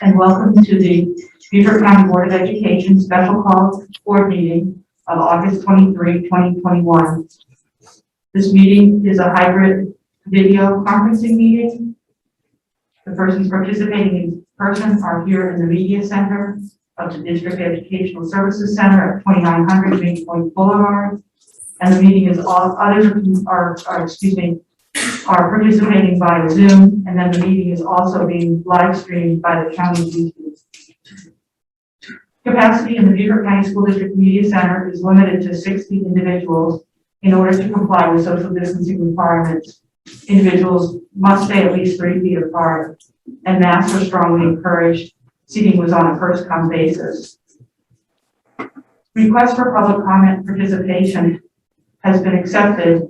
and welcome to the Beaufort County Board of Education Special Call Board Meeting of August 23, 2021. This meeting is a hybrid video conferencing meeting. The persons participating in person are here in the Media Center of the District Educational Services Center at 2900 Main Point Boulevard, and the meeting is all others are participating via Zoom, and then the meeting is also being live streamed by the county YouTube. Capacity in the Beaufort County School District Media Center is limited to 60 individuals. In order to comply with social distancing requirements, individuals must stay at least 3 feet apart, and masks are strongly encouraged. Seating was on a first-come basis. Request for public comment participation has been accepted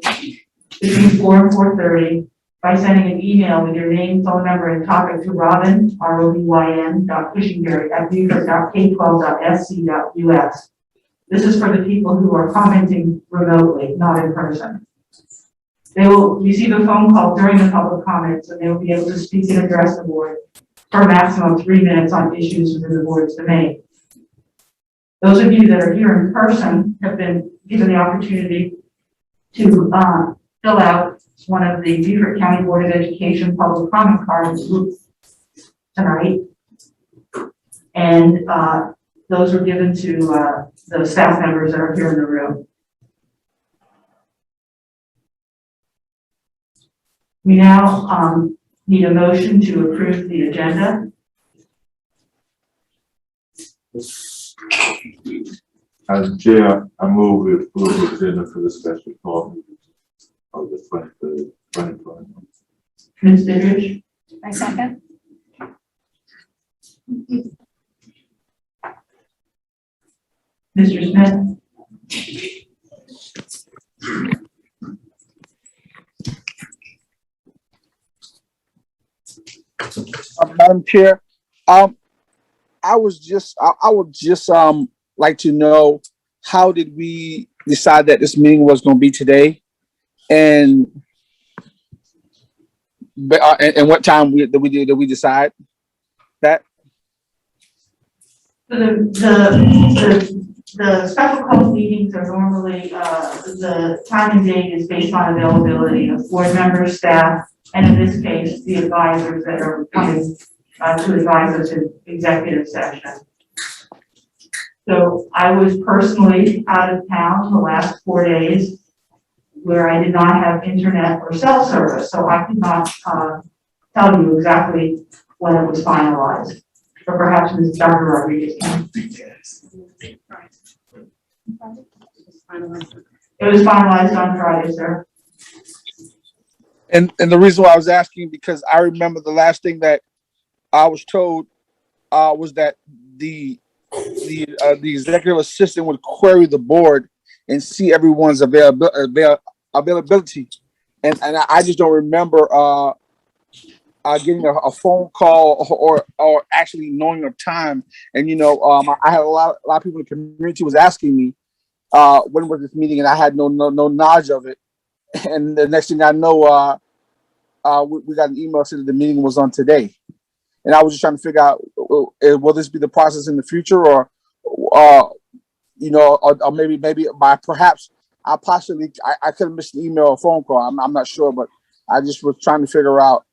between 4 and 4:30 by sending an email with your name, phone number, and topic to Robin, robyn.cushingberry@beaufort.k12.sc.us. This is for the people who are commenting remotely, not in person. They will receive a phone call during the public comments, and they will be able to speak and address the board for a maximum of 3 minutes on issues within the board's domain. Those of you that are here in person have been given the opportunity to fill out one of the Beaufort County Board of Education public comment cards tonight, and those were given to the staff members that are here in the room. We now need a motion to approve the agenda. As chair, I move we approve the agenda for the special call meeting of the 23rd, 2021. Ms. Didrich? I second. Mr. Smith? Madam Chair, I would just like to know, how did we decide that this meeting was going to be today, and what time did we decide that? The special call meetings are normally, the time and date is based on availability of board members, staff, and in this case, the advisors that are coming to advise us in executive session. So I was personally out of town the last 4 days where I did not have internet or cell service, so I could not tell you exactly when it was finalized. But perhaps Ms. Dr. Rodriguez can. It was finalized on Friday, sir. And the reason why I was asking, because I remember the last thing that I was told was that the executive assistant would query the board and see everyone's availability, and I just don't remember getting a phone call or actually knowing of time. And I had a lot of people in the community was asking me when was this meeting, and I had no knowledge of it. And the next thing I know, we got an email saying that the meeting was on today, and I was just trying to figure out, will this be the process in the future, or maybe by perhaps I could have missed an email or phone call. I'm not sure, but I just was trying to figure out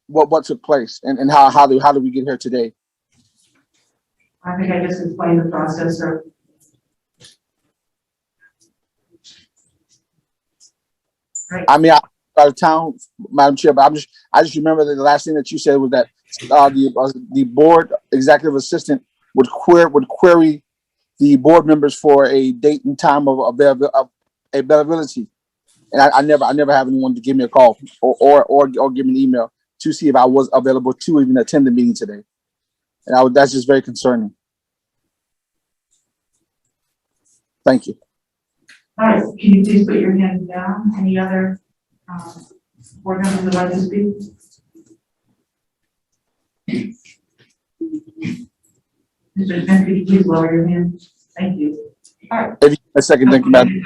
what took place and how do we get here today. I think I just explained the process, sir. Right. I mean, I'm out of town, Madam Chair, but I just remember that the last thing that you said was that the board executive assistant would query the board members for a date and time of availability, and I never have anyone to give me a call or give me an email to see if I was available to even attend the meeting today, and that's just very concerning. Thank you. All right, can you please put your hand down? Any other board members would like to speak? Mr. Smith, could you please lower your hand? Thank you. All right. A second, thank you, Madam.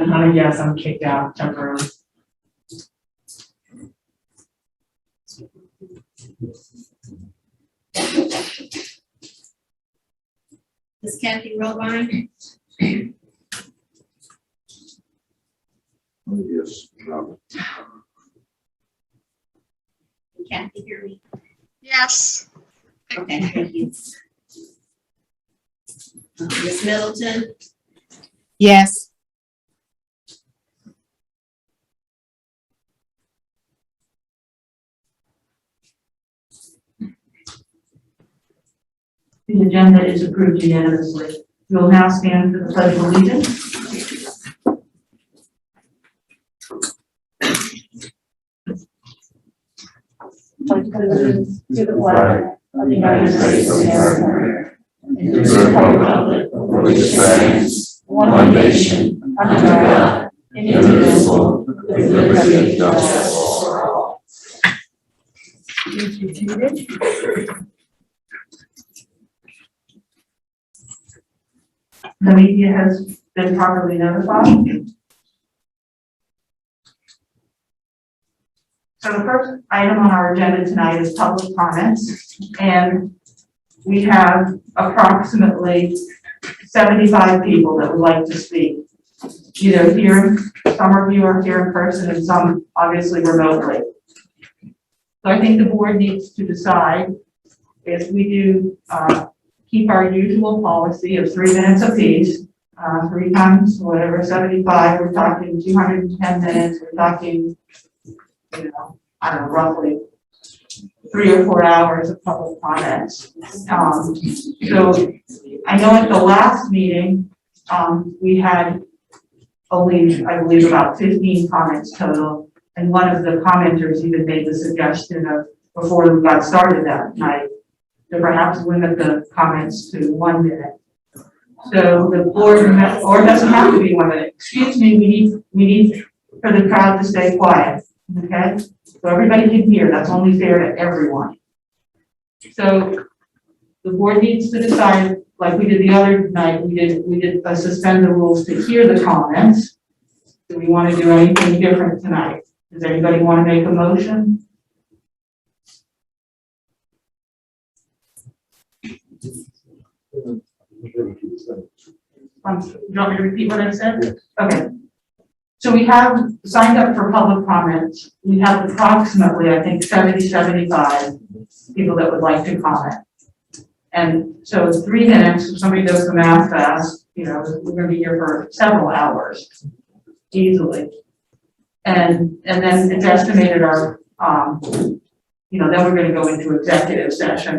Yes, I'm kicked out temporarily. Ms. Kathy Robine, Yes, Robert. can Kathy hear me? Yes. Okay, thank you. Ms. Middleton, Yes. The agenda is approved unanimously. We will now stand for the pledge of allegiance. Pledge allegiance to the flag of the United States of America and to the republic for which it stands, one nation, under God, indivisible, with liberty and justice for all. Please be seated. The media has been properly notified. So the first item on our agenda tonight is public comments, and we have approximately 75 people that would like to speak. Either here, some of you are here in person and some obviously remotely. So I think the board needs to decide if we do keep our usual policy of 3 minutes apiece, 3 times whatever, 75, we're talking 210 minutes, we're talking, you know, I don't know, roughly 3 or 4 hours of public comments. So I know at the last meeting, we had only, I believe, about 15 comments total. And one of the commenters even made the suggestion of, before we got started that night, to perhaps limit the comments to 1 minute. So the board, or it doesn't have to be 1 minute. Excuse me, we need for the crowd to stay quiet, okay? So everybody can hear, that's only fair to everyone. So the board needs to decide, like we did the other night, we did suspend the rules to hear the comments. Do we want to do anything different tonight? Does anybody want to make a motion? Do you want me to repeat what I said? Okay. So we have signed up for public comments. We have approximately, I think, 75 people that would like to comment. And so it's 3 minutes. If somebody does the math fast, you know, we're going to be here for several hours easily. And then it's estimated our, you know, then we're going to go into executive session,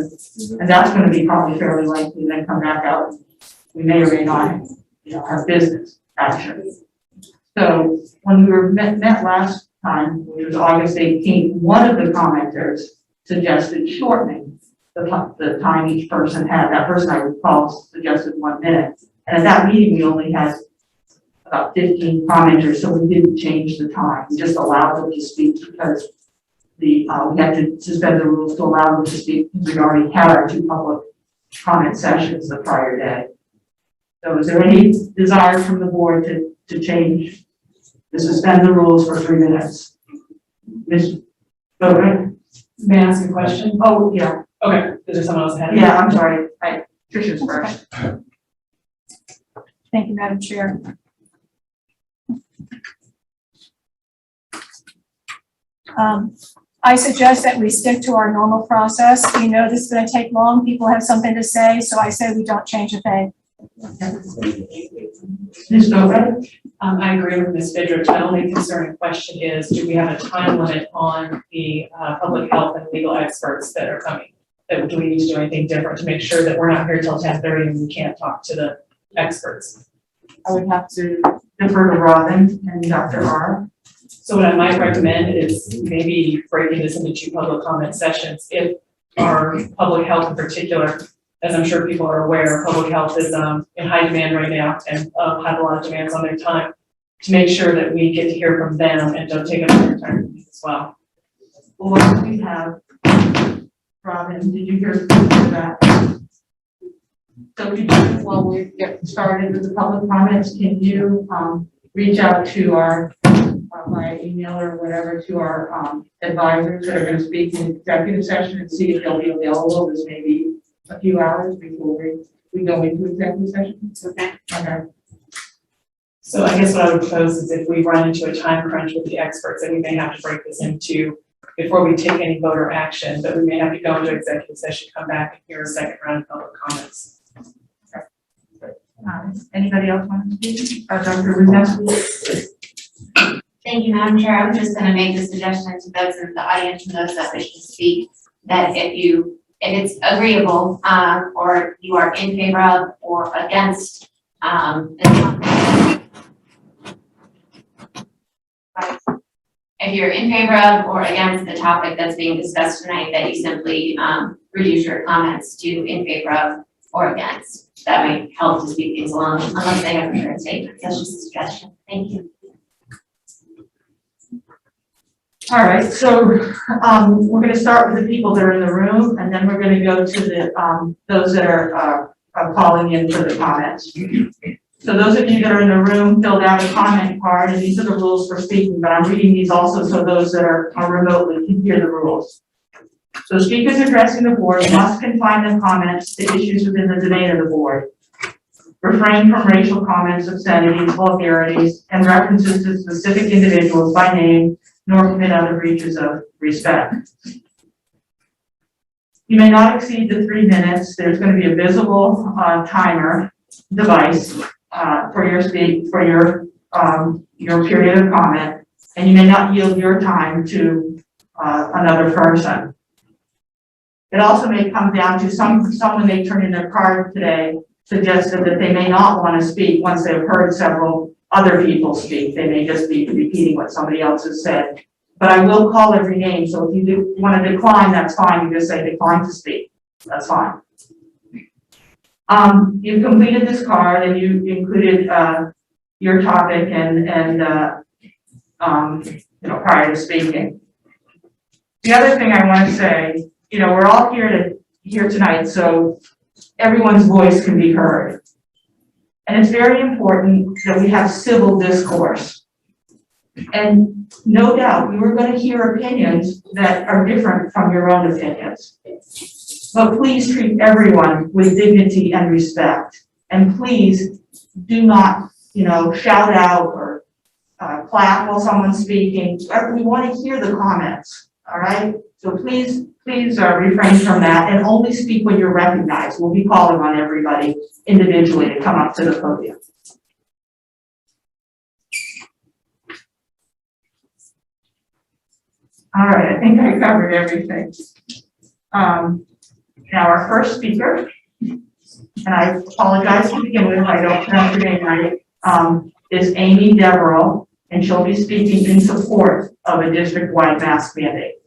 and that's going to be probably fairly likely, then come back out. We may or may not, you know, have business action. So when we were met last time, which was August 18th, one of the commenters suggested shortening the time each person had. That person, I recall, suggested 1 minute. And at that meeting, we only had about 15 commenters, so we didn't change the time. We just allowed them to speak because we had to suspend the rules to allow them to speak because we already had our 2 public comment sessions the prior day. So is there any desire from the board to change, to suspend the rules for 3 minutes? Ms. Beaufort? May I ask a question? Oh, yeah. Okay, is there someone else ahead? Yeah, I'm sorry. Tricia's first. Thank you, Madam Chair. I suggest that we stick to our normal process. We know this is going to take long. People have something to say, so I say we don't change a thing. Ms. Beaufort? I agree with Ms. Fidrich. My only concern and question is, do we have a time limit on the public health and legal experts that are coming? Do we need to do anything different to make sure that we're not here till 10:30 and we can't talk to the experts? I would have to defer to Robin and Dr. R. So what I might recommend is maybe breaking this into 2 public comment sessions. If our public health in particular, as I'm sure people are aware, public health is in high demand right now and have a lot of demands on their time, to make sure that we get to hear from them and don't take up their time as well. Well, what do we have? Robin, did you hear that? So could you, while we get started with the public comments, can you reach out to our, by email or whatever, to our advisors that are going to speak in executive session and see if they'll be available. This may be a few hours before we go into executive session. Okay. Okay. So I guess what I would propose is if we run into a time crunch with the experts, then we may have to break this into, before we take any vote or action, but we may have to go into executive session, come back and hear a second round of public comments. Anybody else want to speak? Dr. Rudnitsky? Thank you, Madam Chair. I was just gonna make the suggestion to those in the audience and those that wish to speak, that if it's agreeable, or you are in favor of or against, if you're in favor of or against the topic that's being discussed tonight, that you simply, reduce your comments to in favor of or against. That might help to speed things along, unless they have prepared statements. That's just a suggestion. Thank you. All right, so we're going to start with the people that are in the room, and then we're going to go to the those that are calling in for the comments. So those of you that are in the room filled out a comment card, and these are the rules for speaking, but I'm reading these also so those that are remotely can hear the rules. So speakers addressing the board must confine their comments to issues within the domain of the board. Refrain from racial comments, obscenities, vulgarities, and references to specific individuals by name, nor commit other breaches of respect. You may not exceed the 3 minutes. There's going to be a visible timer device for your period of comment, and you may not yield your time to another person. It also may come down to someone may turn in their card today suggested that they may not want to speak once they've heard several other people speak. They may just be repeating what somebody else has said. But I will call every name, so if you do want to decline, that's fine. You just say decline to speak. That's fine. You've completed this card and you included your topic and prior to speaking. The other thing I want to say, we're all here tonight, so everyone's voice can be heard. And it's very important that we have civil discourse. And no doubt, we were going to hear opinions that are different from your own opinions. But please treat everyone with dignity and respect. And please do not, shout out or clap while someone's speaking. We want to hear the comments, all right? So please refrain from that and only speak when you're recognized. We'll be calling on everybody individually to come up to the podium. All right, I think I covered everything. Now our first speaker, and I apologize to begin with if I don't pronounce her name right, is Amy Deverell, and she'll be speaking in support of a district-wide mask mandate.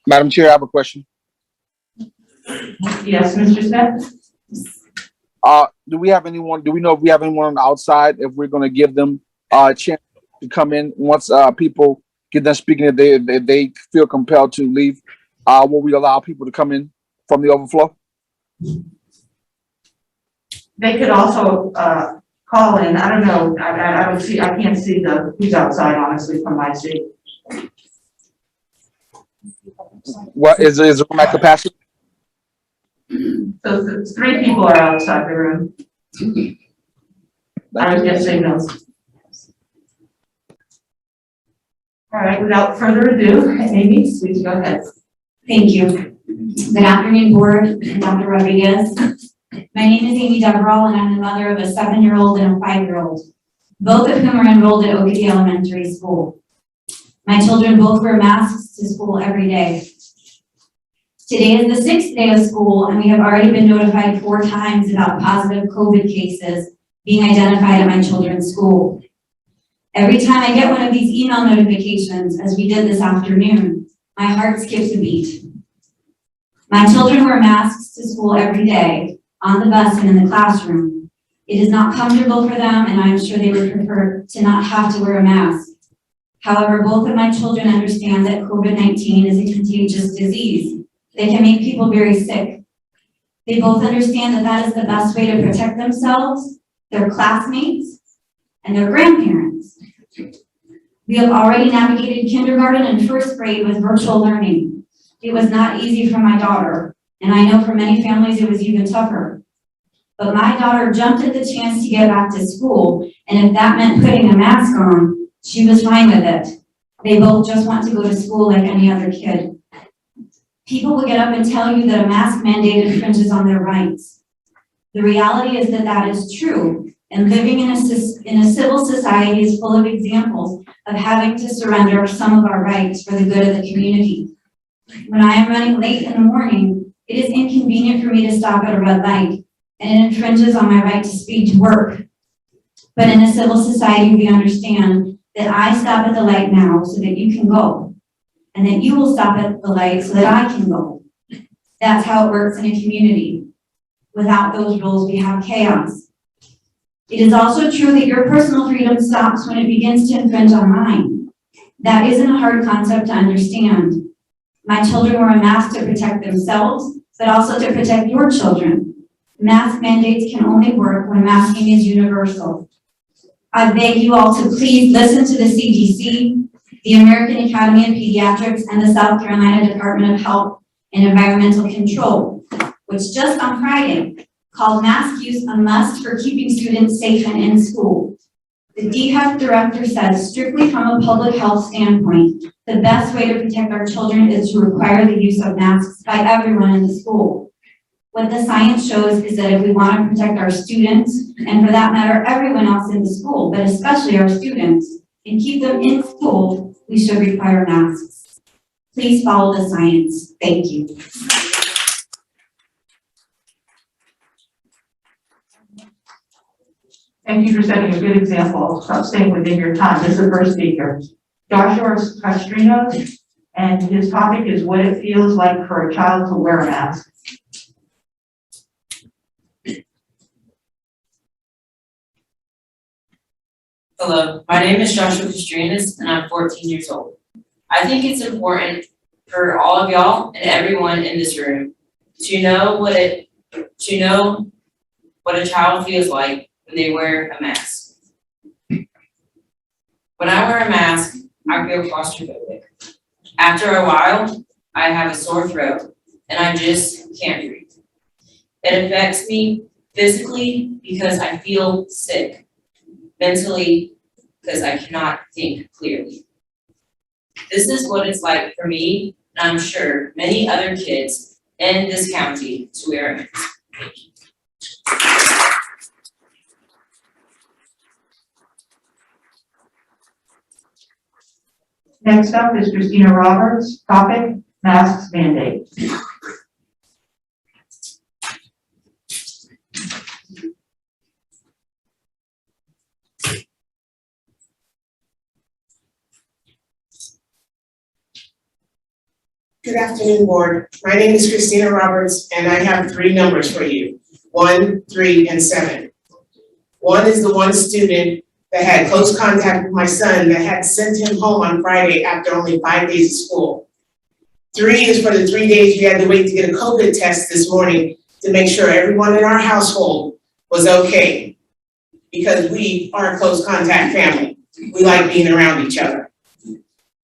Madam Chair, I have a question. Yes, Mr. Smith? Do we know if we have anyone on the outside, if we're going to give them a chance to come in once people get done speaking, if they feel compelled to leave, will we allow people to come in from the overflow? They could also call in. I don't know. I can't see who's outside, honestly, from my seat. What is the room at capacity? So 3 people are outside the room. I was just signals. All right, without further ado, Amy, please go ahead. Thank you. Good afternoon, board and Dr. Rodriguez. My name is Amy Deverell, and I'm the mother of a 7-year-old and a 5-year-old, both of whom are enrolled at Oakity Elementary School. My children both wear masks to school every day. Today is the 6th day of school, and we have already been notified 4 times about positive COVID cases being identified at my children's school. Every time I get one of these email notifications, as we did this afternoon, my heart skips a beat. My children wear masks to school every day, on the bus and in the classroom. It is not comfortable for them, and I'm sure they would prefer to not have to wear a mask. However, both of my children understand that COVID-19 is a contagious disease They can make people very sick. They both understand that that is the best way to protect themselves, their classmates, and their grandparents. We have already navigated kindergarten and first grade with virtual learning. It was not easy for my daughter, and I know for many families it was even tougher. But my daughter jumped at the chance to get back to school, and if that meant putting a mask on, she was fine with it. They both just want to go to school like any other kid. People will get up and tell you that a mask mandate infringes on their rights. The reality is that that is true, and living in a civil society is full of examples of having to surrender some of our rights for the good of the community. When I am running late in the morning, it is inconvenient for me to stop at a red light, and it infringes on my right to speed to work. But in a civil society, we understand that I stop at the light now so that you can go, and that you will stop at the light so that I can go. That's how it works in a community. Without those rules, we have chaos. It is also true that your personal freedom stops when it begins to infringe on mine. That isn't a hard concept to understand. My children wear a mask to protect themselves, but also to protect your children. Mask mandates can only work when masking is universal. I beg you all to please listen to the CDC, the American Academy of Pediatrics, and the South Carolina Department of Health and Environmental Control, which just on Friday called mask use a must for keeping students safe and in school. The DHEC director says, strictly from a public health standpoint, the best way to protect our children is to require the use of masks by everyone in the school. What the science shows is that if we want to protect our students, and for that matter, everyone else in the school, but especially our students, and keep them in school, we should require masks. Please follow the science. Thank you. Thank you for setting a good example of staying within your time. This is the first speaker, Joshua Castrino, and his topic is what it feels like for a child to wear a mask. Hello, my name is Joshua Castrinas and I'm 14 years old. I think it's important for all of y'all and everyone in this room to know what a child feels like when they wear a mask. When I wear a mask, I feel claustrophobic. After a while, I have a sore throat and I just can't breathe. It affects me physically because I feel sick. Mentally, because I cannot think clearly. This is what it's like for me, and I'm sure many other kids in this county to wear a mask. Thank you. Next up is Christina Roberts, topic, masks mandate. Good afternoon, board. My name is Christina Roberts, and I have 3 numbers for you, 1, 3, and 7. 1 is the one student that had close contact with my son that had sent him home on Friday after only 5 days of school. 3 is for the 3 days we had to wait to get a COVID test this morning to make sure everyone in our household was okay, because we are a close contact family. We like being around each other.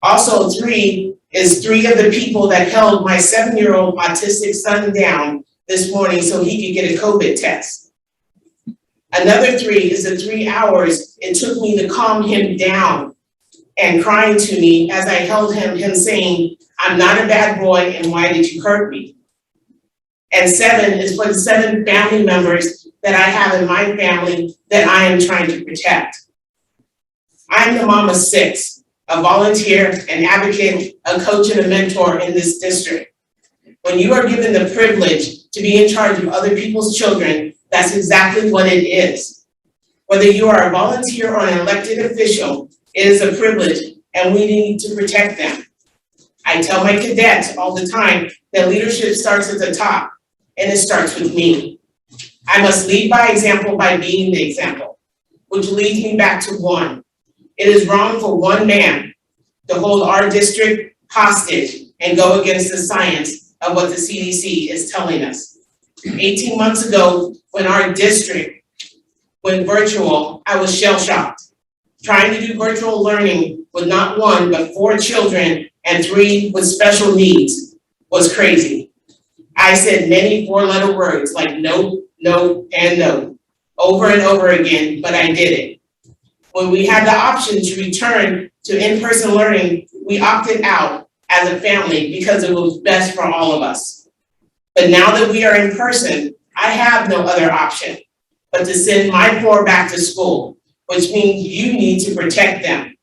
Also, 3 is 3 of the people that held my 7-year-old autistic son down this morning so he could get a COVID test. Another 3 is the 3 hours it took me to calm him down and crying to me as I held him saying, I'm not a bad boy and why did you hurt me? And 7 is for the 7 family members that I have in my family that I am trying to protect. I'm the mom of 6. A volunteer, an advocate, a coach, and a mentor in this district. When you are given the privilege to be in charge of other people's children, that's exactly what it is. Whether you are a volunteer or an elected official, it is a privilege, and we need to protect them. I tell my cadets all the time that leadership starts at the top, and it starts with me. I must lead by example by being the example, which leads me back to 1. It is wrong for one man to hold our district hostage and go against the science of what the CDC is telling us. 18 months ago, when our district went virtual, I was shell-shocked. Trying to do virtual learning with not one, but 4 children and 3 with special needs was crazy. I said many 4-letter words like no, no, and no, over and over again, but I did it. When we had the option to return to in-person learning, we opted out as a family because it was best for all of us. But now that we are in person, I have no other option but to send my 4 back to school, which means you need to protect them.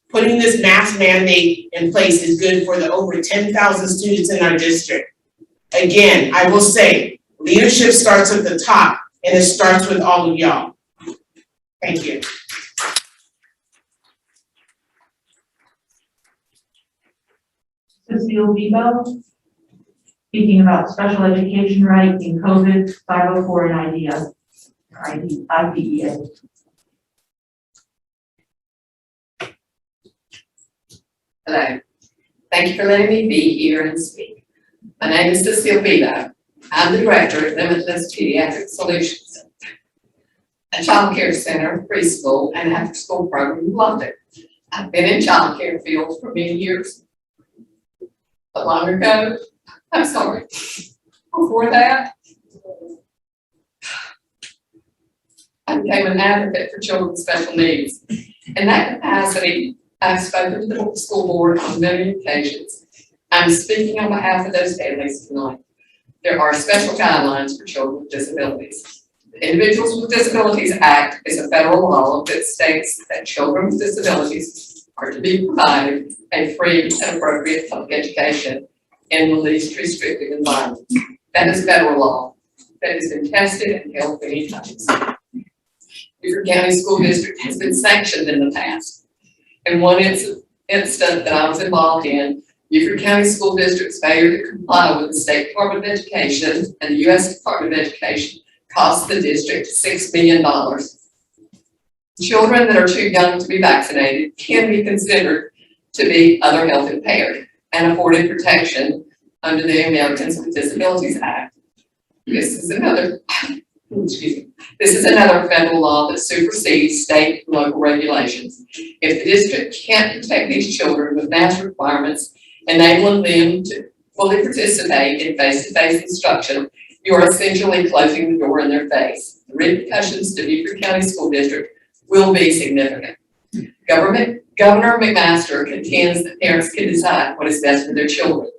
Putting this mask mandate in place is good for the over 10,000 students in our district. Again, I will say, leadership starts at the top, and it starts with all of y'all. Thank you. Cecile Vivo, speaking about special education right in COVID, 504 and IDEA. Hello. Thank you for letting me be here and speak. My name is Cecile Vivo. I'm the director of Limitless Pediatric Solutions, a child care center, preschool, and after-school program in London. I've been in child care field for many years. But long ago, I'm sorry, before that, I became an advocate for children with special needs. In that capacity, I've spoken to the school board on many occasions. I'm speaking on behalf of those families tonight. There are special guidelines for children with disabilities. The Individuals with Disabilities Act is a federal law that states that children with disabilities are to be provided a free and appropriate public education in the least restrictive environment. That is federal law that has been tested and held many times. Beaufort County School District has been sanctioned in the past. In one instant that I was involved in, Beaufort County School District's failure to comply with the State Department of Education and the U.S. Department of Education cost the district $6 million. Children that are too young to be vaccinated can be considered to be other health impaired and afforded protection under the Americans with Disabilities Act. This is another federal law that supersedes state and local regulations. If the district can't protect these children with mask requirements, enabling them to fully participate in face-to-face instruction, you are essentially closing the door in their face. The repercussions to Beaufort County School District will be significant. Governor McMaster contends that parents can decide what is best for their children.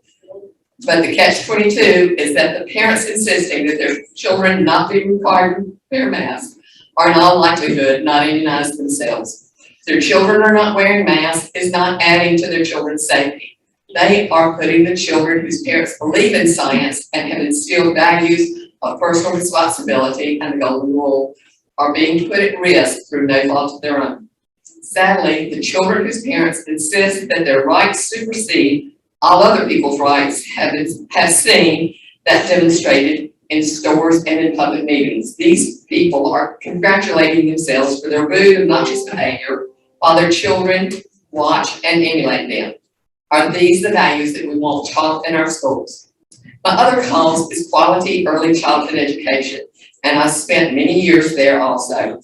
But the catch-22 is that the parents insisting that their children not be required to wear masks are in all likelihood not immunized themselves. Their children are not wearing masks is not adding to their children's safety. They are putting the children whose parents believe in science and have instilled values of personal responsibility and the golden rule are being put at risk through no fault of their own. Sadly, the children whose parents insist that their rights supersede all other people's rights have seen that demonstrated in stores and in public meetings. These people are congratulating themselves for their rude, obnoxious behavior while their children watch and emulate them. Are these the values that we want taught in our schools? My other cause is quality early childhood education, and I spent many years there also.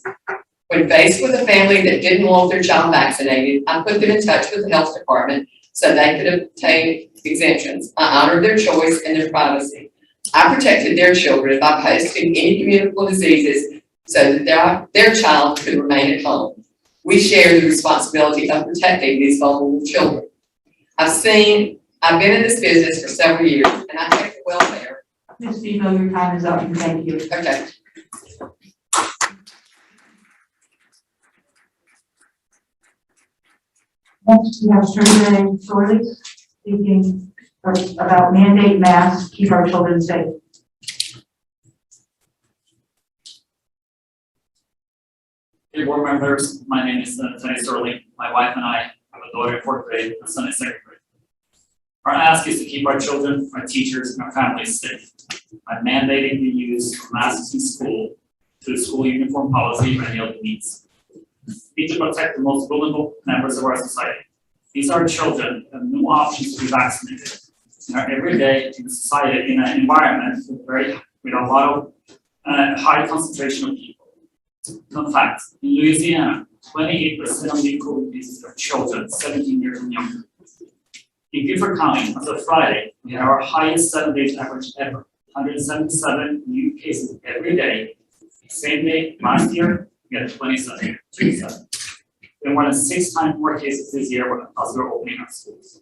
When faced with a family that didn't want their child vaccinated, I put them in touch with the health department so they could obtain exemptions. I honored their choice and their privacy. I protected their children by posting any communicable diseases so that their child could remain at home. We share the responsibility of protecting these vulnerable children. I've been in this business for several years, and I take the welfare. Ms. Vivo, your time is up, and thank you. Okay. Next, we have Shirley Sorley speaking about mandate masks, keep our children safe. Hey, board members, my name is Tony Sterling. My wife and I have a daughter in 4th grade and a son in 2nd grade. Our ask is to keep our children, our teachers, and our families safe by mandating the use of masks in school to the school uniform policy or any other means. We need to protect the most vulnerable members of our society. These are children who have no options to be vaccinated. in our everyday in society, in an environment with a lot of high concentration of people. Fun fact, in Louisiana, 28% of the COVID cases are children 17 years and younger. In Beaufort County, as of Friday, we had our highest 7-day average ever, 177 new cases every day. Same day last year, we had 27. We had more than 6 times more cases this year as we're opening our schools.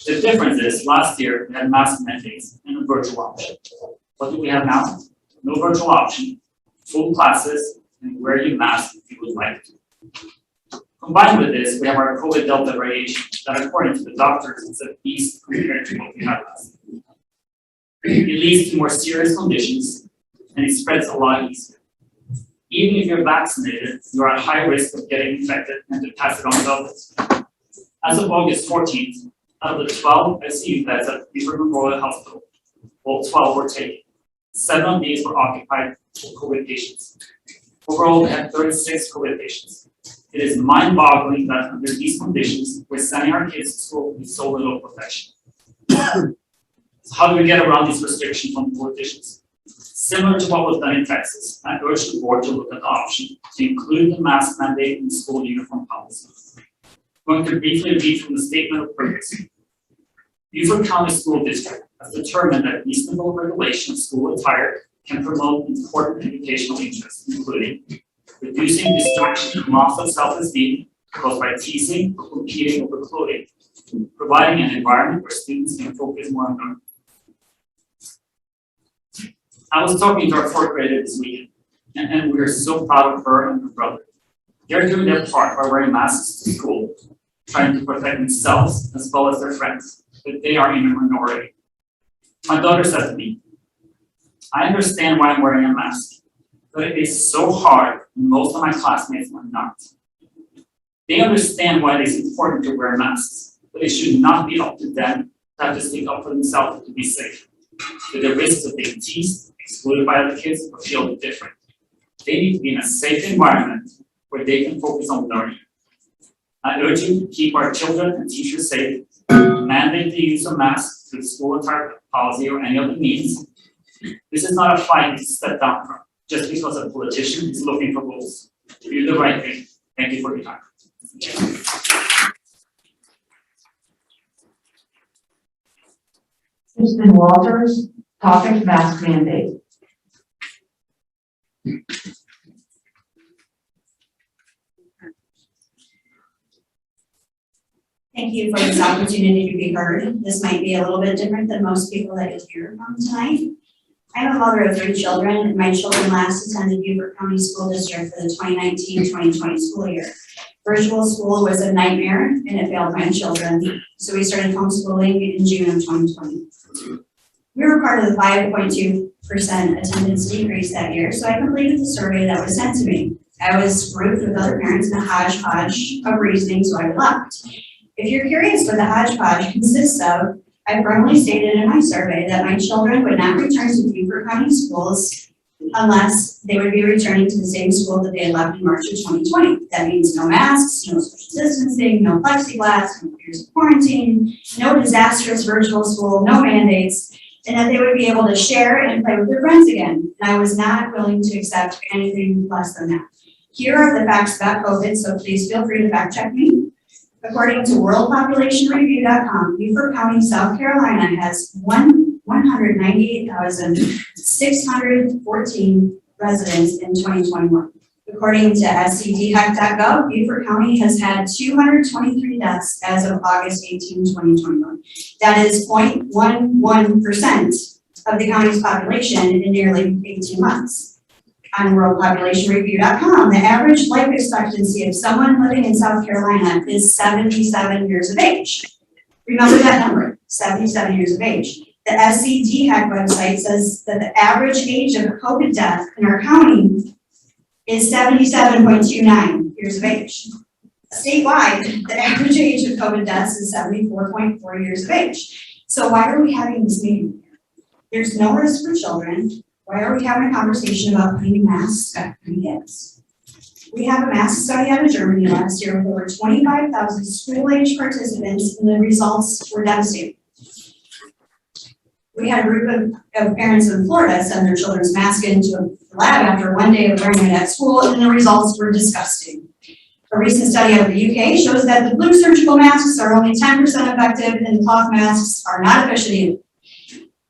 The difference is, last year, we had mask mandates and a virtual option. What do we have now? No virtual option, full classes, and wear your mask if you would like to. Combined with this, we have our COVID Delta variation that, according to the doctors, is at least compared to what we had last year. It leads to more serious conditions, and it spreads a lot easier. Even if you're vaccinated, you are at high risk of getting infected and to pass it on to others. As of August 14th, out of the 12 ICU beds at Beaufort Memorial Hospital, all 12 were taken. 7 of these were occupied with COVID patients. Overall, we had 36 COVID patients. It is mind-boggling that under these conditions, we're sending our kids to school with so little protection. So how do we get around these restrictions from politicians? Similar to what was done in Texas, I urge the board to look at the option to include the mask mandate in school uniform policy. I'm going to briefly read from the statement of purpose. Beaufort County School District has determined that reasonable regulation of school attire can promote important educational interests, including reducing distraction and loss of self-esteem caused by teasing or competing over clothing, providing an environment where students can focus more on learning. I was talking to our 4th grader this weekend, and we are so proud of her and her brother. They're doing their part by wearing masks to school, trying to protect themselves as well as their friends, but they are in a minority. My daughter said to me, I understand why I'm wearing a mask, but it is so hard when most of my classmates are not. They understand why it is important to wear masks, but it should not be up to them to have to speak up for themselves to be safe. With the risks of being teased, excluded by other kids, or feel different. They need to be in a safe environment where they can focus on learning. I urge you to keep our children and teachers safe, mandate the use of masks through the school attire policy or any other means. This is not a fight to step down from, just because a politician is looking for rules. Do the right thing. Thank you for your time. Kristen Walters, topic mask mandate. Thank you for this opportunity to be heard. This might be a little bit different than most people that you'll hear from tonight. I'm a mother of 3 children, and my children last attended Beaufort County School District for the 2019-2020 school year. Virtual school was a nightmare, and it failed my children, so we started homeschooling in June of 2020. We were part of the 5.2% attendance decrease that year, so I completed the survey that was sent to me. I was grouped with other parents in a hodgepodge of reasoning, so I left. If you're curious what the hodgepodge consists of, I firmly stated in my survey that my children would not return to Beaufort County schools unless they would be returning to the same school that they had left in March of 2020. That means no masks, no social distancing, no plexiglass, no years of quarantine, no disastrous virtual school, no mandates, and that they would be able to share and play with their friends again. And I was not willing to accept anything less than that. Here are the facts about COVID, so please feel free to fact check me. According to worldpopulationreview.com, Beaufort County, South Carolina has 198,614 residents in 2021. According to scdhack.gov, Beaufort County has had 223 deaths as of August 18, 2021. That is 0.11% of the county's population in nearly 18 months. On worldpopulationreview.com, the average life expectancy of someone living in South Carolina is 77 years of age. Remember that number, 77 years of age. The SCDHAC website says that the average age of a COVID death in our county is 77.29 years of age. Statewide, the average age of COVID deaths is 74.4 years of age. So why are we having this meeting? There's no risk for children. Why are we having a conversation about putting masks back on kids? We have a mask study out of Germany last year with over 25,000 school-age participants, and the results were devastating. We had a group of parents in Florida send their children's mask into a lab after one day of wearing it at school, and the results were disgusting. A recent study out of the UK shows that the blue surgical masks are only 10% effective and the cloth masks are not efficient either.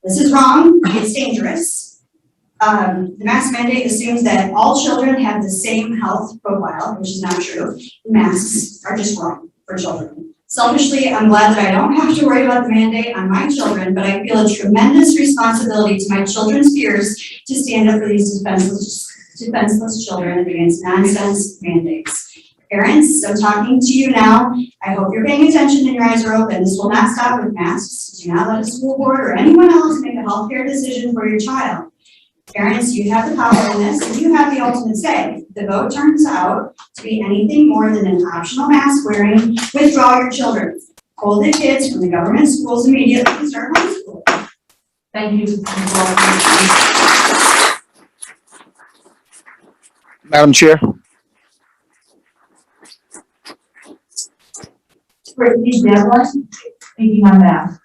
This is wrong, it's dangerous. The mask mandate assumes that all children have the same health profile, which is not true. Masks are just wrong for children. Selfishly, I'm glad that I don't have to worry about the mandate on my children, but I feel a tremendous responsibility to my children's peers to stand up for these defenseless children against nonsense mandates. Parents, I'm talking to you now. I hope you're paying attention and your eyes are open. This will not stop with masks. Do not let a school board or anyone else make a healthcare decision for your child. Parents, you have the power in this, and you have the ultimate say. If the vote turns out to be anything more than an optional mask wearing, withdraw your children. Pull the kids from the government schools immediately and start homeschool. Thank you. Madam Chair. Brittany Devlin, speaking on that.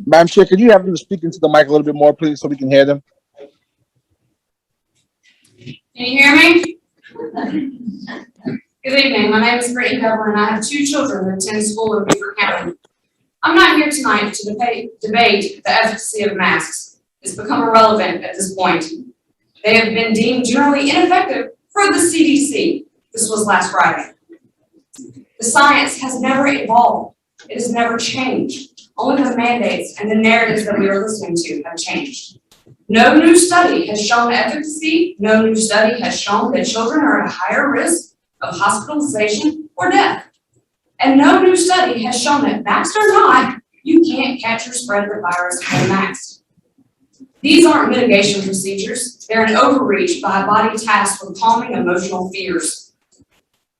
Madam Chair, could you have them speak into the mic a little bit more, please, so we can hear them? Can you hear me? Good evening, my name is Brittany Devlin and I have 2 children who attend school in Beaufort County. I'm not here tonight to debate the efficacy of masks. It's become irrelevant at this point. They have been deemed generally ineffective for the CDC. This was last Friday. The science has never evolved. It has never changed. Only the mandates and the narratives that we are listening to have changed. No new study has shown efficacy. No new study has shown that children are at a higher risk of hospitalization or death. And no new study has shown that vaxxed or not, you can't catch or spread the virus when vaxxed. These aren't mitigation procedures. They're an overreach by a body tasked with calming emotional fears.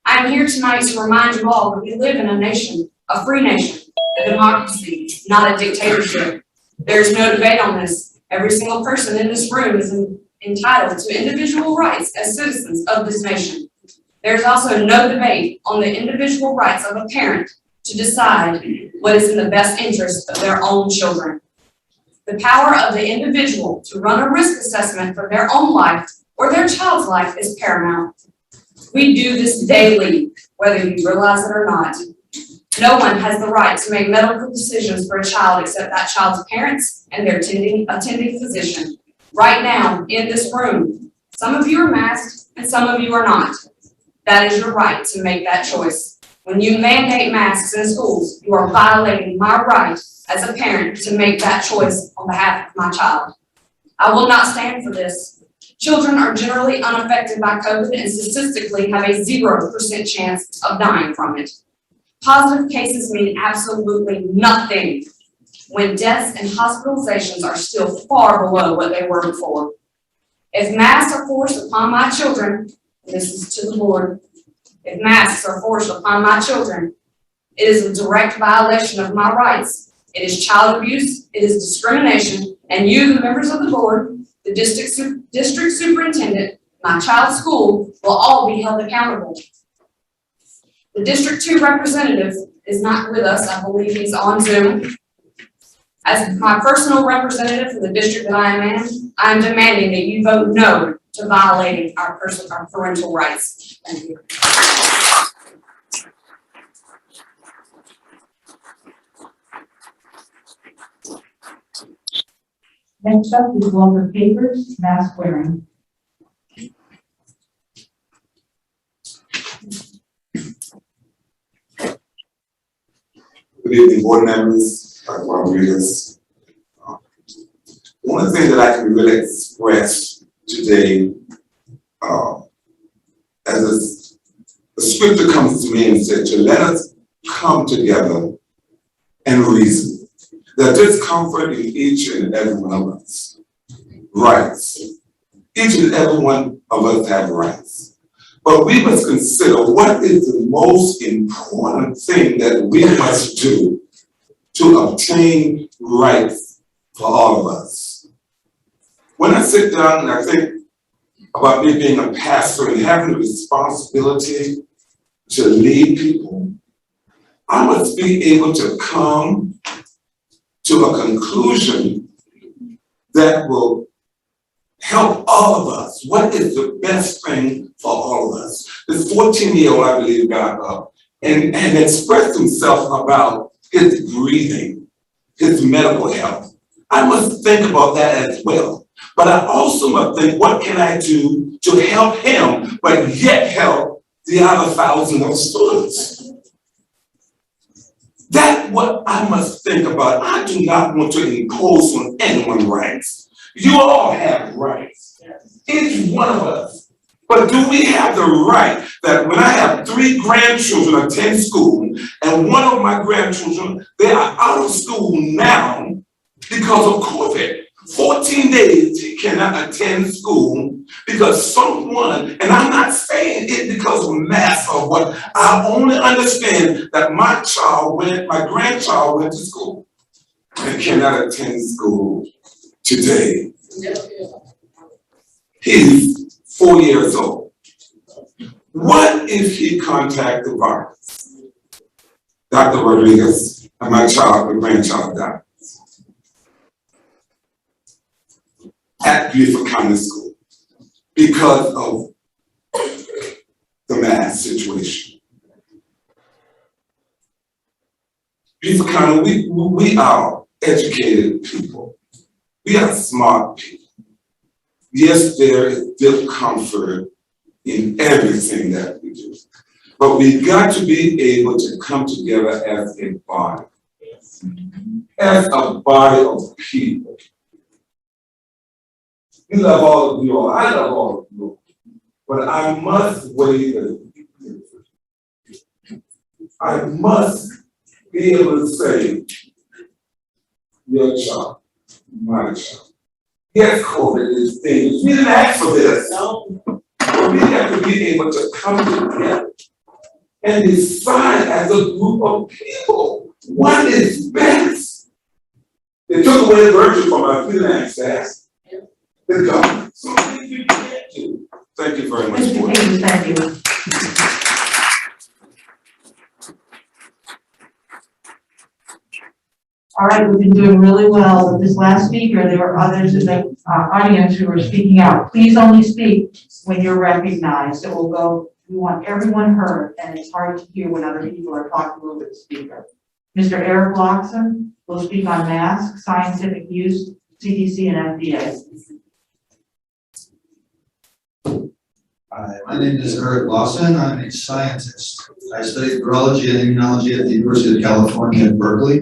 I'm here tonight to remind you all that we live in a nation, a free nation, a democracy, not a dictatorship. There's no debate on this. Every single person in this room is entitled to individual rights as citizens of this nation. There's also no debate on the individual rights of a parent to decide what is in the best interest of their own children. The power of the individual to run a risk assessment for their own life or their child's life is paramount. We do this daily, whether you realize it or not. No one has the right to make medical decisions for a child except that child's parents and their attending physician. Right now, in this room, some of you are masked and some of you are not. That is your right to make that choice. When you mandate masks in schools, you are violating my right as a parent to make that choice on behalf of my child. I will not stand for this. Children are generally unaffected by COVID and statistically have a 0% chance of dying from it. Positive cases mean absolutely nothing when deaths and hospitalizations are still far below what they were before. If masks are forced upon my children, and this is to the board, if masks are forced upon my children, it is a direct violation of my rights. It is child abuse, it is discrimination, and you, the members of the board, the district superintendent, my child's school, will all be held accountable. The District 2 representative is not with us. I believe he's on Zoom. As my personal representative for the district that I am in, I am demanding that you vote no to violating our parental rights. Thank you. Next up is Walter Papers, mask wearing. Good evening, board members, Rodriguez. One of the things that I can really express today, as a scripture comes to me and said, to let us come together and reason. There's discomfort in each and every one of us. Rights. Each and every one of us have rights. But we must consider what is the most important thing that we must do to obtain rights for all of us. When I sit down and I think about me being a pastor and having the responsibility to lead people, I must be able to come to to a conclusion that will help all of us. What is the best thing for all of us? This 14-year-old, I believe, got up and expressed himself about his breathing, his medical health. I must think about that as well. But I also must think, what can I do to help him, but yet help the other thousands of students? That's what I must think about. I do not want to impose on anyone's rights. You all have rights, each one of us. But do we have the right that when I have 3 grandchildren attend school, and one of my grandchildren, they are out of school now because of COVID. 14 days he cannot attend school because someone, and I'm not saying it because of math or what, I only understand that my grandchild went to school and cannot attend school today. He's 4 years old. What if he contacted the virus? Dr. Rodriguez and my grandchild died at Beaufort County School because of the mask situation. Beaufort County, we are educated people. We are smart people. Yes, there is discomfort in everything that we do, but we've got to be able to come together as a body, as a body of people. We love all of you all. I love all of you all. But I must weigh I must be able to say, your child, my child. Yes, COVID is dangerous. We didn't ask for this. But we have to be able to come together and decide as a group of people what is best. They took away the virtue from us. We didn't ask that. The government. So things you can't do. Thank you very much. Thank you. All right, we've been doing really well with this last speaker. There were others in the audience who were speaking out. Please only speak when you're recognized. It will go, we want everyone heard, and it's hard to hear when other people are talking over the speaker. Mr. Eric Loxon will speak on masks, scientific use, CDC, and FDA. Hi, my name is Eric Lawson. I'm a scientist. I studied virology and immunology at the University of California at Berkeley.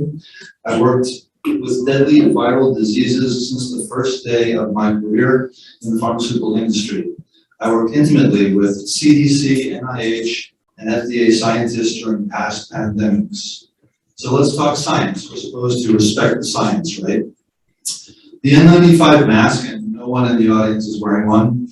I worked with deadly viral diseases since the first day of my career in the pharmaceutical industry. I worked intimately with CDC, NIH, and FDA scientists during past pandemics. So let's talk science. We're supposed to respect the science, right? The N95 mask, and no one in the audience is wearing one,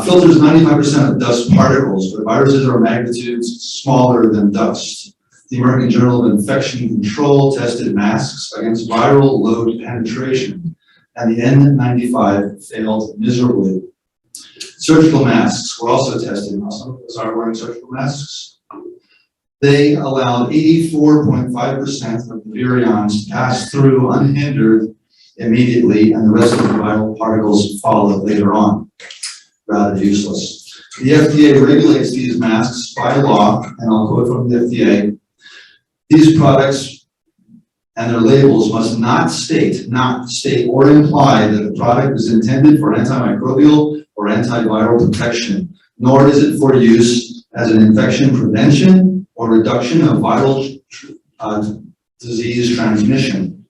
filters 95% of dust particles, but viruses are magnitudes smaller than dust. The American Journal of Infection Control tested masks against viral load penetration, and the N95 failed miserably. Surgical masks were also tested. Now, some of us are wearing surgical masks. They allowed 84.5% of the virions to pass through unhindered immediately, and the rest of the viral particles followed later on. Rather useless. The FDA regulates these masks by law, and I'll quote from the FDA. These products and their labels must not state or imply that the product is intended for antimicrobial or antiviral protection, nor is it for use as an infection prevention or reduction of viral disease transmission.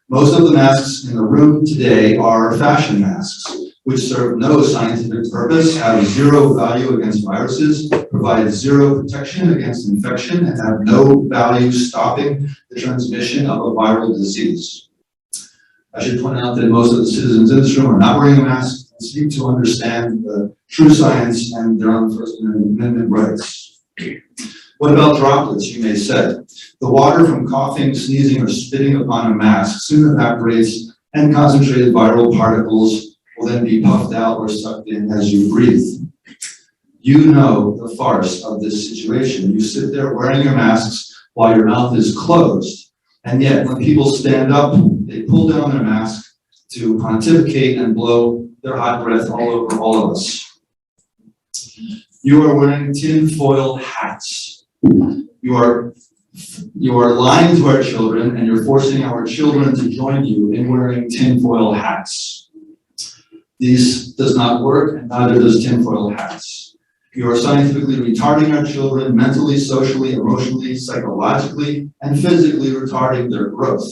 Most of the masks in the room today are fashion masks, which serve no scientific purpose, have zero value against viruses, provide zero protection against infection, and have no value stopping the transmission of a viral disease. I should point out that most of the citizens in this room are not wearing a mask and seek to understand the true science and their own First Amendment rights. What about droplets, you may say? The water from coughing, sneezing, or spitting upon a mask soon evaporates, and concentrated viral particles will then be puffed out or sucked in as you breathe. You know the farce of this situation. You sit there wearing your masks while your mouth is closed. And yet, when people stand up, they pull down their mask to pontificate and blow their hot breath all over all of us. You are wearing tinfoil hats. You are lying to our children, and you're forcing our children to join you in wearing tinfoil hats. These does not work, and neither does tinfoil hats. You are scientifically retarding our children mentally, socially, emotionally, psychologically, and physically retarding their growth,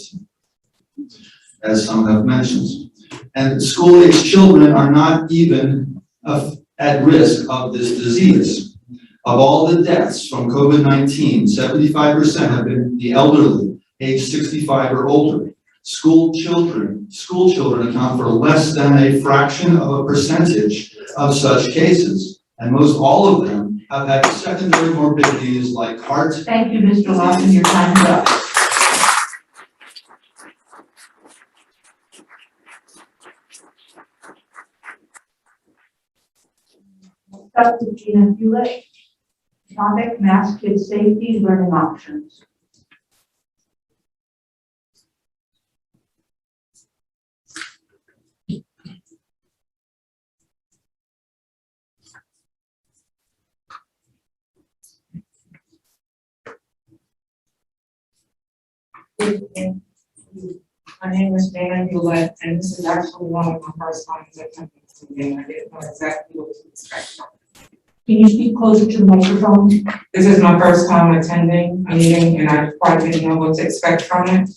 as some have mentioned. And school-age children are not even at risk of this disease. Of all the deaths from COVID-19, 75% have been the elderly, age 65 or older. School children account for less than a fraction of a percentage of such cases. And most all of them have had secondary morbidities like heart. Thank you, Mr. Lawson, your time is up. Dr. Gina Hewlett, topic, mass kid safety, learning options. My name is Dana Hewlett, and this is actually one of my first times attending this meeting. I didn't know exactly what to expect from it. Can you speak closer to the microphone? This is my first time attending a meeting, and I quite didn't know what to expect from it.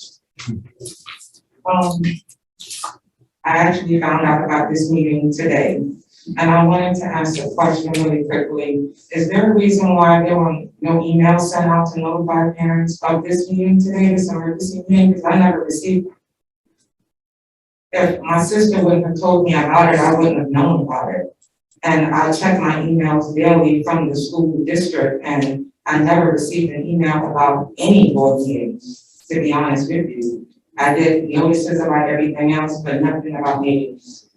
I actually found out about this meeting today, and I wanted to ask a question really quickly. Is there a reason why there were no emails sent out to notify parents of this meeting today, this emergency meeting? Because I never received it. If my sister wouldn't have told me about it, I wouldn't have known about it. And I check my emails daily from the school district, and I never received an email about any board meetings, to be honest with you. I did notices about everything else, but nothing about meetings.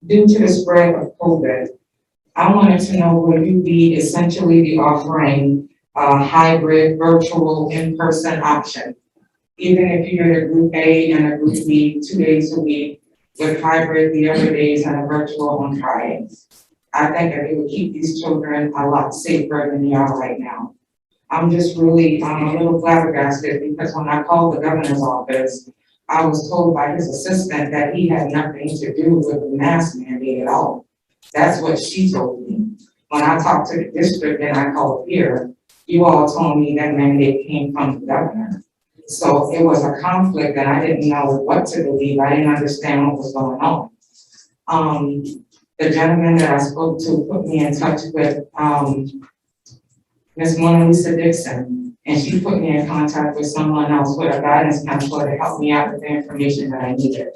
Due to the spread of COVID, I wanted to know, will you be essentially be offering a hybrid, virtual, in-person option? Even if you're in a group A and a group B, 2 days a week, with hybrid the other days and a virtual on Fridays. I think that it would keep these children a lot safer than they are right now. I'm just really, a little flabbergasted because when I called the governor's office, I was told by his assistant that he had nothing to do with the mask mandate at all. That's what she told me. When I talked to the district and I called here, you all told me that mandate came from the governor. So it was a conflict and I didn't know what to believe. I didn't understand what was going on. The gentleman that I spoke to put me in touch with Ms. Mona Lisa Dixon, and she put me in contact with someone else with a guidance counselor to help me out with the information that I needed.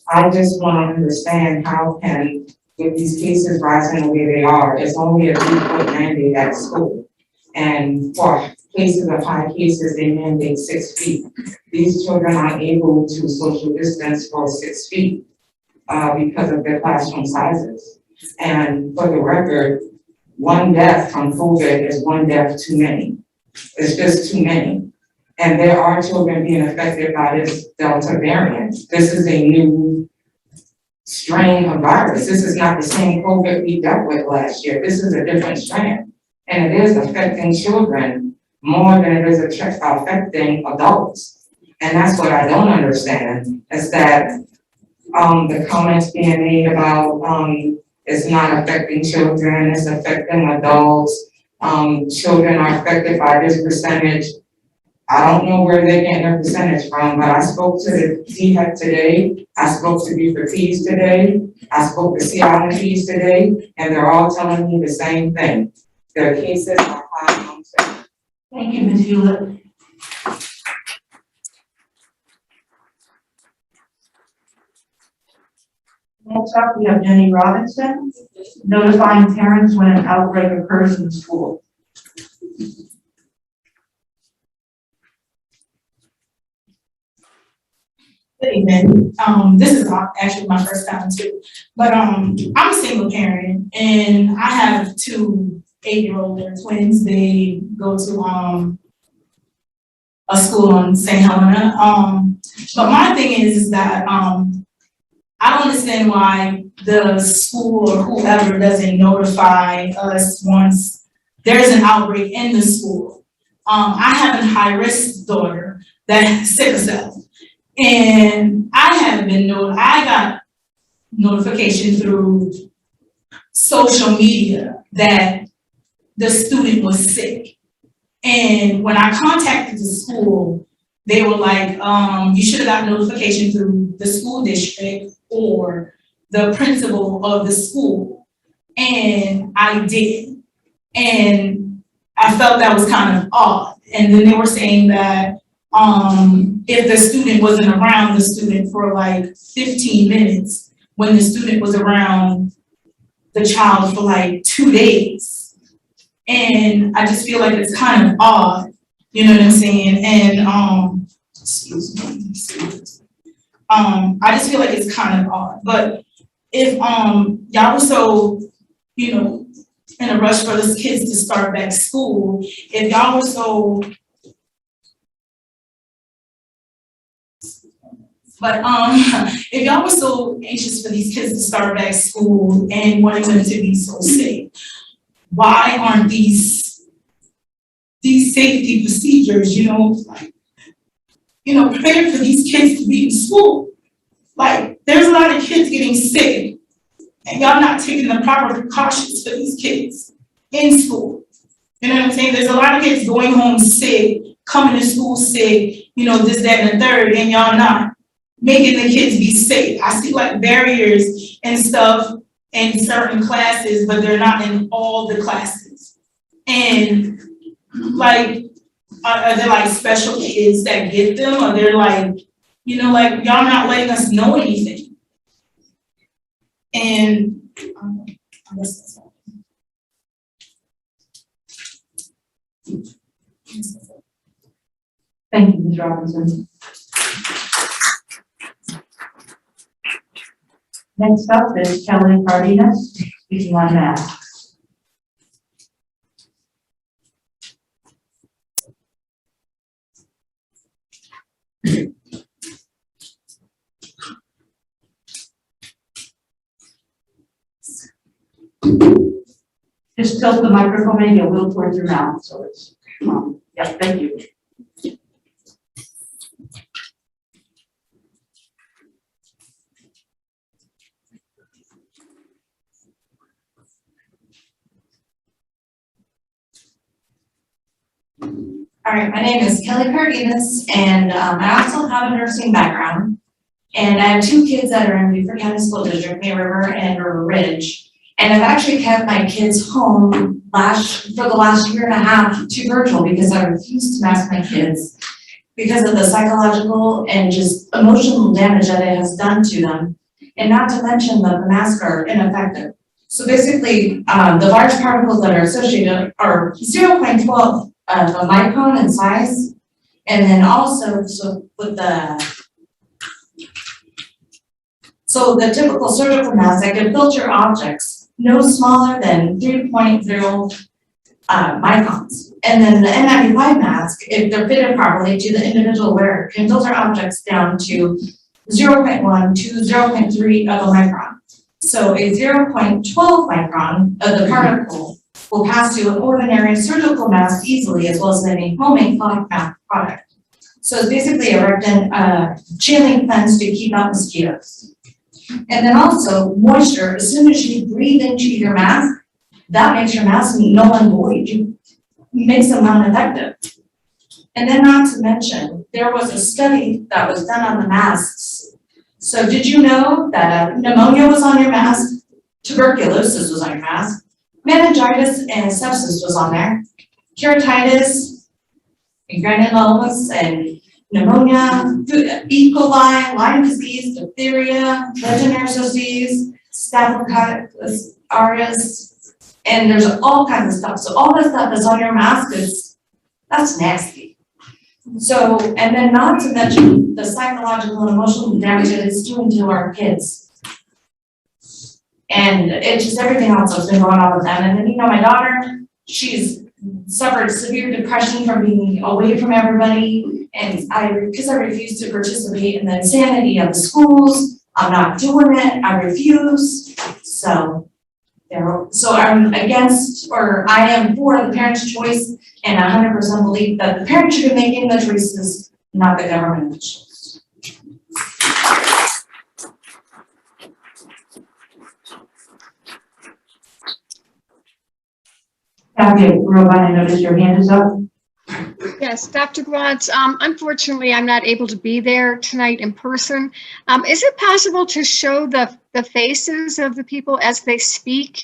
I just want to understand how can, with these cases rising the way they are, it's only a 3-foot mandate at school. And for cases of high cases, they mandate 6 feet. These children are able to social distance for 6 feet because of their classroom sizes. And for the record, 1 death from COVID is 1 death too many. It's just too many. And there are children being affected by this Delta variant. This is a new strain of virus. This is not the same COVID we dealt with last year. This is a different strain. And it is affecting children more than it is affecting adults. And that's what I don't understand, is that the comments being made about it's not affecting children, it's affecting adults. Children are affected by this percentage. I don't know where they're getting their percentage from, but I spoke to the DHEC today, I spoke to Beaufort today, I spoke to Seattle today, and they're all telling me the same thing. Their cases are high on sale. Thank you, Ms. Hewlett. Next up, we have Jenny Robinson, notifying parents when an outbreak occurs in the school. Good evening. This is actually my first time too, but, I'm a single parent and I have two 8-year-old, they're twins. They go to, a school in St. Helena. But my thing is that, I don't understand why the school or whoever doesn't notify us once there's an outbreak in the school. I have a high-risk daughter that has sickle cell. And I got notification through social media that the student was sick. And when I contacted the school, they were like, you should have got notification through the school district or the principal of the school. And I did. And I felt that was kind of odd. And then they were saying that if the student wasn't around the student for like 15 minutes, when the student was around the child for like 2 days. And I just feel like it's kind of odd, you know what I'm saying? And excuse me. I just feel like it's kind of odd. But if y'all were so, you know, in a rush for those kids to start back school, if y'all were so if y'all were so anxious for these kids to start back school and wanting them to be so safe, why aren't these safety procedures, prepared for these kids to be in school? Like, there's a lot of kids getting sick, and y'all not taking the proper precautions for these kids in school. You know what I'm saying? There's a lot of kids going home sick, coming to school sick, this, that, and the third, and y'all not making the kids be safe. I see like barriers and stuff in certain classes, but they're not in all the classes. And like, are there like special kids that get them? Or they're like, y'all not letting us know anything. And I guess that's all. Thank you, Ms. Robinson. Next up is Kelly Cardenas, speaking on masks. Just tilt the microphone maybe a little towards your mouth, so it's, yeah, thank you. All right, my name is Kelly Cardenas, and I also have a nursing background. And I have 2 kids that are in Beaufort County School District, May River and River Ridge. And I've actually kept my kids home for the last 1.5 years to virtual because I refused to mask my kids because of the psychological and just emotional damage that it has done to them. And not to mention that the masks are ineffective. So basically, the large particles that are associated are 0.12 of a micron in size. And then also, so the typical surgical mask that can filter objects no smaller than 3.0 microns. And then the N95 mask, if they're fitted properly to the individual wearer, can filter objects down to 0.1 to 0.3 of a micron. So a 0.12 micron of the particle will pass to an ordinary surgical mask easily, as well as any homemade cloth mask product. So it's basically a chain link fence to keep out mosquitoes. And then also moisture, as soon as you breathe into your mask, that makes your mask null and void. You makes them non-effective. And then not to mention, there was a study that was done on the masks. So did you know that pneumonia was on your mask, tuberculosis was on your mask, meningitis and sepsis was on there, keratitis, and granulomas, and pneumonia, E. coli, Lyme disease, diphtheria, Legionnaires' disease, Staphylococcus aureus, and there's all kinds of stuff. So all the stuff that's on your mask that's nasty. So, and then not to mention the psychological and emotional damage that it's doing to our kids. And it's just everything else that's been going on with them. And then, you know, my daughter, she's suffered severe depression from being away from everybody. And because I refuse to participate in the insanity of the schools, I'm not doing it, I refuse. So I'm against, or I am for the parent's choice, and I 100% believe that the parent should be making the choices, not the government officials. Kathy Robin, I noticed your hand is up. Yes, Dr. Glantz, unfortunately, I'm not able to be there tonight in person. Is it possible to show the faces of the people as they speak?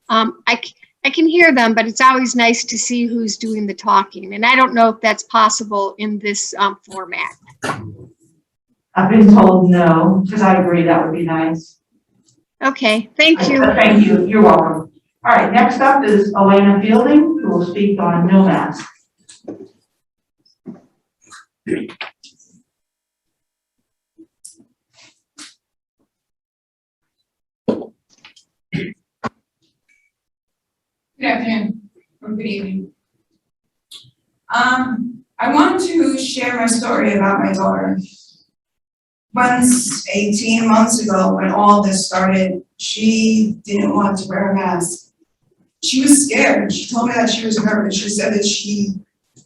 I can hear them, but it's always nice to see who's doing the talking. And I don't know if that's possible in this format. I've been told no, because I agree that would be nice. Okay, thank you. Thank you, you're welcome. All right, next up is Elena Fielding, who will speak on no mask. Good afternoon, or good evening. I want to share my story about my daughter. Once 18 months ago, when all this started, she didn't want to wear a mask. She was scared. She told me that she was nervous. She said that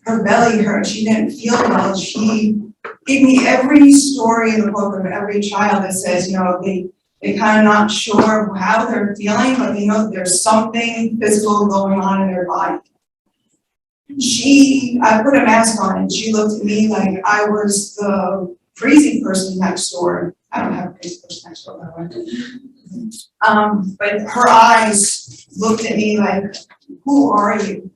her belly hurt. She didn't feel well. She gave me every story in the book of every child that says, you know, they kind of not sure how they're feeling, but they know that there's something physical going on in their body. I put a mask on and she looked at me like I was the crazy person next door. I don't have a crazy person next door, by the way. But her eyes looked at me like, who are you?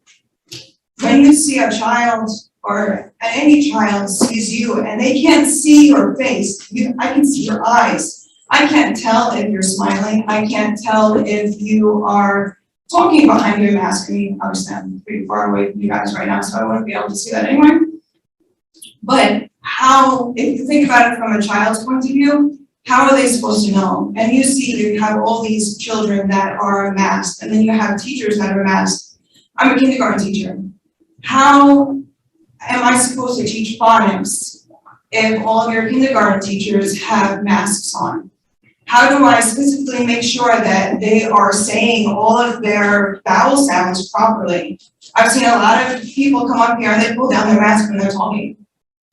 When you see a child, or any child sees you and they can't see your face, I can see your eyes. I can't tell if you're smiling. I can't tell if you are talking behind your mask. I mean, obviously I'm pretty far away from you guys right now, so I wouldn't be able to see that anyway. But if you think about it from a child's point of view, how are they supposed to know? And you have all these children that are masked, and then you have teachers that are masked. I'm a kindergarten teacher. How am I supposed to teach phonics if all of your kindergarten teachers have masks on? How do I specifically make sure that they are saying all of their vowel sounds properly? I've seen a lot of people come up here and they pull down their mask when they're talking,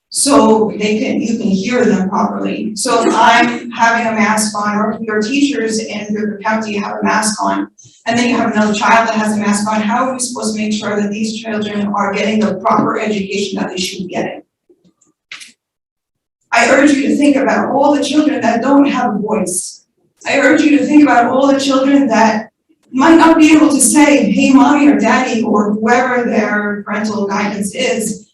so you can hear them properly. So if I'm having a mask on, or if your teachers in your county have a mask on, and then you have another child that has a mask on, how are we supposed to make sure that these children are getting the proper education that they should be getting? I urge you to think about all the children that don't have a voice. I urge you to think about all the children that might not be able to say, hey, mommy or daddy, or whoever their parental guidance is,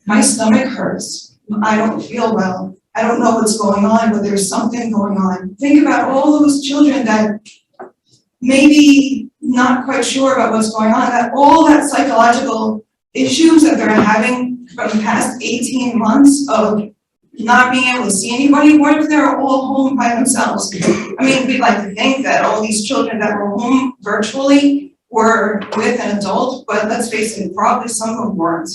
my stomach hurts. I don't feel well. I don't know what's going on, but there's something going on. Think about all those children that maybe not quite sure about what's going on, that all that psychological issues that they're having from the past 18 months of not being able to see anybody. What if they're all home by themselves? I mean, we'd like to think that all these children that were home virtually were with an adult, but let's face it, probably some of them weren't.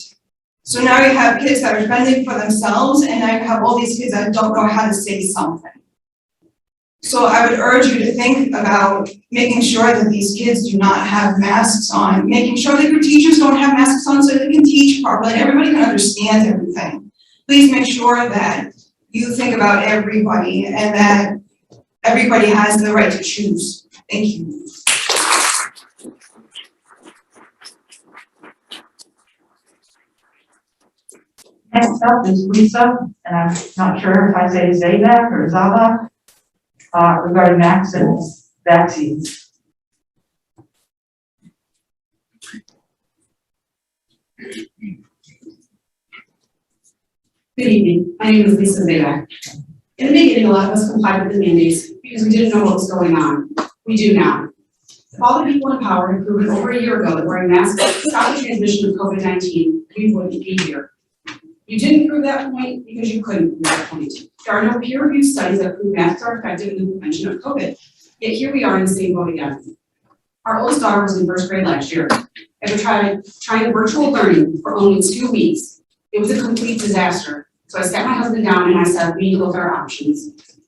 So now you have kids that are fending for themselves, and now you have all these kids that don't know how to say something. So I would urge you to think about making sure that these kids do not have masks on, making sure that your teachers don't have masks on so they can teach properly and everybody can understand everything. Please make sure that you think about everybody and that everybody has the right to choose. Thank you. Next up is Lisa, and I'm not sure if I say Zabak or Zabak, regarding vaccines. Good evening. My name is Lisa Zabak. In the beginning, a lot of us complied with the mandates because we didn't know what was going on. We do now. If all the people in power had proven over a year ago that wearing masks stopped the transmission of COVID-19, we wouldn't be here. You didn't prove that point because you couldn't prove that point. There are no peer-reviewed studies that prove masks are effective in the prevention of COVID. Yet here we are in the same boat again. Our oldest daughter was in first grade last year. After trying virtual learning for only 2 weeks, it was a complete disaster. So I sat my husband down and I said, we need to look at our options.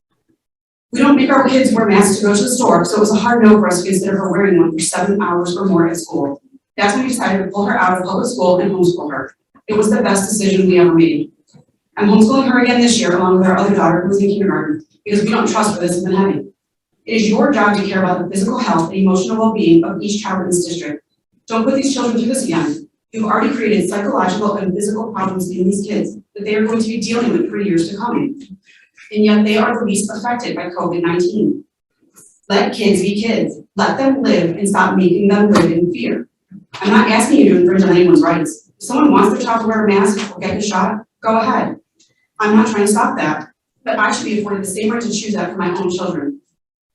We don't make our kids wear masks to go to the store, so it was a hard no for us to consider her wearing one for 7 hours or more at school. That's when we decided to pull her out of public school and homeschool her. It was the best decision we ever made. I'm homeschooling her again this year along with our other daughter who is in kindergarten because we don't trust where this has been heading. It is your job to care about the physical health and emotional well-being of each child in this district. Don't put these children through this again. You've already created psychological and physical problems in these kids that they are going to be dealing with for years to come. And yet they are the least affected by COVID-19. Let kids be kids. Let them live and stop making them live in fear. I'm not asking you to infringe on anyone's rights. If someone wants their child to wear a mask or get the shot, go ahead. I'm not trying to stop that, but I should be afforded the same right to choose that for my own children.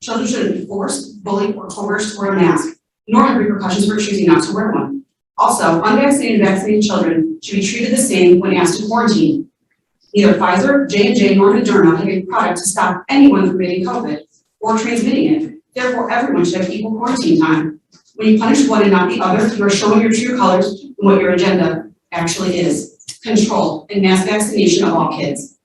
Children shouldn't be forced, bullied, or coerced to wear a mask, nor have repercussions for choosing not to wear one. Also, unvaccinated and vaccinated children should be treated the same when asked to quarantine. Neither Pfizer, J&J, nor Moderna have a product to stop anyone from getting COVID or transmitting it. Therefore, everyone should have equal quarantine time. When you punish one and not the other, you are showing your true colors and what your agenda actually is. Control and mass vaccination of all kids.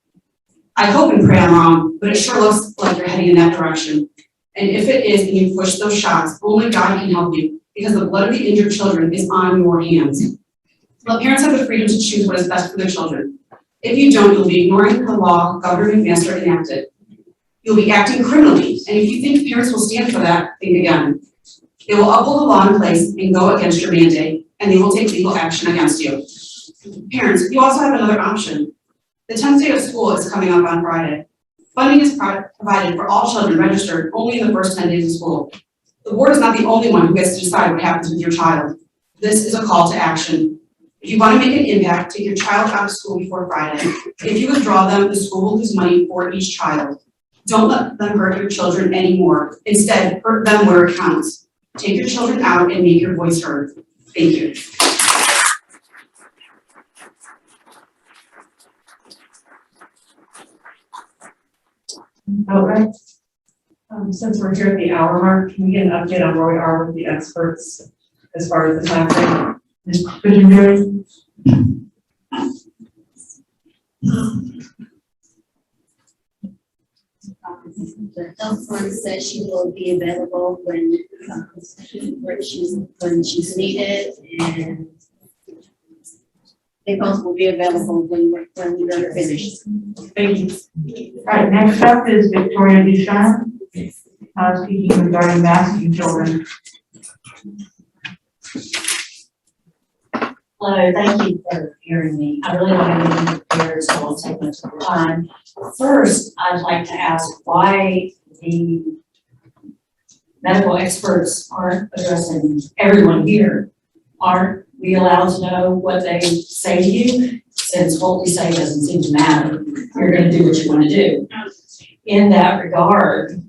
I hope and pray I'm wrong, but it sure looks like you're heading in that direction. And if it is and you push those shots, only God can help you because the blood of the injured children is on your hands. Let parents have the freedom to choose what is best for their children. If you don't, you'll be ignoring the law Governor McMaster enacted. You'll be acting criminally, and if you think parents will stand for that, think again. They will uphold the law in place and go against your mandate, and they will take legal action against you. Parents, you also have another option. The 10th day of school is coming up on Friday. Funding is provided for all children registered only in the first 10 days of school. The board is not the only one who gets to decide what happens with your child. This is a call to action. If you want to make an impact, take your child out of school before Friday. If you withdraw them, the school will lose money for each child. Don't let them hurt your children anymore. Instead, hurt them where it counts. Take your children out and make your voice heard. Thank you. All right. Since we're here at the hour mark, can we get an update on where we are with the experts as far as the time frame? Visionary. The health fund says she will be available when she's needed, and they both will be available when we're finished. Thank you. All right, next up is Victoria Duchamp, speaking regarding masking children. Hello, thank you for hearing me. I really don't have anything prepared, so I won't take much of your time. First, I'd like to ask why the medical experts aren't addressing everyone here. Aren't we allowed to know what they say to you? Since what we say doesn't seem to matter, you're gonna do what you wanna do. In that regard,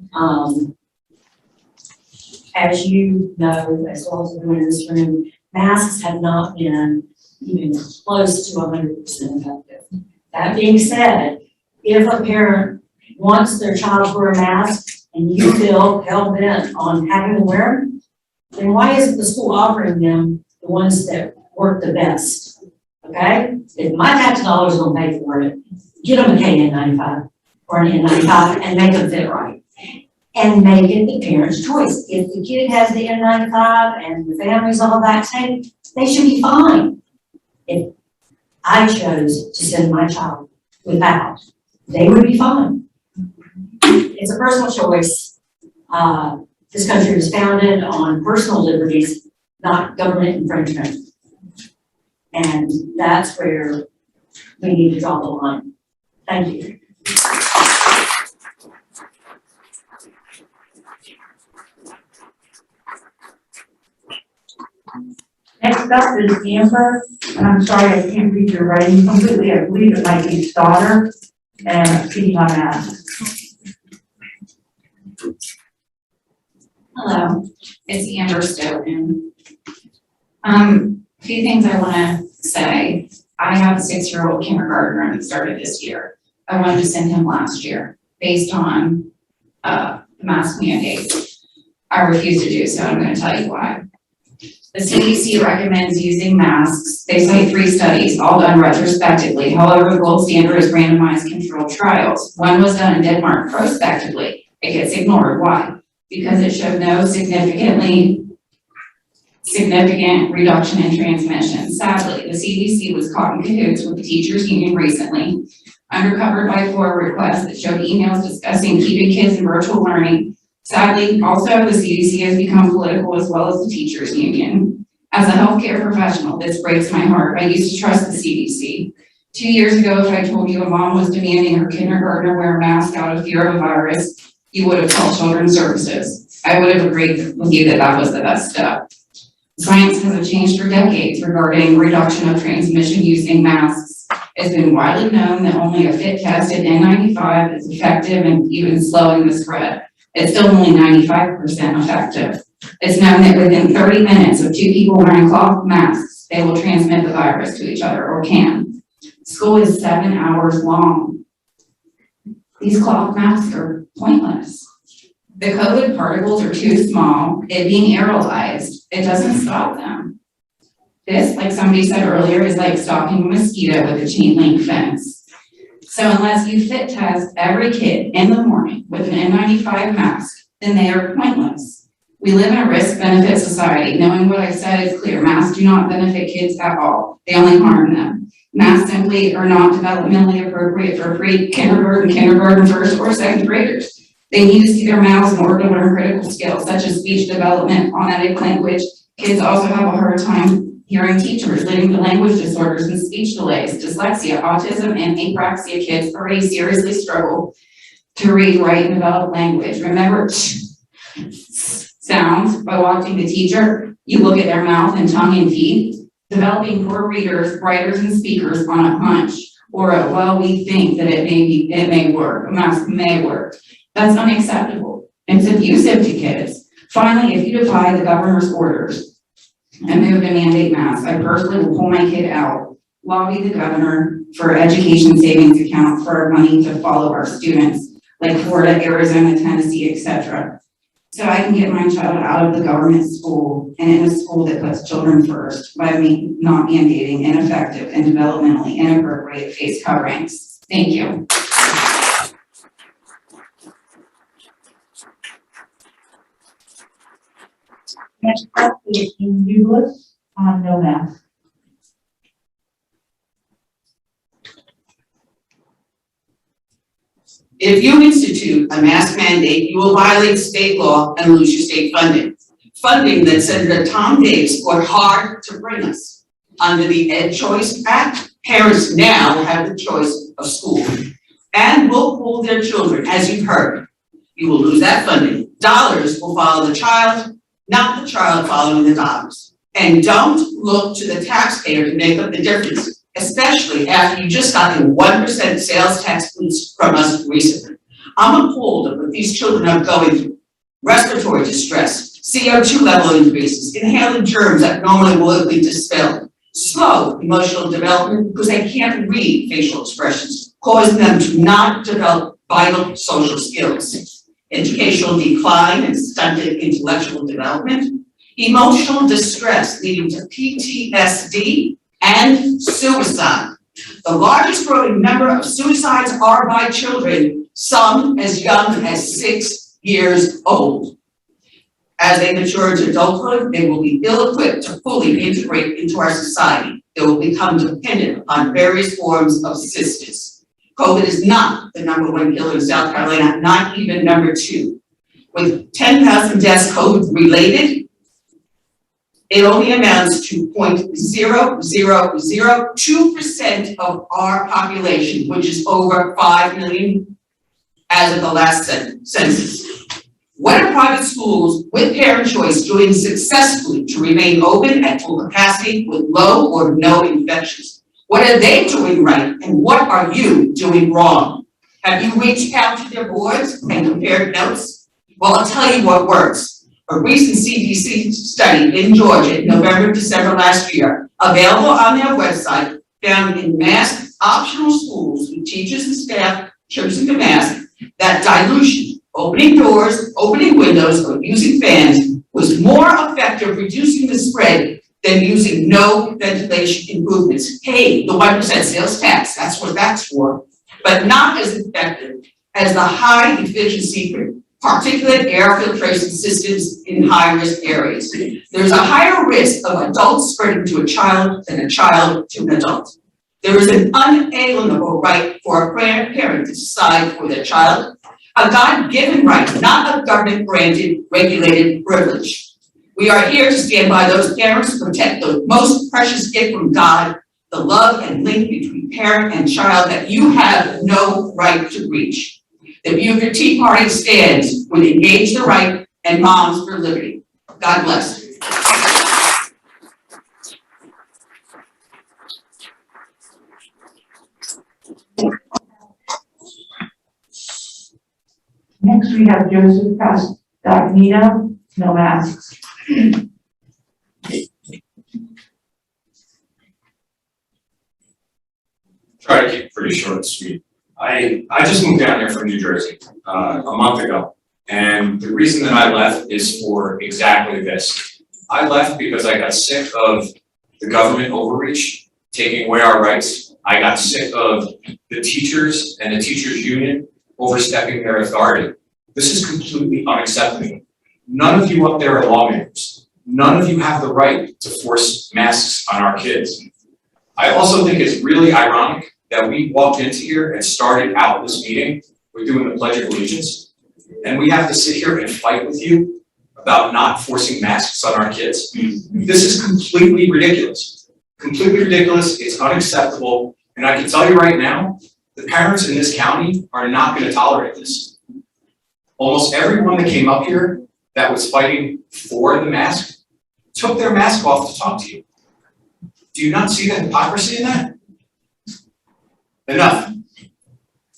as you know, as well as everyone in this room, masks have not been even close to 100% effective. That being said, if a parent wants their child to wear a mask and you feel hell-bent on having them wear them, then why isn't the school offering them the ones that work the best? Okay? If my tax dollars don't pay for it, get them a KN95 or an N95 and make them fit right. And make it the parent's choice. If the kid has the N95 and the family's all vaccinated, they should be fine. If I chose to send my child without, they would be fine. It's a personal choice. This country was founded on personal liberties, not government infringement. And that's where we need to draw the line. Thank you. Next up is Amber, and I'm sorry I can't read your writing completely. I believe it might be Stoddard, and speaking on that. Hello, it's Amber Stoughton. A few things I want to say. I have a 6-year-old kindergartner that started this year. I wanted to send him last year based on the mask mandate. I refused to do so. I'm going to tell you why. The CDC recommends using masks. They cite 3 studies, all done retrospectively. However, the gold standard is randomized controlled trials. One was done in Denmark prospectively. It gets ignored. Why? Because it showed no significant reduction in transmission. Sadly, the CDC was caught in cahoots with the teachers union recently, undercovered by FOIA requests that showed emails discussing keeping kids in virtual learning. Sadly, also, the CDC has become political as well as the teachers union. As a healthcare professional, this breaks my heart. I used to trust the CDC. 2 years ago, if I told you a mom was demanding her kindergartner wear a mask out of fear of a virus, you would have called Children's Services. I would have agreed with you that that was the best step. Science hasn't changed for decades regarding reduction of transmission using masks. It's been widely known that only a fit tested N95 is effective in even slowing the spread. It's still only 95% effective. It's known that within 30 minutes of 2 people wearing cloth masks, they will transmit the virus to each other, or can. School is 7 hours long. These cloth masks are pointless. The COVID particles are too small. It being aerolized, it doesn't stop them. This, like somebody said earlier, is like stopping a mosquito with a chain link fence. So unless you fit test every kid in the morning with an N95 mask, then they are pointless. We live in a risk-benefit society. Knowing what I said is clear. Masks do not benefit kids at all. They only harm them. Masks simply are not developmentally appropriate for kindergarten, first, or second graders. They need to see their mouths in order to learn critical skills such as speech development, phonetic language. Kids also have a hard time hearing teachers, leading to language disorders and speech delays. Dyslexia, autism, and apraxia kids already seriously struggle to read, write, and develop language. Remember sounds by watching the teacher. You look at their mouth and tongue and feet. Developing poor readers, writers, and speakers on a hunch or a, well, we think that it may work, a mask may work. That's unacceptable. It's abusive to kids. Finally, if you defy the governor's orders and move to mandate masks, I personally will pull my kid out, lobby the governor for education savings accounts for our money to follow our students, like Florida, Arizona, Tennessee, etc. So I can get my child out of the government school and in a school that puts children first by me not mandating ineffective and developmentally inappropriate face coverings. Thank you. Next up is Dean Douglas on no mask. If you institute a mask mandate, you will violate state law and lose your state funding. Funding that Senator Tom Davis fought hard to bring us. Under the Ed Choice Act, parents now have the choice of school and will pool their children, as you've heard. You will lose that funding. Dollars will follow the child, not the child following the dollars. And don't look to the taxpayer to make up the difference, especially after you just got the 1% sales tax boost from us recently. I'm appalled at what these children are going through. Respiratory distress, CO2 level increases, inhaling germs that normally would be dispelled, slow emotional development because they can't read facial expressions, causing them to not develop vital social skills, educational decline and stunted intellectual development, emotional distress leading to PTSD and suicide. The largest growing number of suicides are by children, some as young as 6 years old. As they mature into adulthood, they will be ill-equipped to fully integrate into our society. They will become dependent on various forms of assistance. COVID is not the #1 killer in South Carolina, not even #2. With 10,000 deaths COVID related, it only amounts to 0.0002% of our population, which is over 5 million as of the last census. What are private schools with parent choice doing successfully to remain open at full capacity with low or no infections? What are they doing right and what are you doing wrong? Have you reached out to their boards and compared notes? Well, I'll tell you what works. A recent CDC study in Georgia in November, December last year, available on their website, found in mask optional schools with teachers and staff choosing to mask, that dilution, opening doors, opening windows, or using fans was more effective reducing the spread than using no ventilation improvements. Hey, the 1% sales tax, that's what that's for, but not as effective as the high efficiency particulate air filtration systems in high-risk areas. There's a higher risk of adults spreading to a child than a child to an adult. There is an unalienable right for a parent to decide for their child, a God-given right, not a government-granted, regulated privilege. We are here to stand by those parents to protect the most precious gift from God, the love and link between parent and child that you have no right to reach. The Beaufort Tea Party stands with Engage the Right and Moms for Liberty. God bless. Next, we have Joseph Castagnino, no masks. Try to keep it pretty short and sweet. I just moved down here from New Jersey a month ago, and the reason that I left is for exactly this. I left because I got sick of the government overreach, taking away our rights. I got sick of the teachers and the teachers union overstepping their authority. This is completely unacceptable. None of you up there are lawmakers. None of you have the right to force masks on our kids. I also think it's really ironic that we walked into here and started out this meeting with doing the Pledge of Allegiance, and we have to sit here and fight with you about not forcing masks on our kids. This is completely ridiculous. Completely ridiculous, it's unacceptable, and I can tell you right now, the parents in this county are not gonna tolerate this. Almost everyone that came up here that was fighting for the mask took their mask off to talk to you. Do you not see the hypocrisy in that? Enough.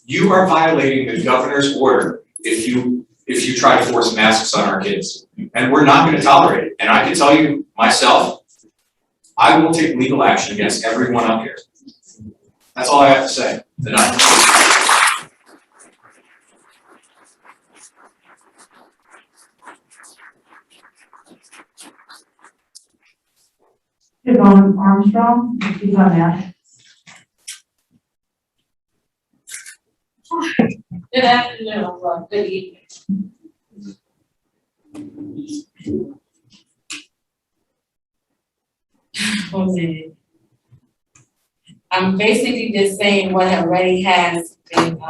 You are violating the governor's order if you try to force masks on our kids. And we're not gonna tolerate it. And I can tell you myself, I will take legal action against everyone up here. That's all I have to say. Enough. Yvonne Armstrong, speak on that. Good afternoon, or good evening. Okay. I'm basically just saying what already has been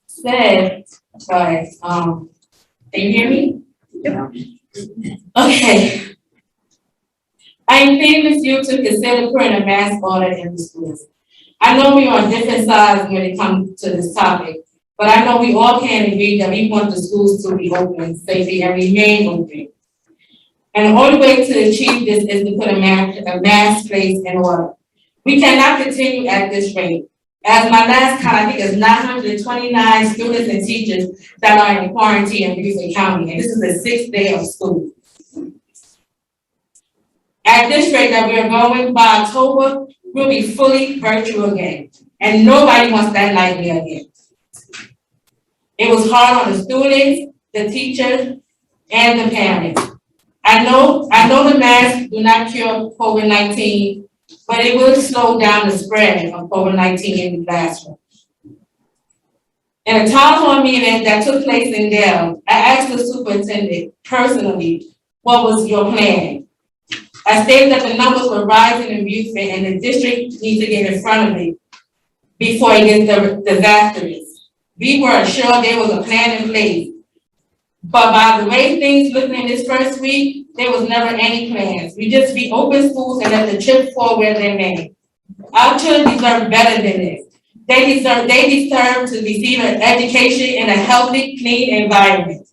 said, but can you hear me? Yep. Okay. I am pleading with you to consider putting a mask order in the schools. I know we are on different sides when it comes to this topic, but I know we all can agree that we want the schools to be open safely and remain open. And the only way to achieve this is to put a mask place in order. We cannot continue at this rate. As my last count, I think it's 929 students and teachers that are in quarantine in Beaufort County, and this is the 6th day of school. At this rate that we're going, by October, we'll be fully virtual again, and nobody wants that nightmare again. It was hard on the students, the teachers, and the parents. I know the masks do not cure COVID-19, but it will slow down the spread of COVID-19 in the classroom. In a town hall meeting that took place in Dale, I asked the superintendent personally, what was your plan? I stated that the numbers were rising in Beaufort and the district needs to get in front of it before it gets disastrous. We were assured there was a plan in place. But by the way things looking in this first week, there was never any plans. We just reopened schools and let the chips fall where they may. Our children deserve better than this. They deserve to receive an education in a healthy, clean environment.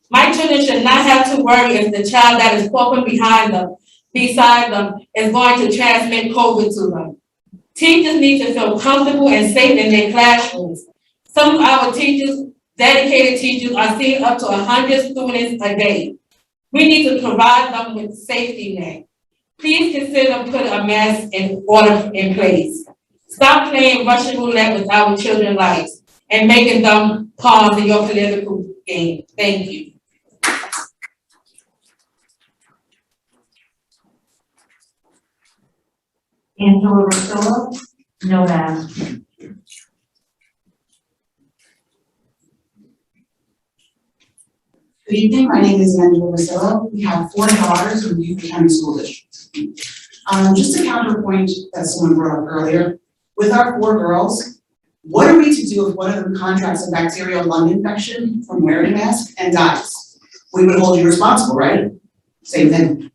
My children should not have to worry if the child that is walking beside them is going to transmit COVID to them. Teachers need to feel comfortable and safe in their classrooms. Some of our teachers, dedicated teachers, are seeing up to 100 students a day. We need to provide them with safety net. please consider putting a mask in order in place. Stop playing Russian roulette with our children's lives and making them pawns in your political game. Thank you. Angela Rosella? No, ma'am. Good evening, my name is Angela Vasilla. We have 4 daughters in Beaufort County School District. Just a counterpoint that someone brought up earlier, with our 4 girls, what are we to do if one of them contracts a bacterial lung infection from wearing a mask and dies? We would hold you responsible, right? Same thing.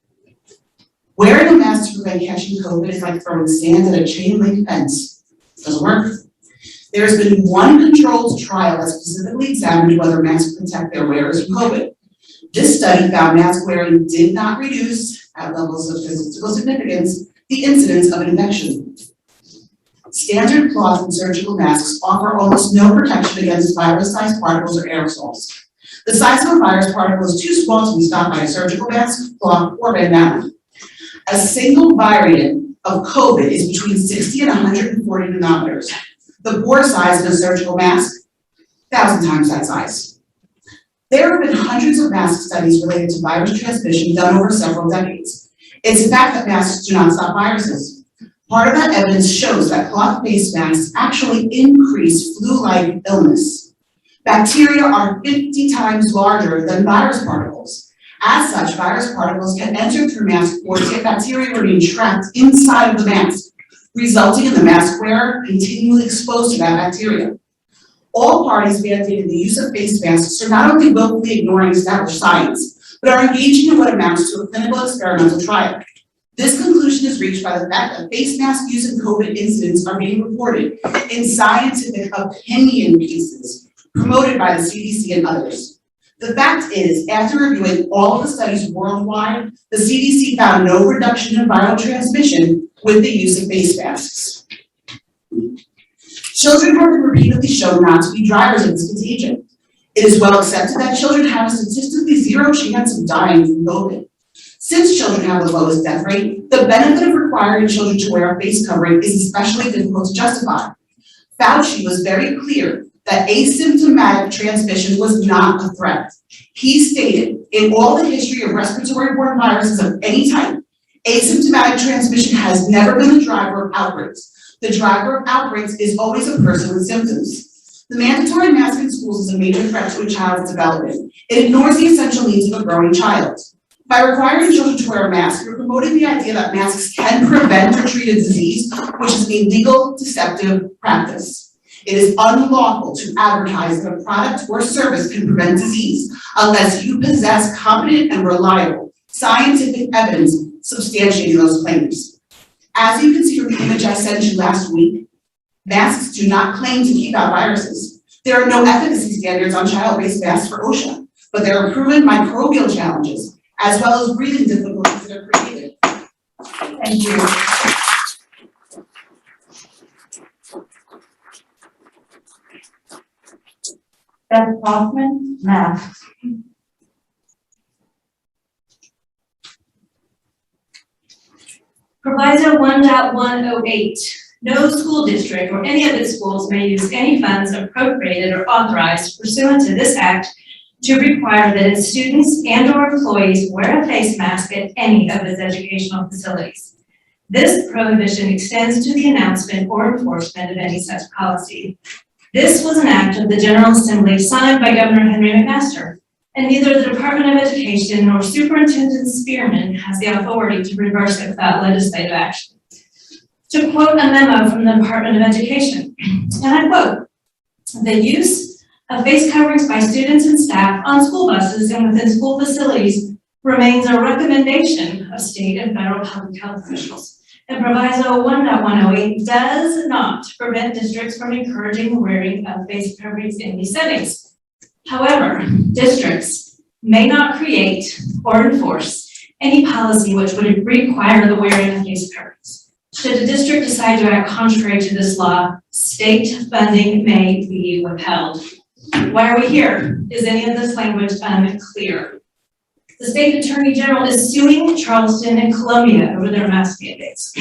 Wearing a mask to prevent catching COVID is like throwing sand at a chain link fence. Doesn't work. There's been one controlled trial that specifically examined whether masks protect their wearers from COVID. This study found mask wearing did not reduce, at levels of statistical significance, the incidence of an infection. Standard cloth and surgical masks offer almost no protection against virus-sized particles or aerosols. The size of a virus particle is too small to be stopped by a surgical mask, cloth, or bandana. A single variant of COVID is between 60 and 140 nanometers. The pore size of a surgical mask, 1,000 times that size. There have been hundreds of mask studies related to virus transmission done over several decades. It's a fact that masks do not stop viruses. Part of that evidence shows that cloth face masks actually increase flu-like illness. Bacteria are 50 times larger than virus particles. As such, virus particles can enter through mask pores, yet bacteria remain trapped inside of the mask, resulting in the mask wearer continually exposed to that bacteria. All parties mandating the use of face masks are not only willfully ignoring established science, but are engaging in what amounts to a clinical experimental trial. This conclusion is reached by the fact that face mask use in COVID incidents are being reported in scientific opinion pieces promoted by the CDC and others. The fact is, after reviewing all of the studies worldwide, the CDC found no reduction in viral transmission with the use of face masks. Children have been repeatedly shown not to be drivers of this contagion. It is well accepted that children have a statistically 0 chance of dying from COVID. Since children have the lowest death rate, the benefit of requiring children to wear a face covering is especially difficult to justify. Fauci was very clear that asymptomatic transmission was not a threat. He stated, in all the history of respiratory-borne viruses of any type, asymptomatic transmission has never been the driver of outbreaks. The driver of outbreaks is always a person with symptoms. The mandatory mask in schools is a major threat to a child's development. It ignores the essential needs of a growing child. By requiring children to wear a mask, you're promoting the idea that masks can prevent or treat a disease, which is a legal, deceptive practice. It is unlawful to advertise that a product or service can prevent disease unless you possess competent and reliable scientific evidence substantiating those claims. As you can see from the image I sent you last week, masks do not claim to keep out viruses. There are no efficacy standards on child-based masks for OSHA, but there are proven microbial challenges, as well as breathing difficulties that are created. Thank you. Beth Hoffman, masks. Proviso 1.108, no school district or any of its schools may use any funds appropriated or authorized pursuant to this act to require that its students and or employees wear a face mask at any of its educational facilities. This prohibition extends to the announcement or enforcement of any such policy. This was an act of the General Assembly signed by Governor Henry McMaster, and neither the Department of Education nor Superintendent Spearman has the authority to reverse it without legislative action. To quote a memo from the Department of Education, and I quote, "The use of face coverings by students and staff on school buses and within school facilities remains a recommendation of state and federal public health officials. And Proviso 1.108 does not prevent districts from encouraging the wearing of face coverings in these settings. However, districts may not create or enforce any policy which would require the wearing of face coverings. Should a district decide to act contrary to this law, state funding may be withheld." Why are we here? Is any of this language unclear? The state attorney general is suing Charleston and Columbia over their mask mandates.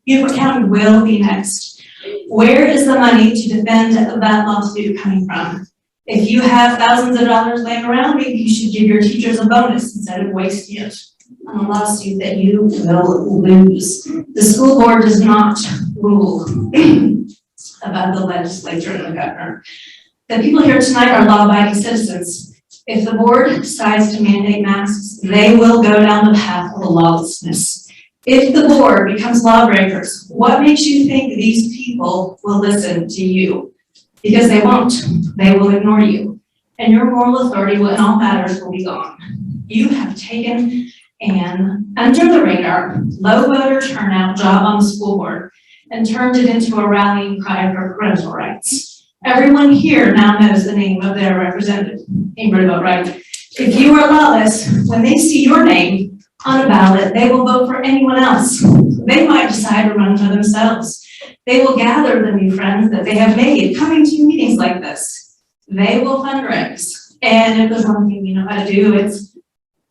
Beaufort County will be next. Where is the money to defend that lawsuit coming from? If you have thousands of dollars laying around, maybe you should give your teachers a bonus instead of wasting it on a lawsuit that you will lose. The school board does not rule about the legislature and the governor. The people here tonight are law-abiding citizens. If the board decides to mandate masks, they will go down the path of lawlessness. If the board becomes lawbreakers, what makes you think these people will listen to you? Because they won't. They will ignore you. And your moral authority in all matters will be gone. You have taken an under the radar, low voter turnout job on the school board and turned it into a rallying cry for parental rights. Everyone here now knows the name of their representative, Ingrid vote right. If you are lawless, when they see your name on a ballot, they will vote for anyone else. They might decide to run for themselves. They will gather the new friends that they have made coming to meetings like this. They will fundraise. And if there's one thing you know how to do, it's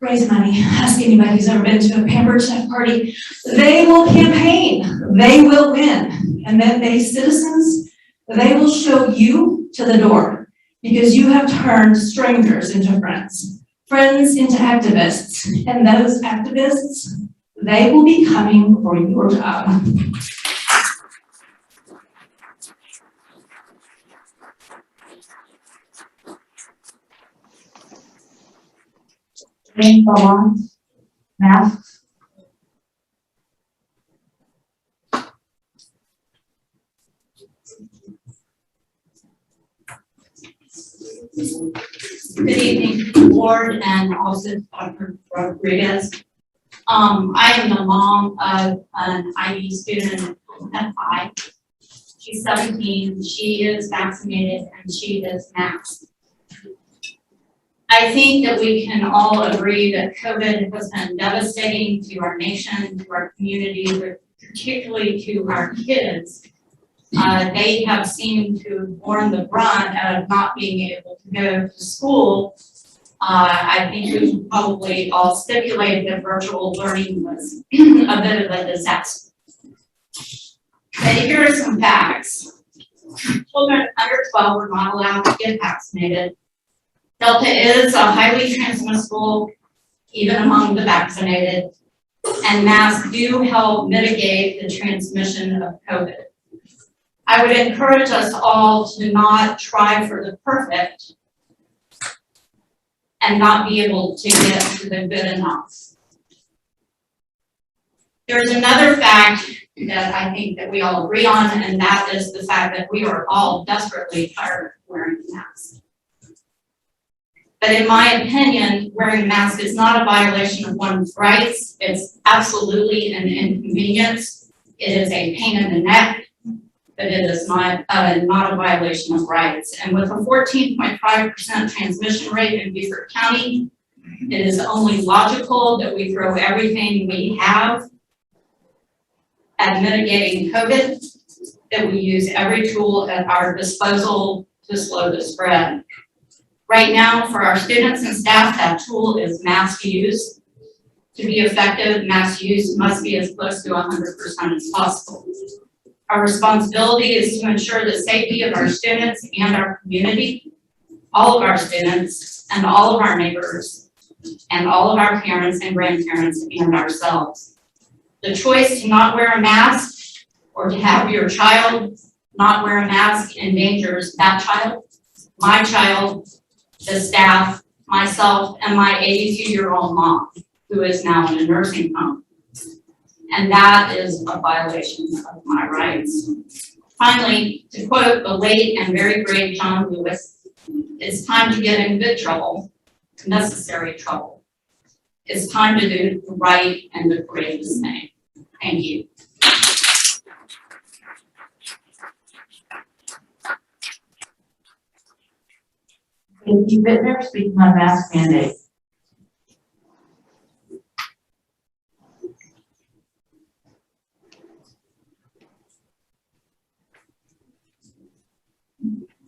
raise money. Ask anybody who's ever been to a pampered chef party. They will campaign. They will win. And then they citizens, they will show you to the door because you have turned strangers into friends, friends into activists. And those activists, they will be coming for your job. Go on. Masks. Good evening, board, and also Dr. Rodriguez. I am the mom of an IB student at 5. She's 17, she is vaccinated, and she is masked. I think that we can all agree that COVID has been devastating to our nation, to our community, but particularly to our kids. They have seemed to have borne the brunt of not being able to go to school. I think we probably all stipulated that virtual learning was a bit of a disaster. But here are some facts. Children under 12 were not allowed to get vaccinated. Delta is a highly transmissible, even among the vaccinated, and masks do help mitigate the transmission of COVID. I would encourage us all to not try for the perfect and not be able to get to the good enough. There's another fact that I think that we all agree on, and that is the fact that we are all desperately tired of wearing masks. But in my opinion, wearing a mask is not a violation of one's rights. It's absolutely an inconvenience. It is a pain in the neck, but it is not a violation of rights. And with a 14.5% transmission rate in Beaufort County, it is only logical that we throw everything we have at mitigating COVID, that we use every tool at our disposal to slow the spread. Right now, for our students and staff, that tool is mask use. To be effective, mask use must be as close to 100% as possible. Our responsibility is to ensure the safety of our students and our community, all of our students and all of our neighbors, and all of our parents and grandparents and ourselves. The choice to not wear a mask or to have your child not wear a mask endangers that child, my child, the staff, myself, and my 82-year-old mom, who is now in a nursing home. And that is a violation of my rights. Finally, to quote the late and very great John Lewis, it's time to get in good trouble, necessary trouble. It's time to do the right and the courageous thing. Thank you. Katie Bittner, speaking on mask mandate.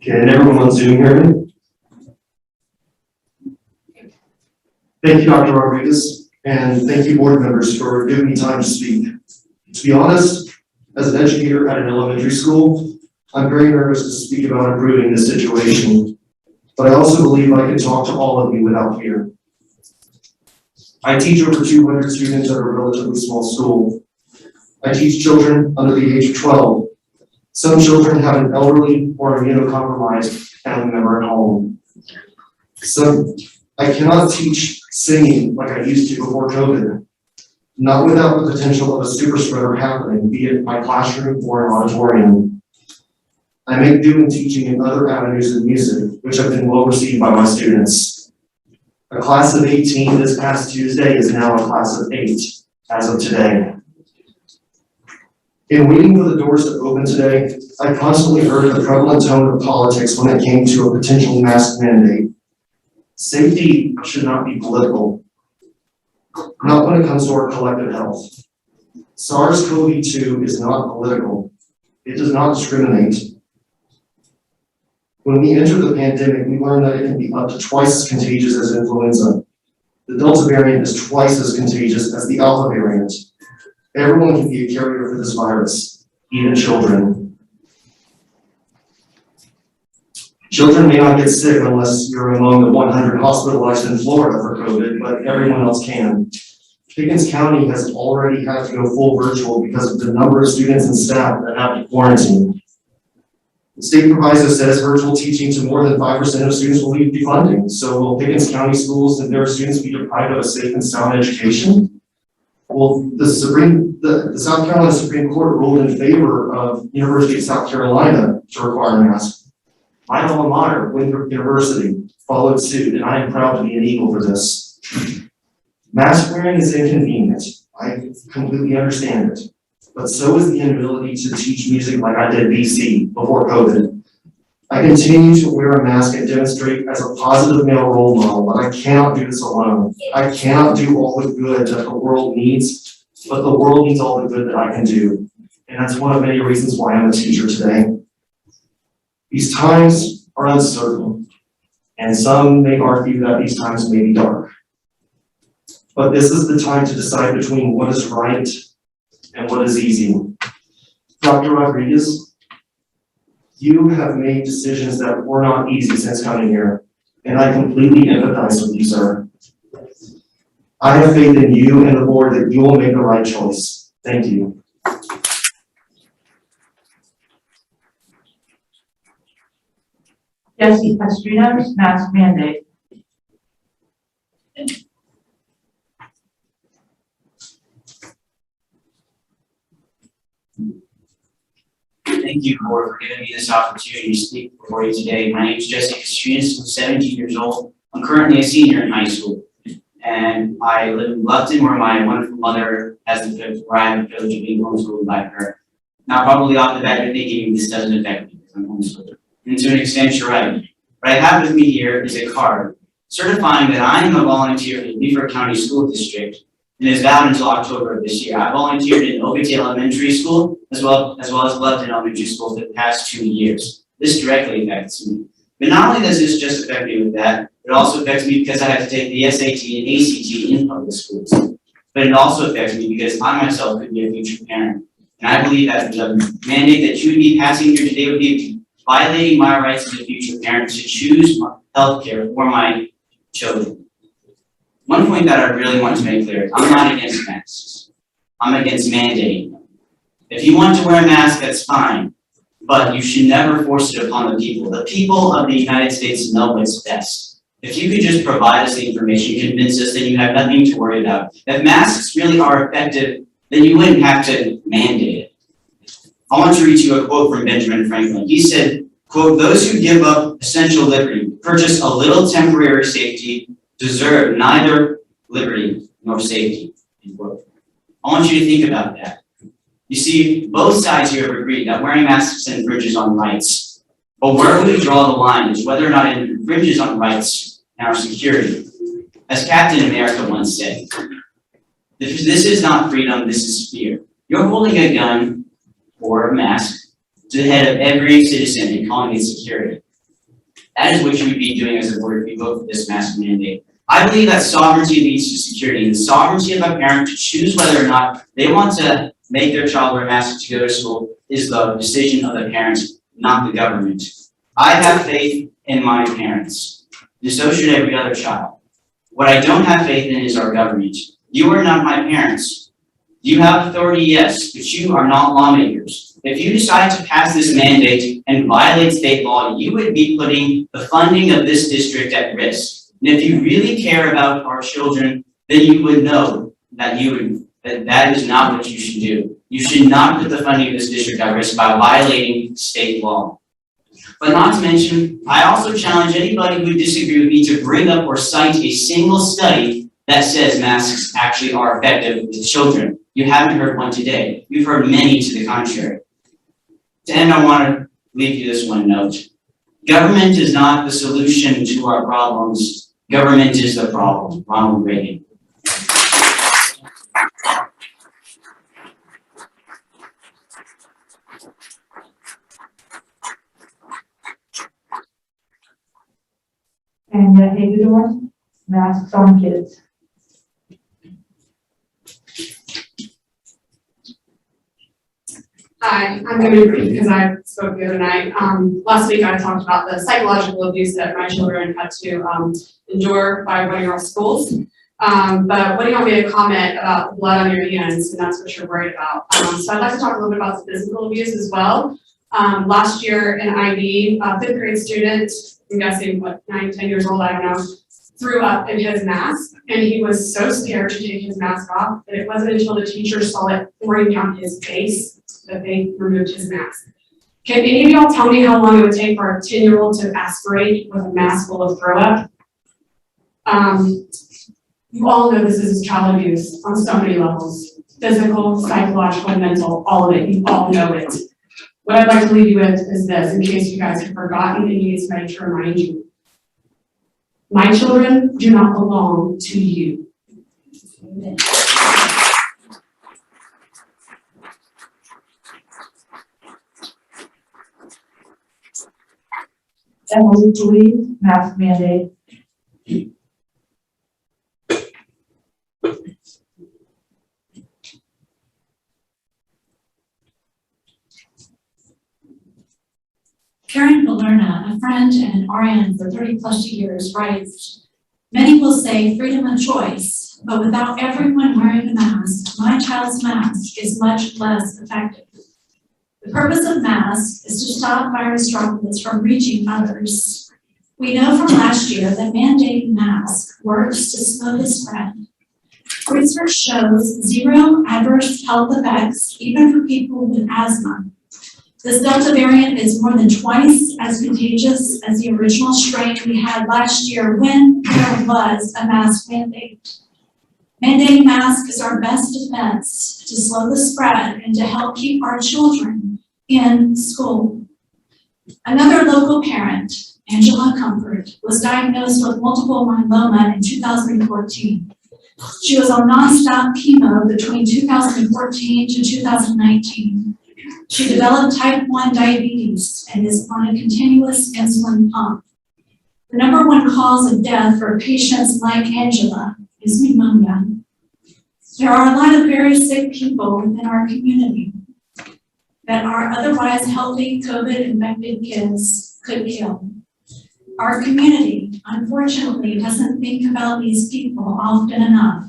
Can everyone on Zoom hear me? Thank you, Dr. Rodriguez, and thank you, board members, for giving me time to speak. To be honest, as an educator at an elementary school, I'm very nervous to speak about improving this situation, but I also believe I can talk to all of you without fear. I teach over 200 students at a relatively small school. I teach children under the age of 12. Some children have an elderly or immunocompromised family member at home. So I cannot teach singing like I used to before COVID, not without the potential of a super spreader happening, be it in my classroom or an auditorium. I make do in teaching in other avenues of music, which have been well received by my students. A class of 18 this past Tuesday is now a class of 8 as of today. In waiting for the doors to open today, I constantly heard the prevalent tone of politics when it came to a potential mask mandate. Safety should not be political, not when it comes to our collective health. SARS-CoV-2 is not political. It does not discriminate. When we entered the pandemic, we learned that it can be up to twice as contagious as influenza. The Delta variant is twice as contagious as the Alpha variant. Everyone can be a carrier for this virus, even children. Children may not get sick unless you're among the 100 hospitalized in Florida for COVID, but everyone else can. Pickens County has already had to go full virtual because of the number of students and staff that have to quarantine. The state proviso says virtual teaching to more than 5% of students will be defunding. So will Pickens County schools and their students be deprived of a safe and sound education? Well, the South Carolina Supreme Court ruled in favor of University of South Carolina to require masks. My alma mater, Winthrop University, followed suit, and I am proud to be an Eagle for this. Mask wearing is inconvenient. I completely understand it. But so is the inability to teach music like I did BC before COVID. I continue to wear a mask and demonstrate as a positive male role model, but I cannot do this alone. I cannot do all the good that the world needs, but the world needs all the good that I can do. And that's one of many reasons why I'm a teacher today. These times are uncertain, and some may argue that these times may be dark. But this is the time to decide between what is right and what is easy. Dr. Rodriguez, you have made decisions that were not easy since coming here, and I completely empathize with you, sir. I have faith in you and the board that you will make the right choice. Thank you. Jesse Castrinos, mask mandate. Thank you, board, for giving me this opportunity to speak before you today. My name is Jesse Castrinos. I'm 17 years old. I'm currently a senior in high school, and I live in Bluffton, where my wonderful mother has the privilege, where I have the privilege of being homeschooled by her. Now, probably off the bat, you're thinking this doesn't affect me because I'm homeschooled. And to an extent, you're right. What I have with me here is a card certifying that I am a volunteer in the Beaufort County School District, and is valid until October of this year. I volunteered in Oakdale Elementary School as well as Bluffton Elementary School for the past 2 years. This directly affects me. But not only does this just affect me with that, it also affects me because I have to take the SAT and ACT in public schools. But it also affects me because I myself could be a future parent. And I believe that the mandate that you would be passing here today would be violating my rights as a future parent to choose healthcare for my children. One point that I really want to make clear is I'm not against masks. I'm against mandating them. If you want to wear a mask, that's fine, but you should never force it upon the people. The people of the United States know what's best. If you could just provide us the information, convince us that you have nothing to worry about. If masks really are effective, then you wouldn't have to mandate it. I want to read you a quote from Benjamin Franklin. He said, quote, "Those who give up essential liberty, purchase a little temporary safety, deserve neither liberty nor safety." End quote. I want you to think about that. You see, both sides here have agreed that wearing masks infringes on rights. But where we draw the line is whether or not it infringes on rights and our security. As Captain America once said, this is not freedom, this is fear. You're holding a gun or a mask to the head of every citizen and calling it security. That is what you would be doing as a board if you vote for this mask mandate. I believe that sovereignty leads to security. The sovereignty of a parent to choose whether or not they want to make their child wear a mask to go to school is the decision of the parent, not the government. I have faith in my parents. So should every other child. What I don't have faith in is our government. You are not my parents. You have authority, yes, but you are not lawmakers. If you decide to pass this mandate and violate state law, you would be putting the funding of this district at risk. And if you really care about our children, then you would know that that is not what you should do. You should not put the funding of this district at risk by violating state law. But not to mention, I also challenge anybody who would disagree with me to bring up or cite a single study that says masks actually are effective with children. You haven't heard one today. We've heard many to the contrary. To end, I want to leave you this one note. Government is not the solution to our problems. Government is the problem. Ronald Reagan. And Hagedorn, masks on kids. Hi, I'm going to be brief because I spoke the other night. Last week I talked about the psychological abuse that my children had to endure by running off schools. But what do you want me to comment about the blood on your hands, and that's what you're worried about? So I'd like to talk a little bit about the physical abuse as well. Last year in IB, a fifth grade student, I'm guessing what, 9, 10 years old, I don't know, threw up in his mask, and he was so scared to take his mask off that it wasn't until the teacher saw it pouring down his face that they removed his mask. Can any of y'all tell me how long it would take for a 10-year-old to aspirate with a mask full of throw up? You all know this is child abuse on so many levels. Physical, psychological, mental, all of it, you all know it. What I'd like to leave you with is this, in case you guys have forgotten and you need somebody to remind you. My children do not belong to you. Emily Louise, mask mandate. Karen Valerna, a friend and RN for 30+ years, writes, "Many will say freedom of choice, but without everyone wearing a mask, my child's mask is much less effective. The purpose of masks is to stop virus droplets from reaching others. We know from last year that mandating masks works to slow the spread. Research shows 0 adverse health effects, even for people with asthma. This Delta variant is more than twice as contagious as the original strain we had last year when there was a mask mandate. Mandating masks is our best defense to slow the spread and to help keep our children in school." Another local parent, Angela Comfort, was diagnosed with multiple myeloma in 2014. She was on nonstop chemo between 2014 to 2019. She developed type 1 diabetes and is on a continuous insulin pump. The #1 cause of death for patients like Angela is pneumonia. There are a lot of very sick people within our community that our otherwise healthy COVID-infected kids could kill. Our community, unfortunately, doesn't think about these people often enough.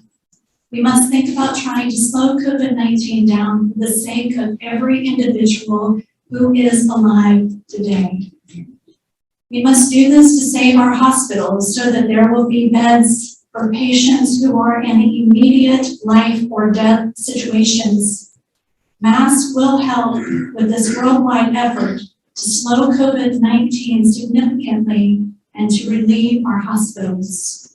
We must think about trying to slow COVID-19 down for the sake of every individual who is alive today. We must do this to save our hospitals so that there will be beds for patients who are in immediate life or death situations. Masks will help with this worldwide effort to slow COVID-19 significantly and to relieve our hospitals.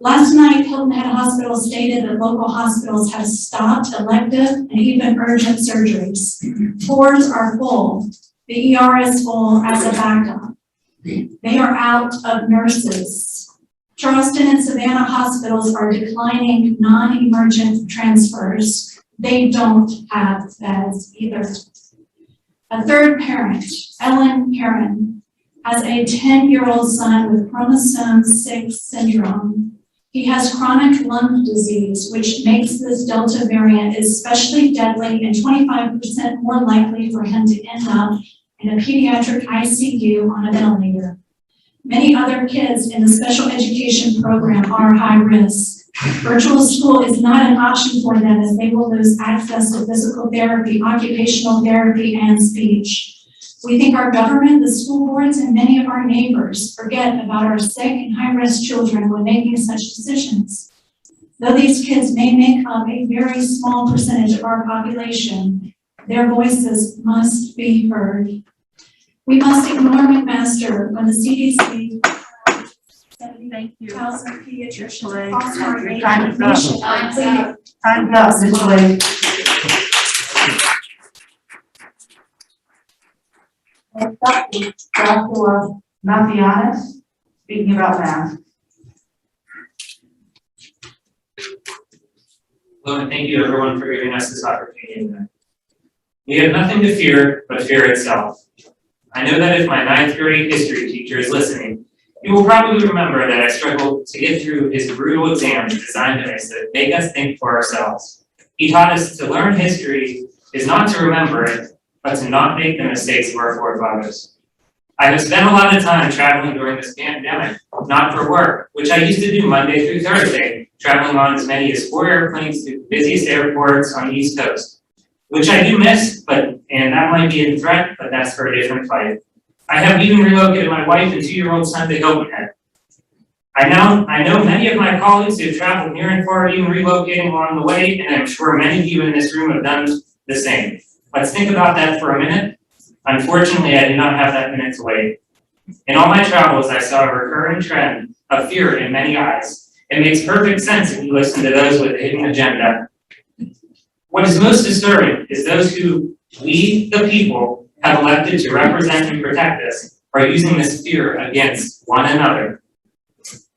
Last night, Hilton Head Hospital stated that local hospitals have stopped elective and even urgent surgeries. Floors are full. The ER is full as a backup. They are out of nurses. Charleston and Savannah hospitals are declining non-emergent transfers. They don't have beds either. A third parent, Ellen Heron, has a 10-year-old son with chromosome 6 syndrome. He has chronic lung disease, which makes this Delta variant especially deadly and 25% more likely for him to end up in a pediatric ICU on a ventilator. Many other kids in the special education program are high risk. Virtual school is not an option for them as they will lose access to physical therapy, occupational therapy, and speech. We think our government, the school boards, and many of our neighbors forget about our sick and high-risk children when making such decisions. Though these kids may make up a very small percentage of our population, their voices must be heard. We must ignore McMaster when the CDC 70,000 pediatricians across our nation. Time's up, Ms. Blake. Next up is Joshua Mathianis, speaking about masks. Hello, and thank you everyone for giving us this opportunity today. We have nothing to fear but fear itself. I know that if my 9th grade history teacher is listening, he will probably remember that I struggled to get through his brutal exams designed to make us think for ourselves. He taught us to learn history is not to remember it, but to not make the mistakes of our forefathers. I have spent a lot of time traveling during this pandemic, not for work, which I used to do Monday through Thursday, traveling on as many as 4 airplanes to the busiest airports on the East Coast, which I do miss, and that might be a threat, but that's for a different fight. I have even relocated my wife and 2-year-old son to Hilton Head. I know many of my colleagues who have traveled near and far, even relocating along the way, and I'm sure many of you in this room have done the same. Let's think about that for a minute. Unfortunately, I did not have that minute to wait. In all my travels, I saw a recurring trend of fear in many eyes. It makes perfect sense if you listen to those with a hidden agenda. What is most disturbing is those who we, the people, have elected to represent and protect us are using this fear against one another.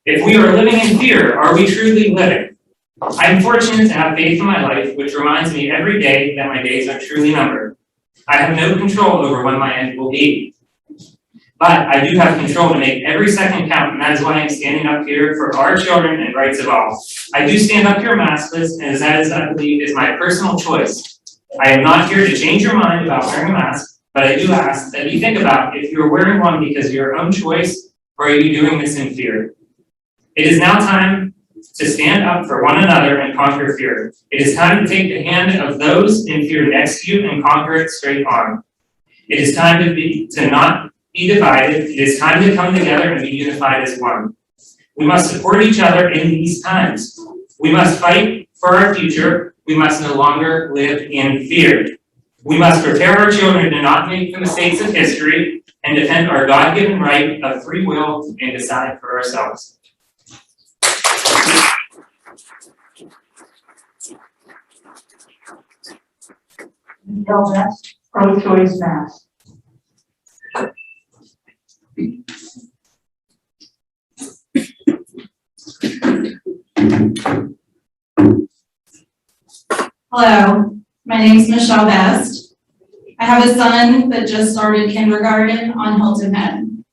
If we are living in fear, are we truly living? I'm fortunate to have faith in my life, which reminds me every day that my days are truly numbered. I have no control over when my end will be. But I do have control to make every second count, and that is why I'm standing up here for our children and rights of all. I do stand up here maskless, and that is, I believe, is my personal choice. I am not here to change your mind about wearing a mask, but I do ask that you think about if you are wearing one because of your own choice, or are you doing this in fear? It is now time to stand up for one another and conquer fear. It is time to take the hand of those in fear next to you and conquer it straight on. It is time to not be divided. It is time to come together and be unified as one. We must support each other in these times. We must fight for our future. We must no longer live in fear. We must prepare our children to not make the mistakes of history and defend our God-given right of free will and decide for ourselves. Michelle Best, pro-choice mask. Hello, my name is Michelle Best. I have a son that just started kindergarten on Hilton Head.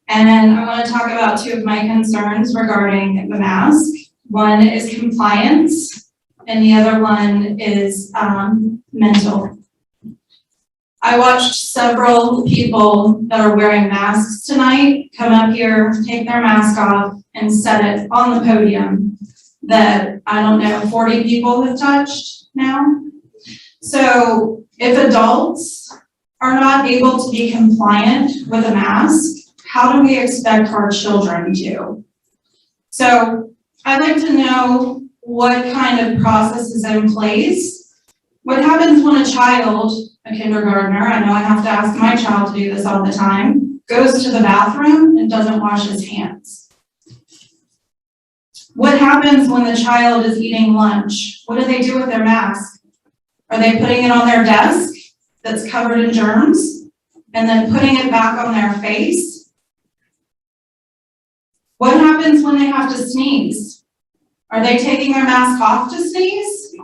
And I want to talk about 2 of my concerns regarding the mask. One is compliance, and the other one is mental. I watched several people that are wearing masks tonight come up here, take their mask off, and set it on the podium that, I don't know, 40 people have touched now. So if adults are not able to be compliant with a mask, how do we expect our children to? So I'd like to know what kind of process is in place. What happens when a child, a kindergartner, I know I have to ask my child to do this all the time, goes to the bathroom and doesn't wash his hands? What happens when the child is eating lunch? What do they do with their mask? Are they putting it on their desk that's covered in germs and then putting it back on their face? What happens when they have to sneeze? Are they taking their mask off to sneeze?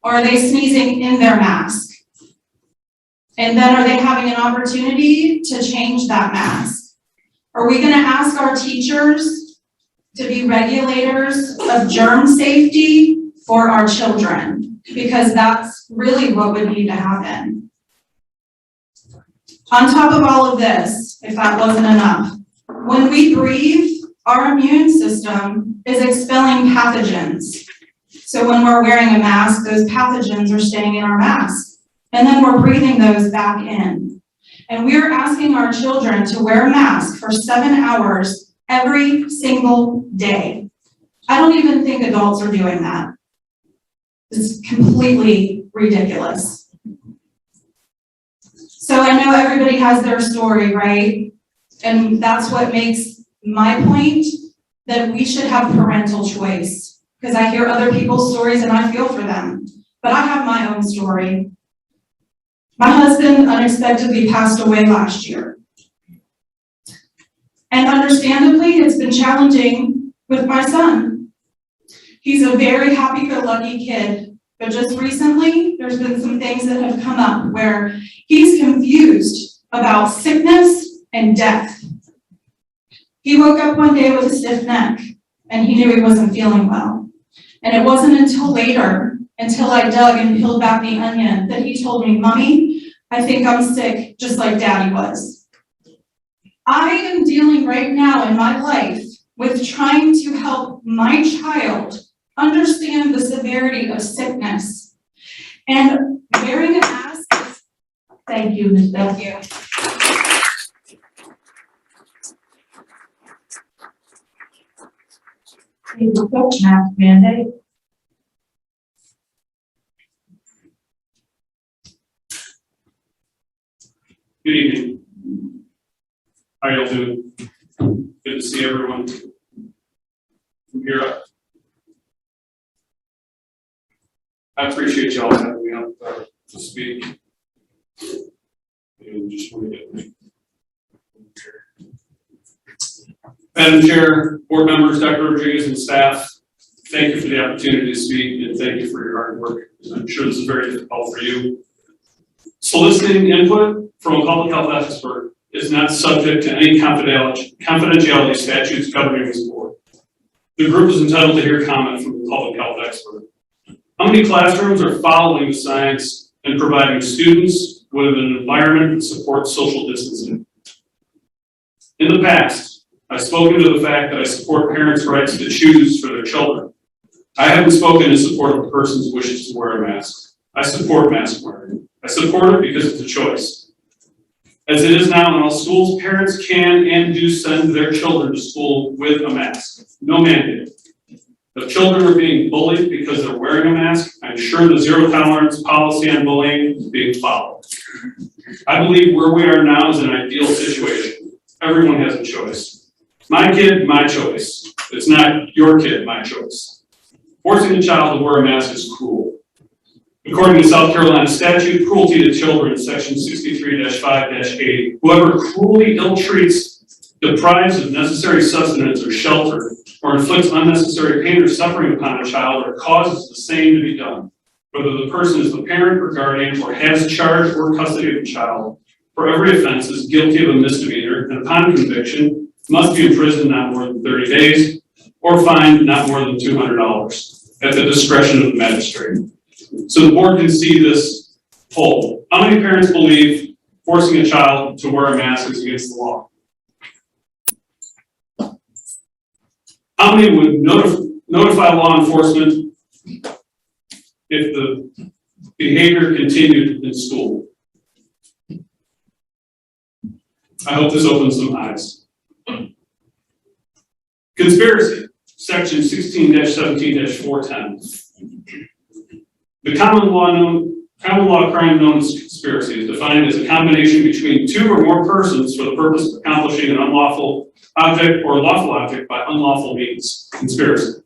Or are they sneezing in their mask? And then are they having an opportunity to change that mask? Are we going to ask our teachers to be regulators of germ safety for our children, because that's really what would need to happen. On top of all of this, if that wasn't enough, when we breathe, our immune system is expelling pathogens. So when we're wearing a mask, those pathogens are staying in our mask, and then we're breathing those back in. And we're asking our children to wear a mask for 7 hours every single day. I don't even think adults are doing that. It's completely ridiculous. So I know everybody has their story, right? And that's what makes my point that we should have parental choice. Because I hear other people's stories and I feel for them. But I have my own story. My husband unexpectedly passed away last year. And understandably, it's been challenging with my son. He's a very happy-go-lucky kid, but just recently, there's been some things that have come up where he's confused about sickness and death. He woke up one day with a stiff neck, and he knew he wasn't feeling well. And it wasn't until later, until I dug and peeled back the onion, that he told me, "Mommy, I think I'm sick, just like Daddy was." I am dealing right now in my life with trying to help my child understand the severity of sickness. And wearing a mask is, thank you, Ms. Bell. Thank you. Mask mandate. Good evening. How y'all doing? Good to see everyone from here up. I appreciate y'all having me up to speak. And just want to get me. Madam Chair, board members, Dr. Rodriguez, and staff, thank you for the opportunity to speak and thank you for your hard work. I'm sure this is very difficult for you. Soliciting input from a public health expert is not subject to any confidentiality statutes governing this board. The group is entitled to hear comment from a public health expert. How many classrooms are following the science and providing students with an environment that supports social distancing? In the past, I've spoken to the fact that I support parents' rights to choose for their children. I haven't spoken in support of a person's wishes to wear a mask. I support mask wearing. I support it because it's a choice. As it is now in all schools, parents can and do send their children to school with a mask. No mandate. If children are being bullied because they're wearing a mask, I'm sure the zero tolerance policy on bullying is being followed. I believe where we are now is an ideal situation. Everyone has a choice. My kid, my choice. It's not your kid, my choice. Forcing a child to wear a mask is cruel. According to South Carolina statute, cruelty to children, section 63-5-8, whoever cruelly ill-treats, deprives of necessary sustenance or shelter, or inflicts unnecessary pain or suffering upon a child, or causes the same to be done, whether the person is the parent or guardian, or has charge or custody of the child, for every offense is guilty of a misdemeanor, and upon conviction, must be imprisoned not more than 30 days, or fined not more than $200, at the discretion of the magistrate. So the board can see this poll. How many parents believe forcing a child to wear a mask is against the law? How many would notify law enforcement if the behavior continued in school? I hope this opens some eyes. Conspiracy, section 16-17-410. The common law crime known as conspiracy is defined as a combination between two or more persons for the purpose of accomplishing an unlawful object or lawful object by unlawful means. Conspiracy.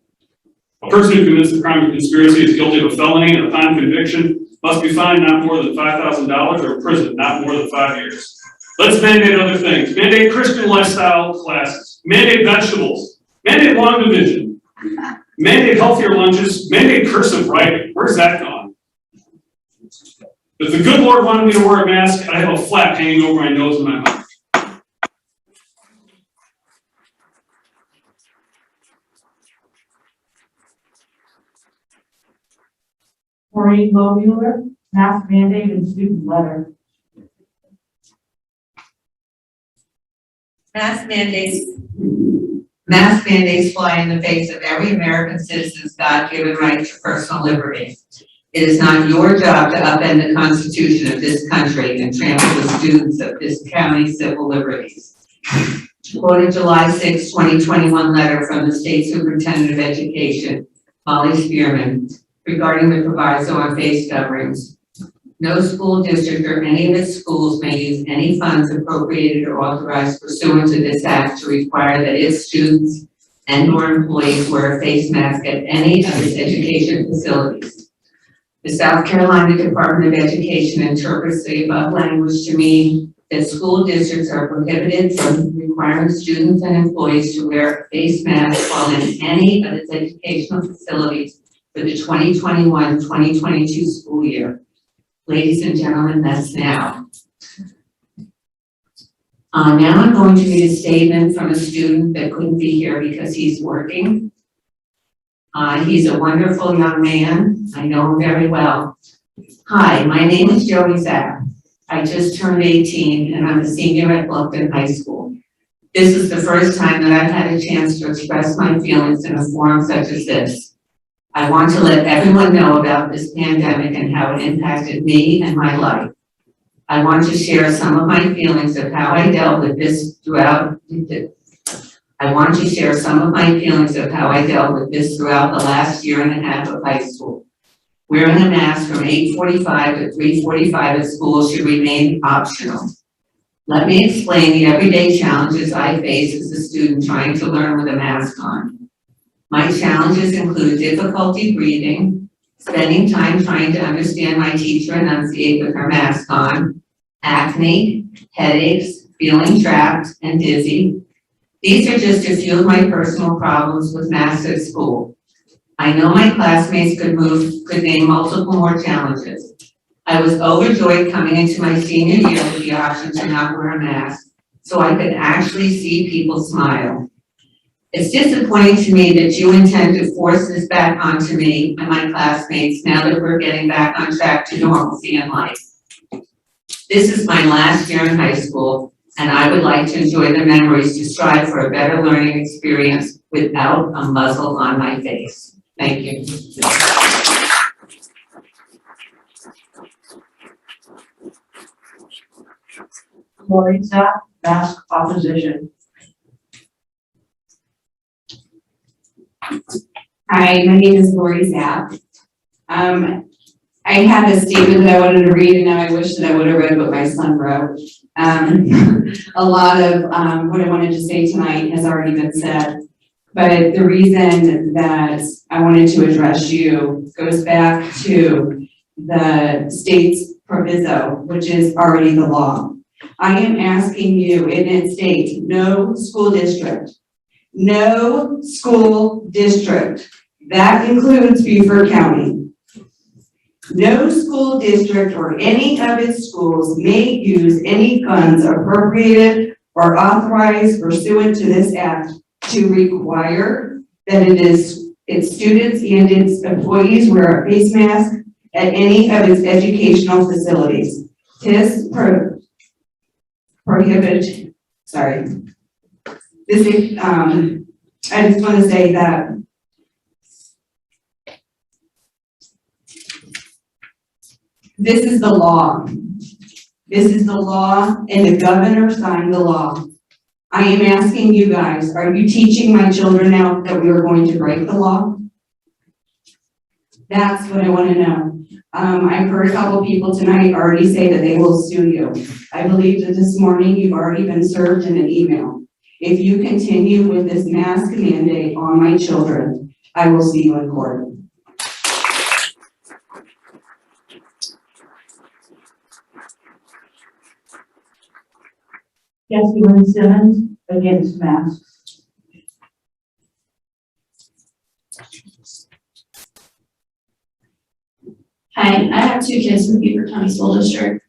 A person who commits the crime of conspiracy is guilty of a felony and upon conviction must be fined not more than $5,000 or imprisoned not more than 5 years. Let's mandate other things. Mandate Christian lifestyle classes. Mandate vegetables. Mandate long division. Mandate healthier lunches. Mandate cursive writing. Where's that gone? If the good Lord wanted me to wear a mask, I'd have a flap hanging over my nose and my mouth. Maureen Lomuller, mask mandate and student letter. Mask mandates fly in the face of every American citizen's God-given right to personal liberty. It is not your job to upend the Constitution of this country and trample the students of this county's civil liberties. Quote a July 6, 2021 letter from the State Superintendent of Education, Molly Spearman, regarding the proviso on face coverings. No school district or any of its schools may use any funds appropriated or authorized pursuant to this act to require that its students and/or employees wear a face mask at any of its education facilities. The South Carolina Department of Education interprets the above language to mean that school districts are prohibited from requiring students and employees to wear a face mask while in any of its educational facilities for the 2021-2022 school year. Ladies and gentlemen, that's now. Now I'm going to read a statement from a student that couldn't be here because he's working. He's a wonderful young man. I know him very well. Hi, my name is Joey Zapp. I just turned 18 and I'm a senior at Beaufort High School. This is the first time that I've had a chance to express my feelings in a forum such as this. I want to let everyone know about this pandemic and how it impacted me and my life. I want to share some of my feelings of how I dealt with this throughout the last year and a half of high school. Wearing a mask from 8:45 to 3:45 at school should remain optional. Let me explain the everyday challenges I face as a student trying to learn with a mask on. My challenges include difficulty breathing, spending time trying to understand my teacher enunciate with her mask on, acne, headaches, feeling trapped and dizzy. These are just a few of my personal problems with masks at school. I know my classmates could name multiple more challenges. I was overjoyed coming into my senior year with the option to not wear a mask, so I could actually see people smile. It's disappointing to me that you intend to force this back onto me and my classmates now that we're getting back on track to normalcy in life. This is my last year in high school, and I would like to enjoy the memories to strive for a better learning experience without a muzzle on my face. Thank you. Maureen Zapp, mask opposition. Hi, my name is Lori Zapp. I had a statement that I wanted to read, and now I wish that I would have read what my son wrote. A lot of what I wanted to say tonight has already been said, but the reason that I wanted to address you goes back to the state's proviso, which is already the law. I am asking you, and it states, no school district. No school district. That includes Beaufort County. No school district or any of its schools may use any funds appropriated or authorized pursuant to this act to require that its students and its employees wear a face mask at any of its educational facilities. This prohibit, sorry. This is, I just want to say that this is the law. This is the law, and the governor signed the law. I am asking you guys, are you teaching my children now that we are going to break the law? That's what I want to know. I've heard a couple people tonight already say that they will sue you. I believe that this morning you've already been served in an email. If you continue with this mask mandate on my children, I will see you in court. Jesse Lynn Simmons, against masks. Hi, I have 2 kids in the Beaufort County School District.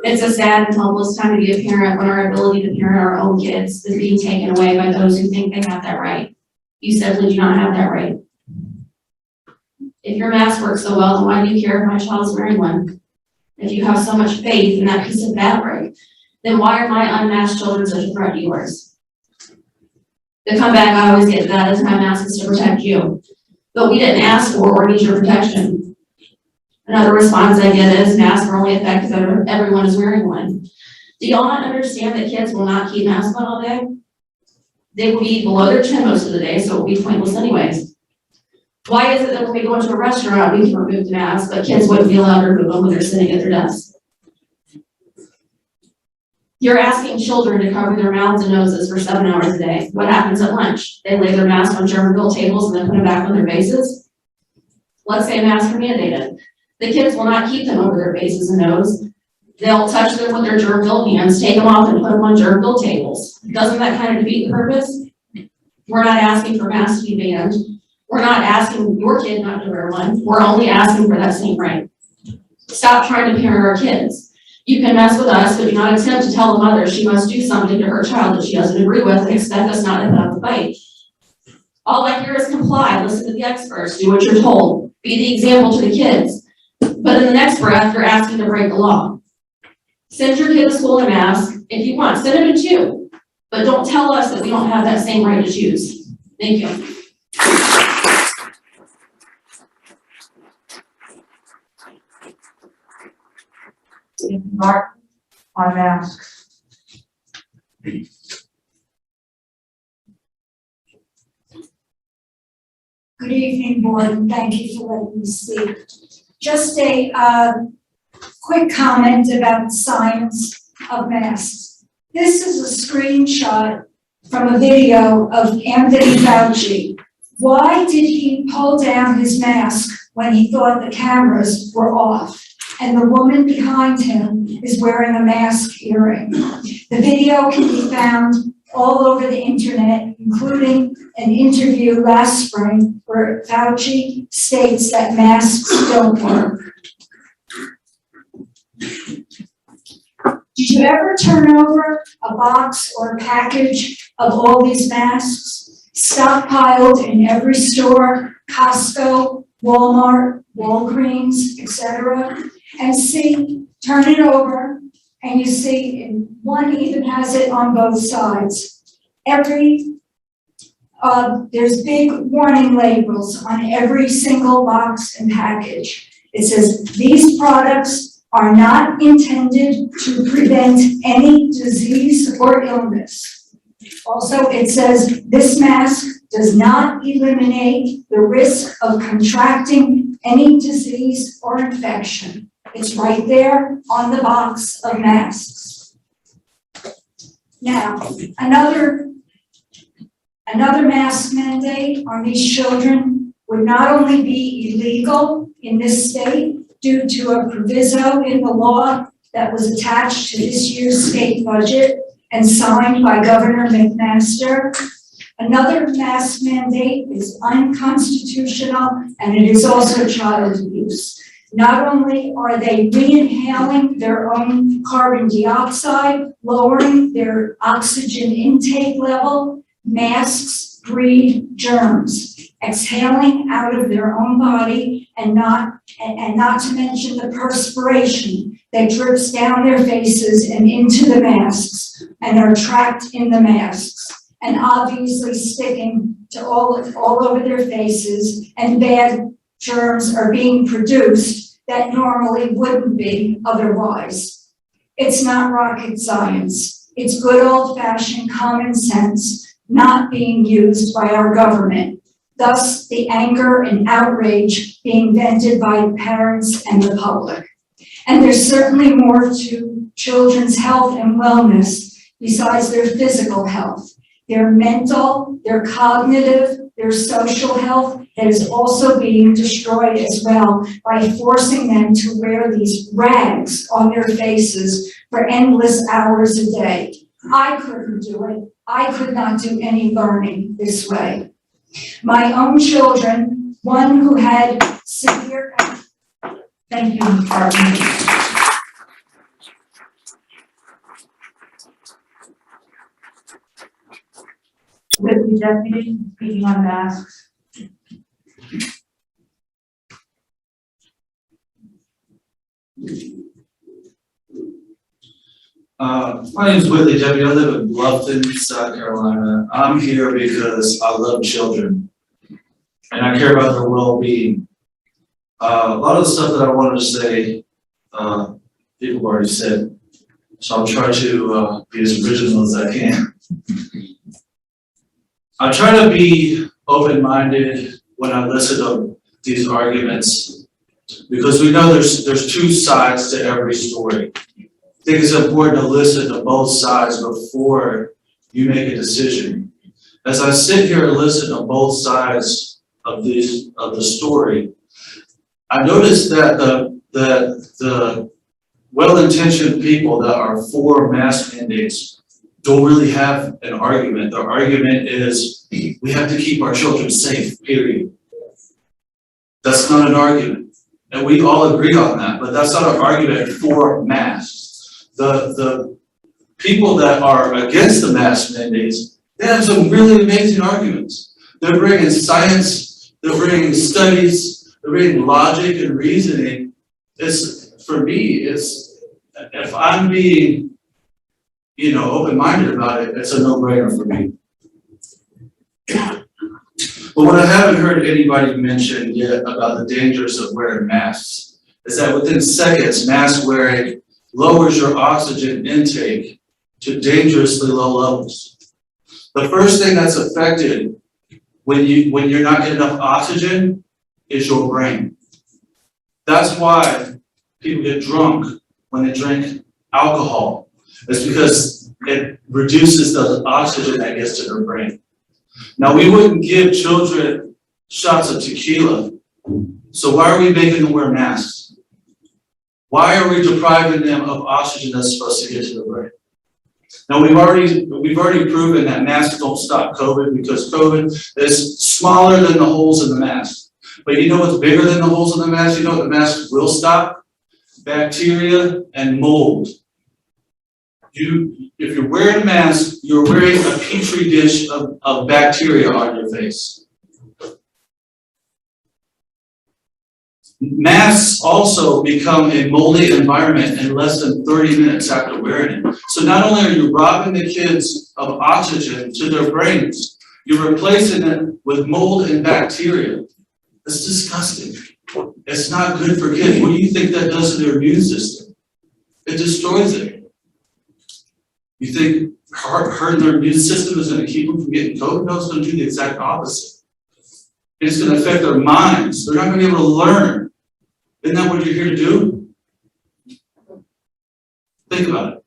It's a sad and helpless time to be a parent when our ability to parent our own kids is being taken away by those who think they have that right. You simply do not have that right. If your mask works so well, then why do you care if my child's wearing one? If you have so much faith in that piece of fabric, then why are my unmasked children such a threat to yours? The comeback I always get that is my mask is to protect you. But we didn't ask for or need your protection. Another response I get is masks are only effective if everyone is wearing one. Do y'all not understand that kids will not keep masks on all day? They will be below their chin most of the day, so it will be pointless anyways. Why is it that when we go into a restaurant, we can remove the mask, but kids wouldn't be allowed to remove them when they're sitting at their desk? You're asking children to cover their mouths and noses for 7 hours a day. What happens at lunch? They lay their mask on germ-filled tables and then put them back on their faces? Let's say masks are mandated. The kids will not keep them over their faces and nose. They'll touch them with their germ-filled hands, take them off and put them on germ-filled tables. Doesn't that kind of defeat the purpose? We're not asking for masks to be banned. We're not asking your kid not to wear one. We're only asking for that same right. Stop trying to parent our kids. You can mess with us, but do not attempt to tell the mother she must do something to her child that she doesn't agree with and expect us not to put up a fight. All I hear is comply, listen to the experts, do what you're told, be the example to the kids. But in the next breath, you're asking to break the law. Send your kid to school in a mask. If you want, send him to 2. But don't tell us that we don't have that same right to choose. Thank you. Martin on masks. Good evening, board, and thank you for letting me speak. Just a quick comment about the science of masks. This is a screenshot from a video of Anthony Fauci. Why did he pull down his mask when he thought the cameras were off? And the woman behind him is wearing a mask earring. The video can be found all over the internet, including an interview last spring where Fauci states that masks don't work. Did you ever turn over a box or a package of all these masks stockpiled in every store, Costco, Walmart, Walgreens, etc.? And see, turn it over, and you see one even has it on both sides. There's big warning labels on every single box and package. It says, these products are not intended to prevent any disease or illness. Also, it says, this mask does not eliminate the risk of contracting any disease or infection. It's right there on the box of masks. Now, another mask mandate on these children would not only be illegal in this state due to a proviso in the law that was attached to this year's state budget and signed by Governor McMaster. Another mask mandate is unconstitutional, and it is also child abuse. Not only are they re-inhaling their own carbon dioxide, lowering their oxygen intake level, masks breed germs, exhaling out of their own body, and not to mention the perspiration that drips down their faces and into the masks and are trapped in the masks and obviously sticking to all over their faces, and bad germs are being produced that normally wouldn't be otherwise. It's not rocket science. It's good old-fashioned common sense not being used by our government. Thus, the anger and outrage being vented by parents and the public. And there's certainly more to children's health and wellness besides their physical health. Their mental, their cognitive, their social health that is also being destroyed as well by forcing them to wear these rags on their faces for endless hours a day. I couldn't do it. I could not do any learning this way. My own children, one who had severe, thank you, Department. With the deputy speaking on masks. My name is Whitley W. I live in Bluffton, South Carolina. I'm here because I love children and I care about their well-being. A lot of the stuff that I wanted to say, people have already said, so I'll try to be as original as I can. I try to be open-minded when I listen to these arguments because we know there's two sides to every story. I think it's important to listen to both sides before you make a decision. As I sit here and listen to both sides of the story, I noticed that the well-intentioned people that are for mask mandates don't really have an argument. Their argument is we have to keep our children safe, period. That's not an argument. And we all agree on that, but that's not an argument for masks. The people that are against the mask mandates, they have some really amazing arguments. They're bringing science, they're bringing studies, they're bringing logic and reasoning. For me, if I'm being, open-minded about it, it's a no-brainer for me. But what I haven't heard anybody mention yet about the dangers of wearing masks is that within seconds, mask wearing lowers your oxygen intake to dangerously low levels. The first thing that's affected when you're not getting enough oxygen is your brain. That's why people get drunk when they drink alcohol. It's because it reduces the oxygen that gets to their brain. Now, we wouldn't give children shots of tequila, so why are we making them wear masks? Why are we depriving them of oxygen that's supposed to get to the brain? Now, we've already proven that masks don't stop COVID because COVID is smaller than the holes in the mask. But you know what's bigger than the holes in the mask? You know what the mask will stop? Bacteria and mold. If you're wearing a mask, you're wearing a petri dish of bacteria on your face. Masks also become a moldy environment in less than 30 minutes after wearing it. So not only are you robbing the kids of oxygen to their brains, you're replacing it with mold and bacteria. It's disgusting. It's not good for kids. What do you think that does to their immune system? It destroys it. You think hurting their immune system is going to keep them from getting COVID? No, it's going to do the exact opposite. It's going to affect their minds. They're not going to be able to learn. Isn't that what you're here to do? Think about it.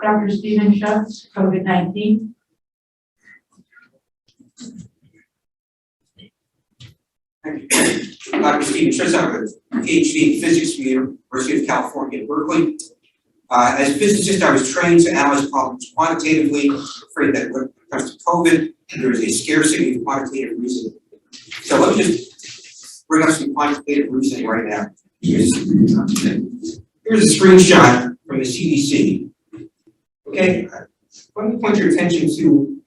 Dr. Stephen Schutz, COVID-19. Dr. Stephen Schutz, I have a PhD in physics from the University of California at Berkeley. As a physicist, I was trained to analyze problems quantitatively. I'm afraid that when it comes to COVID, there is a scarcity of quantitative reasoning. So let me just bring up some quantitative reasoning right now. Here's a screenshot from the CDC. Okay, let me point your attention to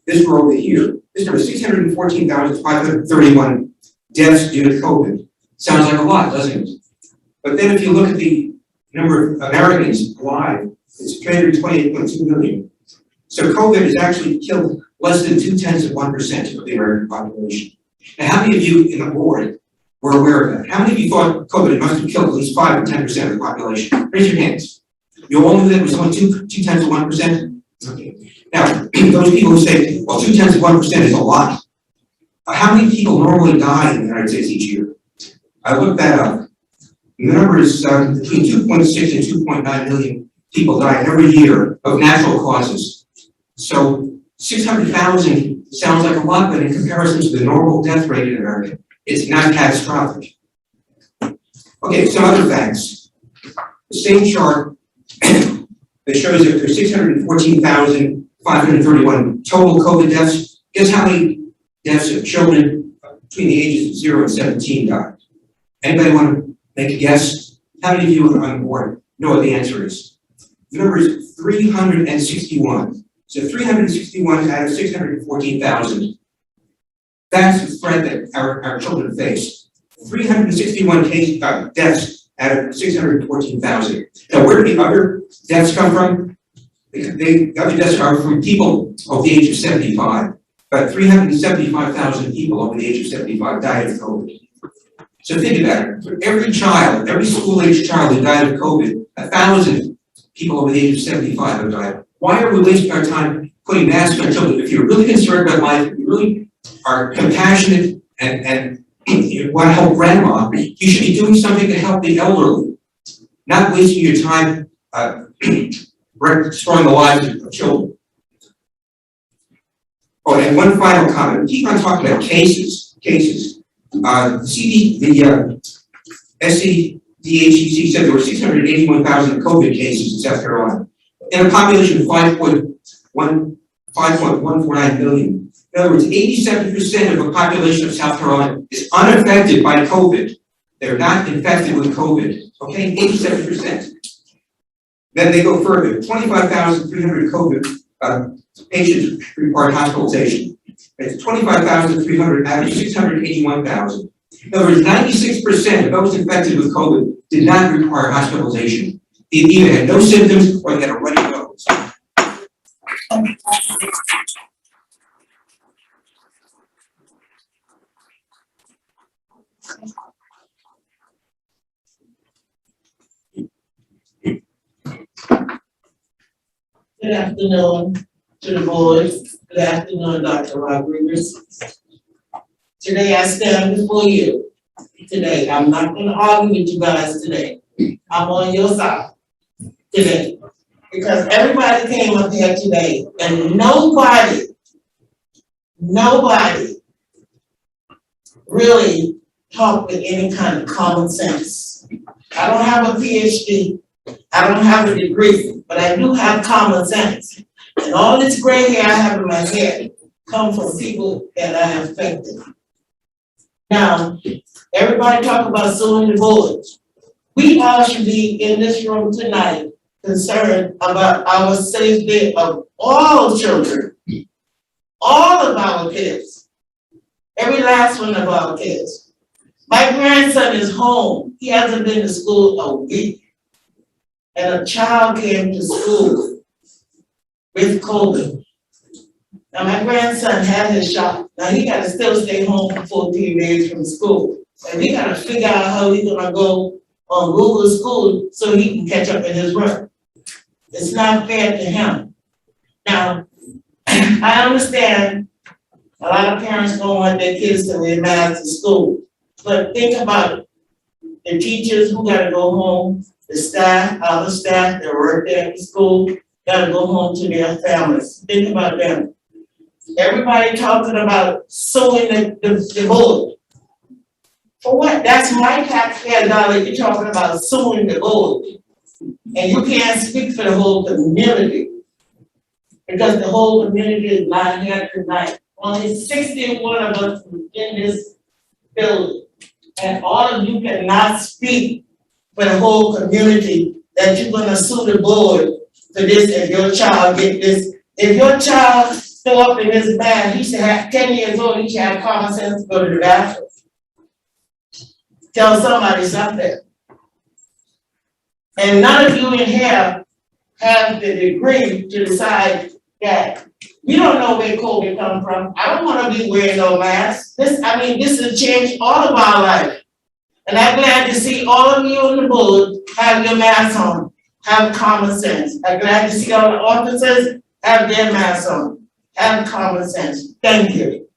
this row over here. This number is 614,531 deaths due to COVID. Sounds like a lot, doesn't it? But then if you look at the number of Americans alive, it's 328.2 million. So COVID has actually killed less than 0.2% of the American population. Now, how many of you in the board were aware of that? How many of you thought COVID must have killed at least 5 or 10% of the population? Raise your hands. You all knew that it was only 0.2%? Okay. Now, those people who say, well, 0.2% is a lot. How many people normally die in the United States each year? I looked that up. The number is between 2.6 and 2.9 million people die every year of natural causes. So 600,000 sounds like a lot, but in comparison to the normal death rate in America, it's not catastrophic. Okay, some other facts. The same chart that shows that there's 614,531 total COVID deaths. Guess how many deaths of children between the ages of 0 and 17 died? Anybody want to make a guess? How many of you on board know what the answer is? The number is 361. So 361 out of 614,000. That's the threat that our children face. 361 deaths out of 614,000. Now, where do the other deaths come from? The other deaths are from people over the age of 75. But 375,000 people over the age of 75 died of COVID. So think about it. For every child, every school-age child who died of COVID, 1,000 people over the age of 75 have died. Why are we wasting our time putting masks on children? If you're really concerned about life, if you really are compassionate and you want to help grandma, you should be doing something to help the elderly, not wasting your time destroying the lives of children. Oh, and one final comment. We keep on talking about cases. SCDHEC said there were 681,000 COVID cases in South Carolina, in a population of 5.149 million. In other words, 87% of the population of South Carolina is unaffected by COVID. They're not infected with COVID. Okay, 87%. Then they go further. 25,300 COVID patients required hospitalization. It's 25,300 out of 681,000. In other words, 96% of those infected with COVID did not require hospitalization. They either had no symptoms or they had a runny nose. Good afternoon to the board. Good afternoon, Dr. Rodriguez. Today I stand before you. Today, I'm not going to argue with you guys today. I'm on your side today. Because everybody came up here today and nobody really talked with any kind of common sense. I don't have a PhD. I don't have a degree, but I do have common sense. And all this gray hair I have in my head come from people that I have affected. Now, everybody talk about suing the board. We all should be in this room tonight concerned about our safety of all children, all of our kids, every last one of our kids. My grandson is home. He hasn't been to school a week. And a child came to school with COVID. Now my grandson had his shot. Now he gotta still stay home for 14 days from school. And we gotta figure out how he's gonna go on Google School so he can catch up in his work. It's not fair to him. Now, I understand a lot of parents don't want their kids to wear masks to school. But think about it. The teachers who gotta go home, the staff, other staff that work there at the school, gotta go home to their families. Think about them. Everybody talking about suing the board. For what? That's my taxpayer dollar. You're talking about suing the board. And you can't speak for the whole community. Because the whole community is not here tonight. Only 61 of us in this building. And all of you cannot speak for the whole community that you're gonna sue the board for this if your child get this. If your child throw up in his bag, he should have 10 years old, he should have common sense to go to the bathroom. Tell somebody something. And none of you in here have the degree to decide that you don't know where COVID come from. I don't wanna be wearing no mask. This has changed all of our life. And I'm glad to see all of you on the board have your masks on, have common sense. I'm glad to see all the officers have their masks on, have common sense. Thank you.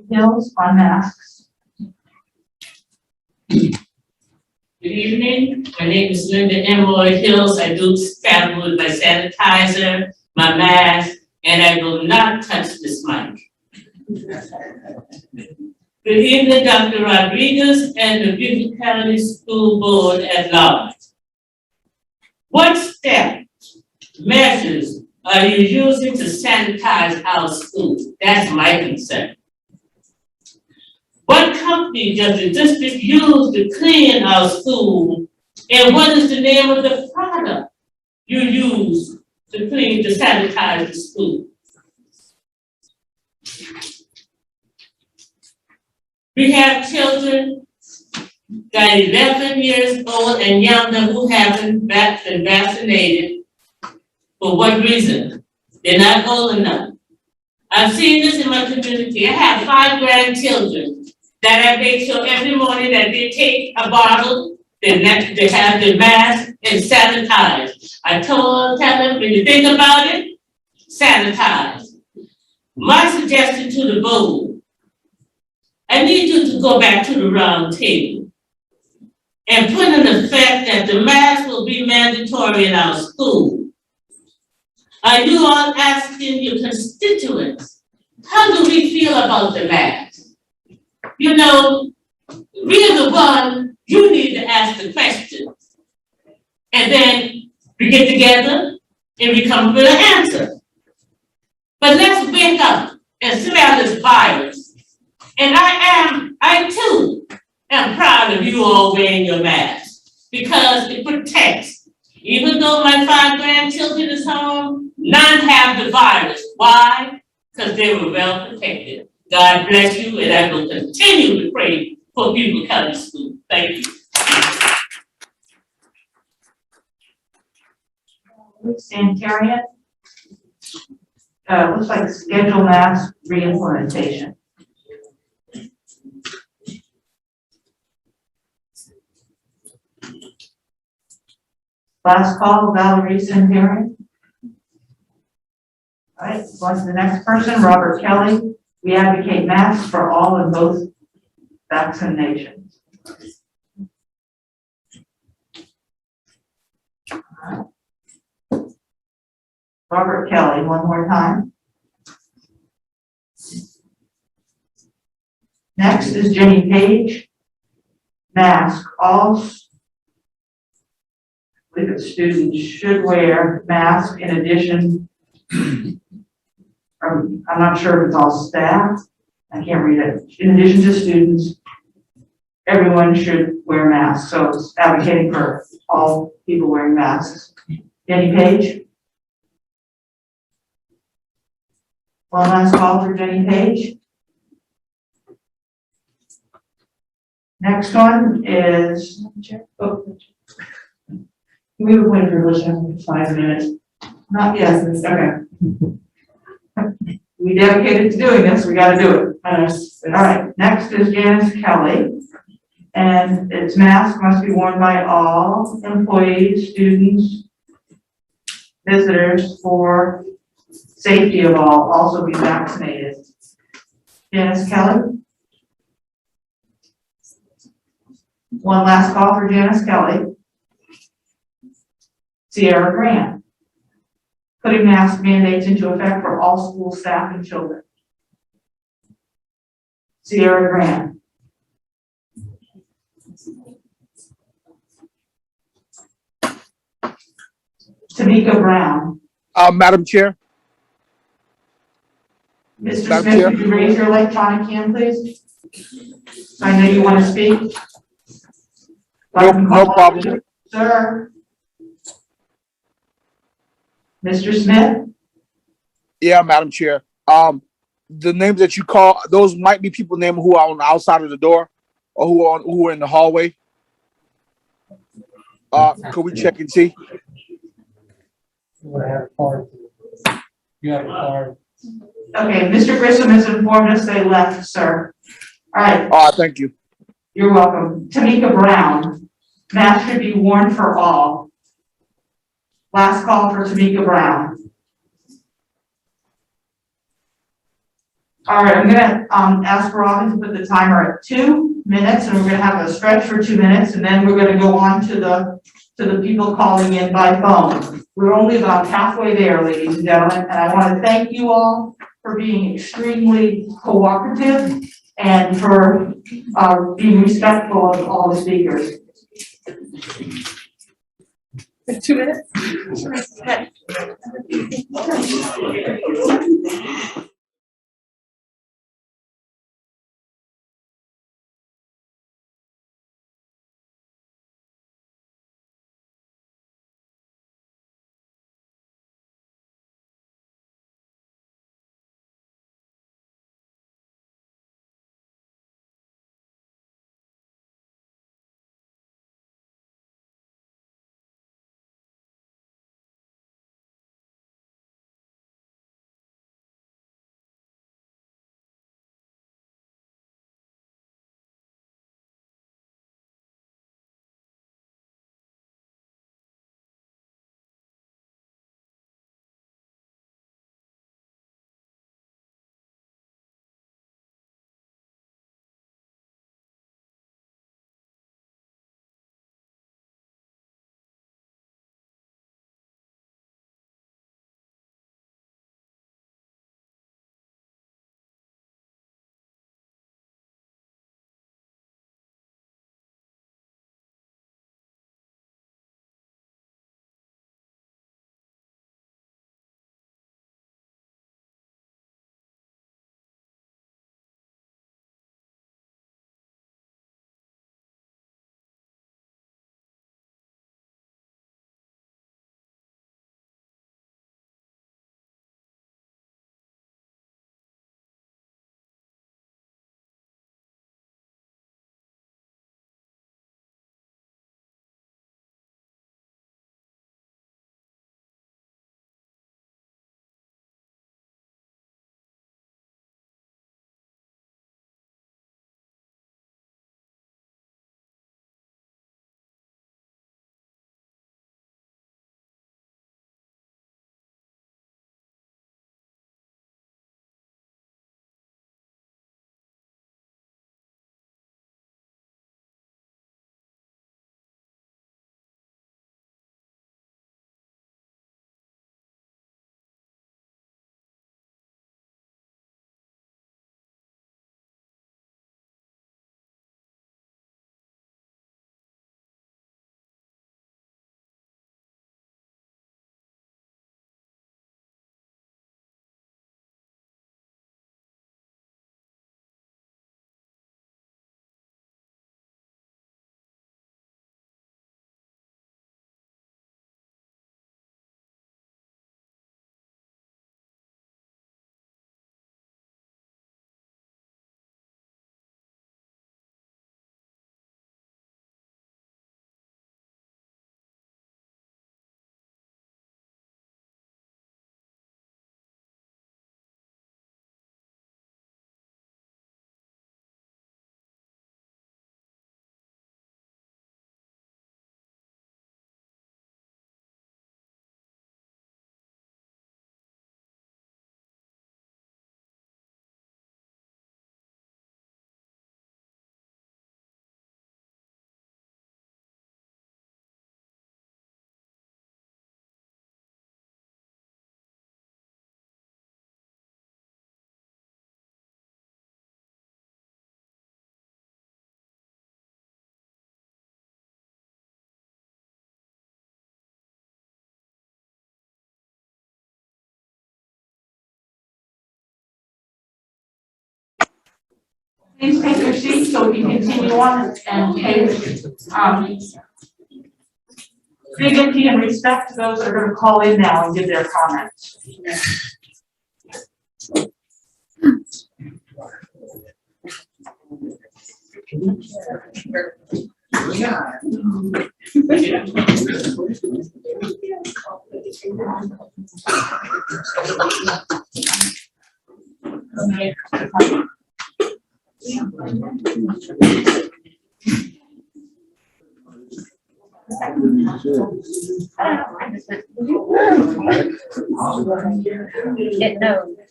Hills on masks. Good evening, my name is Linda Emerald Hills. I do travel with my sanitizer, my mask, and I will not touch this mic. Good evening, Dr. Rodriguez and the Beaufort County School Board at large. What steps, measures are you using to sanitize our schools? That's my concern. What company does the district use to clean our school And what is the name of the product you use to clean, to sanitize the school? We have children that are 11 years old and younger who haven't been vaccinated. For what reason? They're not old enough. I've seen this in my community. I have 5 grandchildren that I make sure every morning that they take a bottle, they have their mask and sanitize. Tell them, when you think about it, sanitize. My suggestion to the board, I need you to go back to the round table and put in effect that the mask will be mandatory in our school. Are you all asking your constituents, how do we feel about the mask? You know, we're the one you need to ask the questions. And then we get together and we come up with an answer. But let's wake up and smell this virus. And I too am proud of you all wearing your mask because it protects. Even though my 5 grandchildren is home, none have the virus. Why? Because they were well protected. God bless you, and I will continue to pray for Beaufort County School. Thank you. Sanitarian. Looks like schedule mask re-implementation. Last call, Valerie Sanitarian. All right, on to the next person, Robert Kelly. We advocate masks for all and both vaccinations. All right. Robert Kelly, one more time. Next is Jenny Page. Mask. All students should wear masks in addition. I'm not sure if it's all staff. I can't read it. In addition to students, everyone should wear masks. So it's advocating for all people wearing masks. Jenny Page. One last call for Jenny Page. Next one is, we were waiting for listening for 5 minutes. Not yet, okay. We dedicated to doing this, we gotta do it. All right, next is Janice Kelly. And its mask must be worn by all employees, students, visitors for safety of all, also be vaccinated. Janice Kelly. One last call for Janice Kelly. Sierra Grant. Putting mask mandates into effect for all school staff and children. Sierra Grant. Tamika Brown. Madam Chair. Mr. Madam Smith, Chair. could you raise your electronic hand, please? I know you want to speak. No problem. Sir. Mr. Smith? Yeah, Madam Chair. The names that you call, those might be people named who are on the outside of the door or who are in the hallway. Could we check and see? You have a card. You have a card. Okay, Mr. Grissom has informed us they left, sir. All right. Thank you. You're welcome. Tamika Brown. Mask should be worn for all. Last call for Tamika Brown. All right, I'm gonna ask Robin to put the timer at 2 minutes, and we're gonna have a stretch for 2 minutes, and then we're gonna go on to the people calling in by phone. We're only about halfway there, ladies and gentlemen, and I want to thank you all for being extremely cooperative and for being respectful of all the speakers. 2 minutes? Please take your seats so we can continue on and pay, dignity and respect to those that are going to call in now and give their comments. It knows.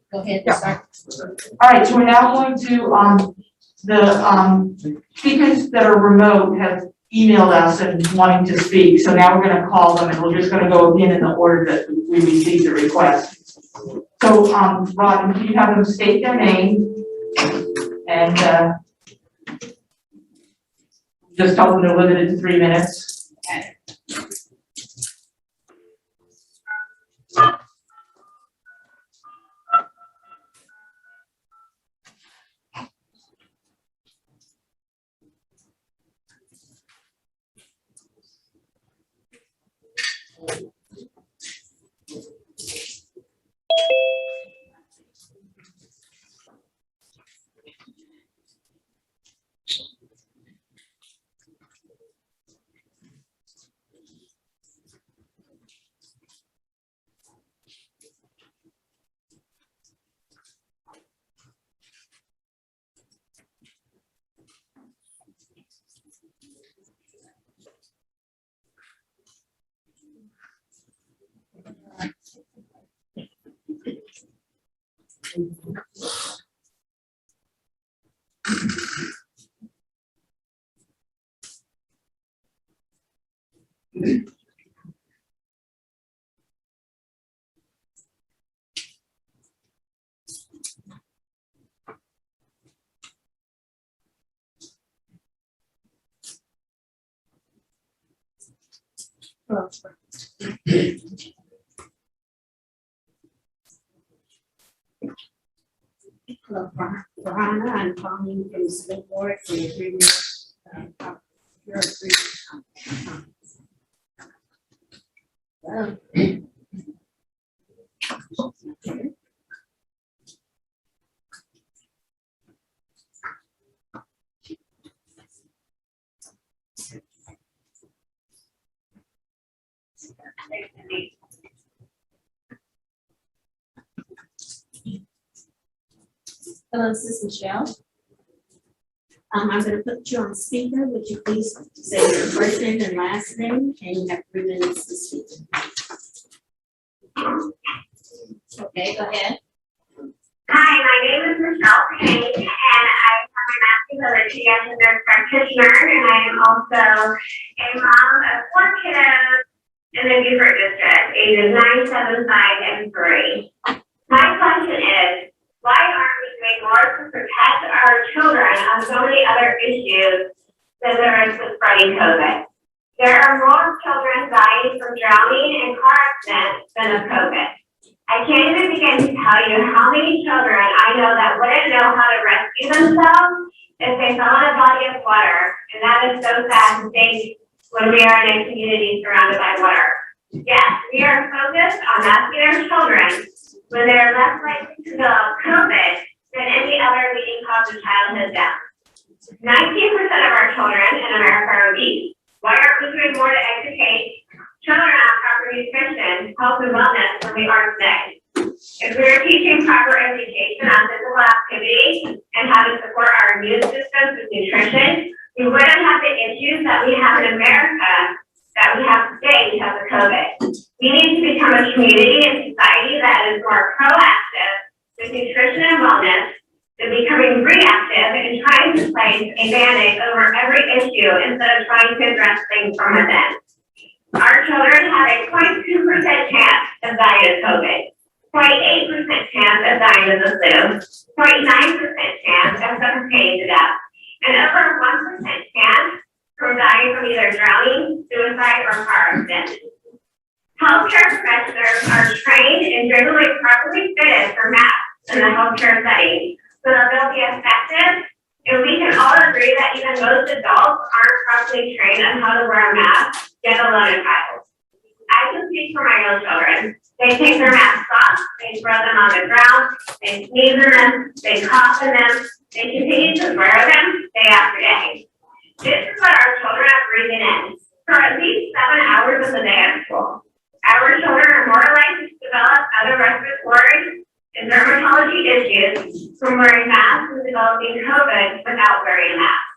Go ahead and start. All right, so we're now going to, the speakers that are remote have emailed us and wanting to speak, so now we're gonna call them and we're just gonna go again in the order that we received the request. So, Robin, can you have them state their name and, just tell them they're limited to 3 minutes? Hello, Verona, I'm calling from the school board for the agreement. Your agreement. Hello, this is Michelle. I'm gonna put you on speaker. Would you please say your first name and last name, and you have 3 minutes to speak. Okay, go ahead. Hi, my name is Michelle Payne, and I have my master's of education as a nurse practitioner, and I am also a mom of 4 kiddos in the Beaufort district, ages 9, 7, 5, and 3. My question is, why aren't we doing more to protect our children on so many other issues than there is with spreading COVID? There are more children dying from drowning and car accidents than of COVID. I can't even begin to tell you how many children I know that wouldn't know how to rescue themselves if they fell in a body of water, and that is so sad to think when we are in a community surrounded by water. Yes, we are focused on rescuing our children when they are less likely to develop COVID than any other leading cause of childhood death. 19% of our children in America are obese. Why aren't we doing more to educate children on proper nutrition, health, and wellness than we are today? If we were teaching proper education on physical activity and how to support our immune systems with nutrition, we wouldn't have the issues that we have in America that we have today because of COVID. We need to become a community and society that is more proactive with nutrition and wellness, to becoming reactive and trying to place a Band-Aid over every issue instead of trying to address things from within. Our children have a 0.2% chance of dying of COVID, 0.8% chance of dying of the flu, 0.9% chance of suffocating to death, and over 1% chance from dying from either drowning, suicide, or car accident. Healthcare professionals are trained and generally properly fitted for masks in the healthcare setting so that they'll be effective. And we can all agree that even most adults aren't properly trained on how to wear a mask, yet alone a child. I can speak for my own children. They take their masks off, they throw them on the ground, they sneeze in them, they cough in them, they continue to wear them day after day. This is what our children are breathing in for at least 7 hours of the day at school. Our children are more likely to develop other respiratory and dermatology issues from wearing masks and developing COVID without wearing a mask.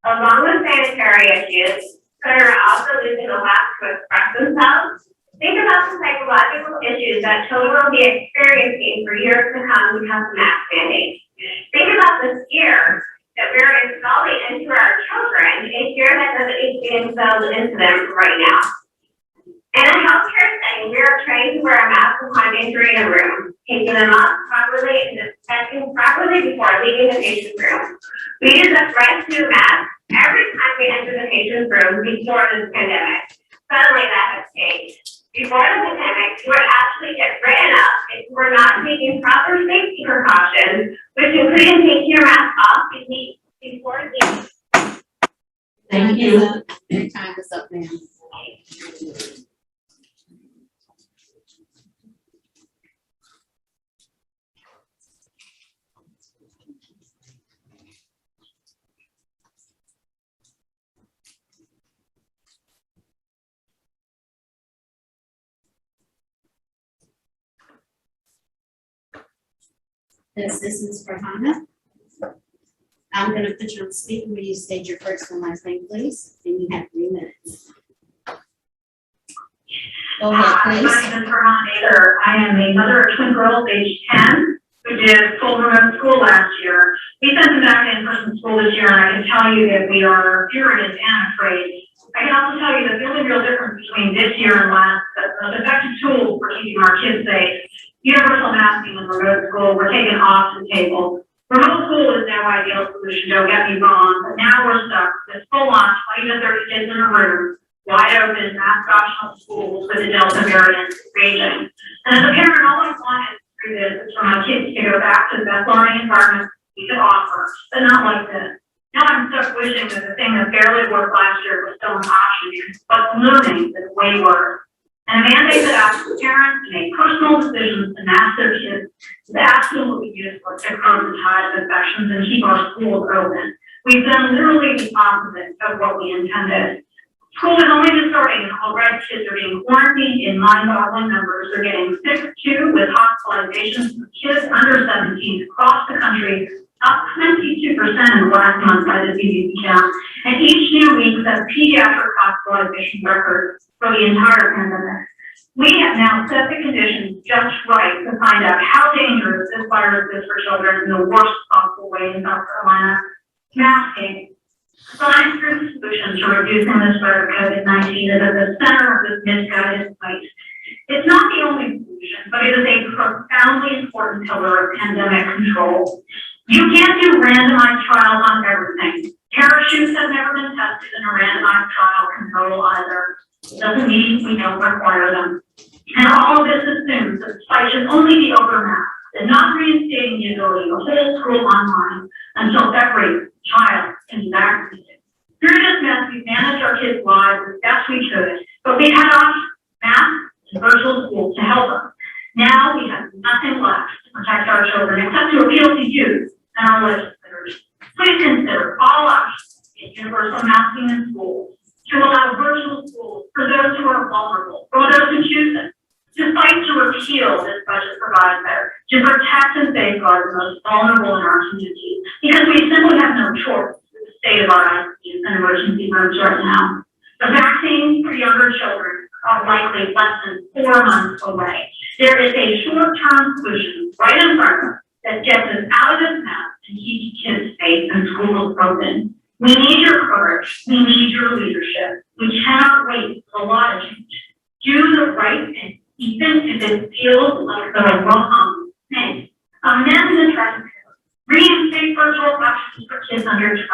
Along with sanitary issues, children are also losing the lack to express themselves. Think about the psychological issues that children will be experiencing for years to come because of mask mandates. Think about the fear that we're installing into our children, a fear that doesn't need to be installed into them right now. In a healthcare setting, we are trained to wear a mask upon entering a room, taking them off properly and disinfecting properly before leaving the patient's room. We use a fresh new mask every time we enter the patient's room before this pandemic. Suddenly that has changed. Before the pandemic, you would actually get written up if you were not taking proper safety precautions, which included taking your mask off before leaving. Thank you. Your time is up, ma'am. This is for Hannah. I'm gonna put you on speaker. Will you state your first and last name, please? And you have 3 minutes. Go ahead, please. My name is Hannah Baker. I am a mother of twin girls, age 10, who did full remote school last year. We sent them back to in-person school this year, and I can tell you that we are furious and afraid. I can also tell you that the only real difference between this year and last, the most effective tools for keeping our kids safe, universal masking and remote school, were taken off the table. Remote school is no ideal solution, don't get me wrong, but now we're stuck with full-on 20 to 30 kids in a room, wide open, mask optional schools with the Delta variant raging. And as a parent, all I wanted through this is for my kids to go back to the best learning environment we could offer, but not like this. Now I'm stuck wishing that the thing that barely worked last year was still an option, but looming is way worse. And a mandate that asks parents to make personal decisions to mask their kids is absolutely useless to curb the tide of infections and keep our schools open. We've done literally the opposite of what we intended. School is only just starting, and already kids are being quarantined in mind-boggling numbers. They're getting sick too, with hospitalizations for kids under 17 across the country, up 22% in the last month by the CDC count. And each new week sets pediatric hospitalization records for the entire pandemic. We have now set the conditions just right to find out how dangerous this virus is for children in the worst possible way in South Carolina. Masking. Science-proven solutions to reducing the spread of COVID-19 is at the center of this misguided fight. It's not the only solution, but it is a profoundly important pillar of pandemic control. You can't do randomized trials on everything. Parachutes have never been tested in a randomized trial control either. It doesn't mean we don't require them. And all of this assumes that the fight should only be over masks and not reinstating the ability to hold school online until every child can be vaccinated. Through this mess, we've managed our kids' lives as best we could, but we had options, masks and virtual schools to help us. Now we have nothing left to protect our children except to appeal to you and our legislators. Please consider all options in universal masking in schools, to allow virtual schools for those who are vulnerable, or those who choose it, to fight to repeal this budget proviso, to protect and safeguard the most vulnerable in our community, because we simply have no choice with the state of our ICUs and emergency rooms right now. The vaccines for younger children are likely less than 4 months away. There is a short-term solution right in front of us that gets us out of this mess and keeps kids safe and schools open. We need your courage. We need your leadership. We cannot wait for a lot of change. Do the right thing, even if it feels like the wrong thing. Amend the trust code. Reinstate virtual options for kids under 12.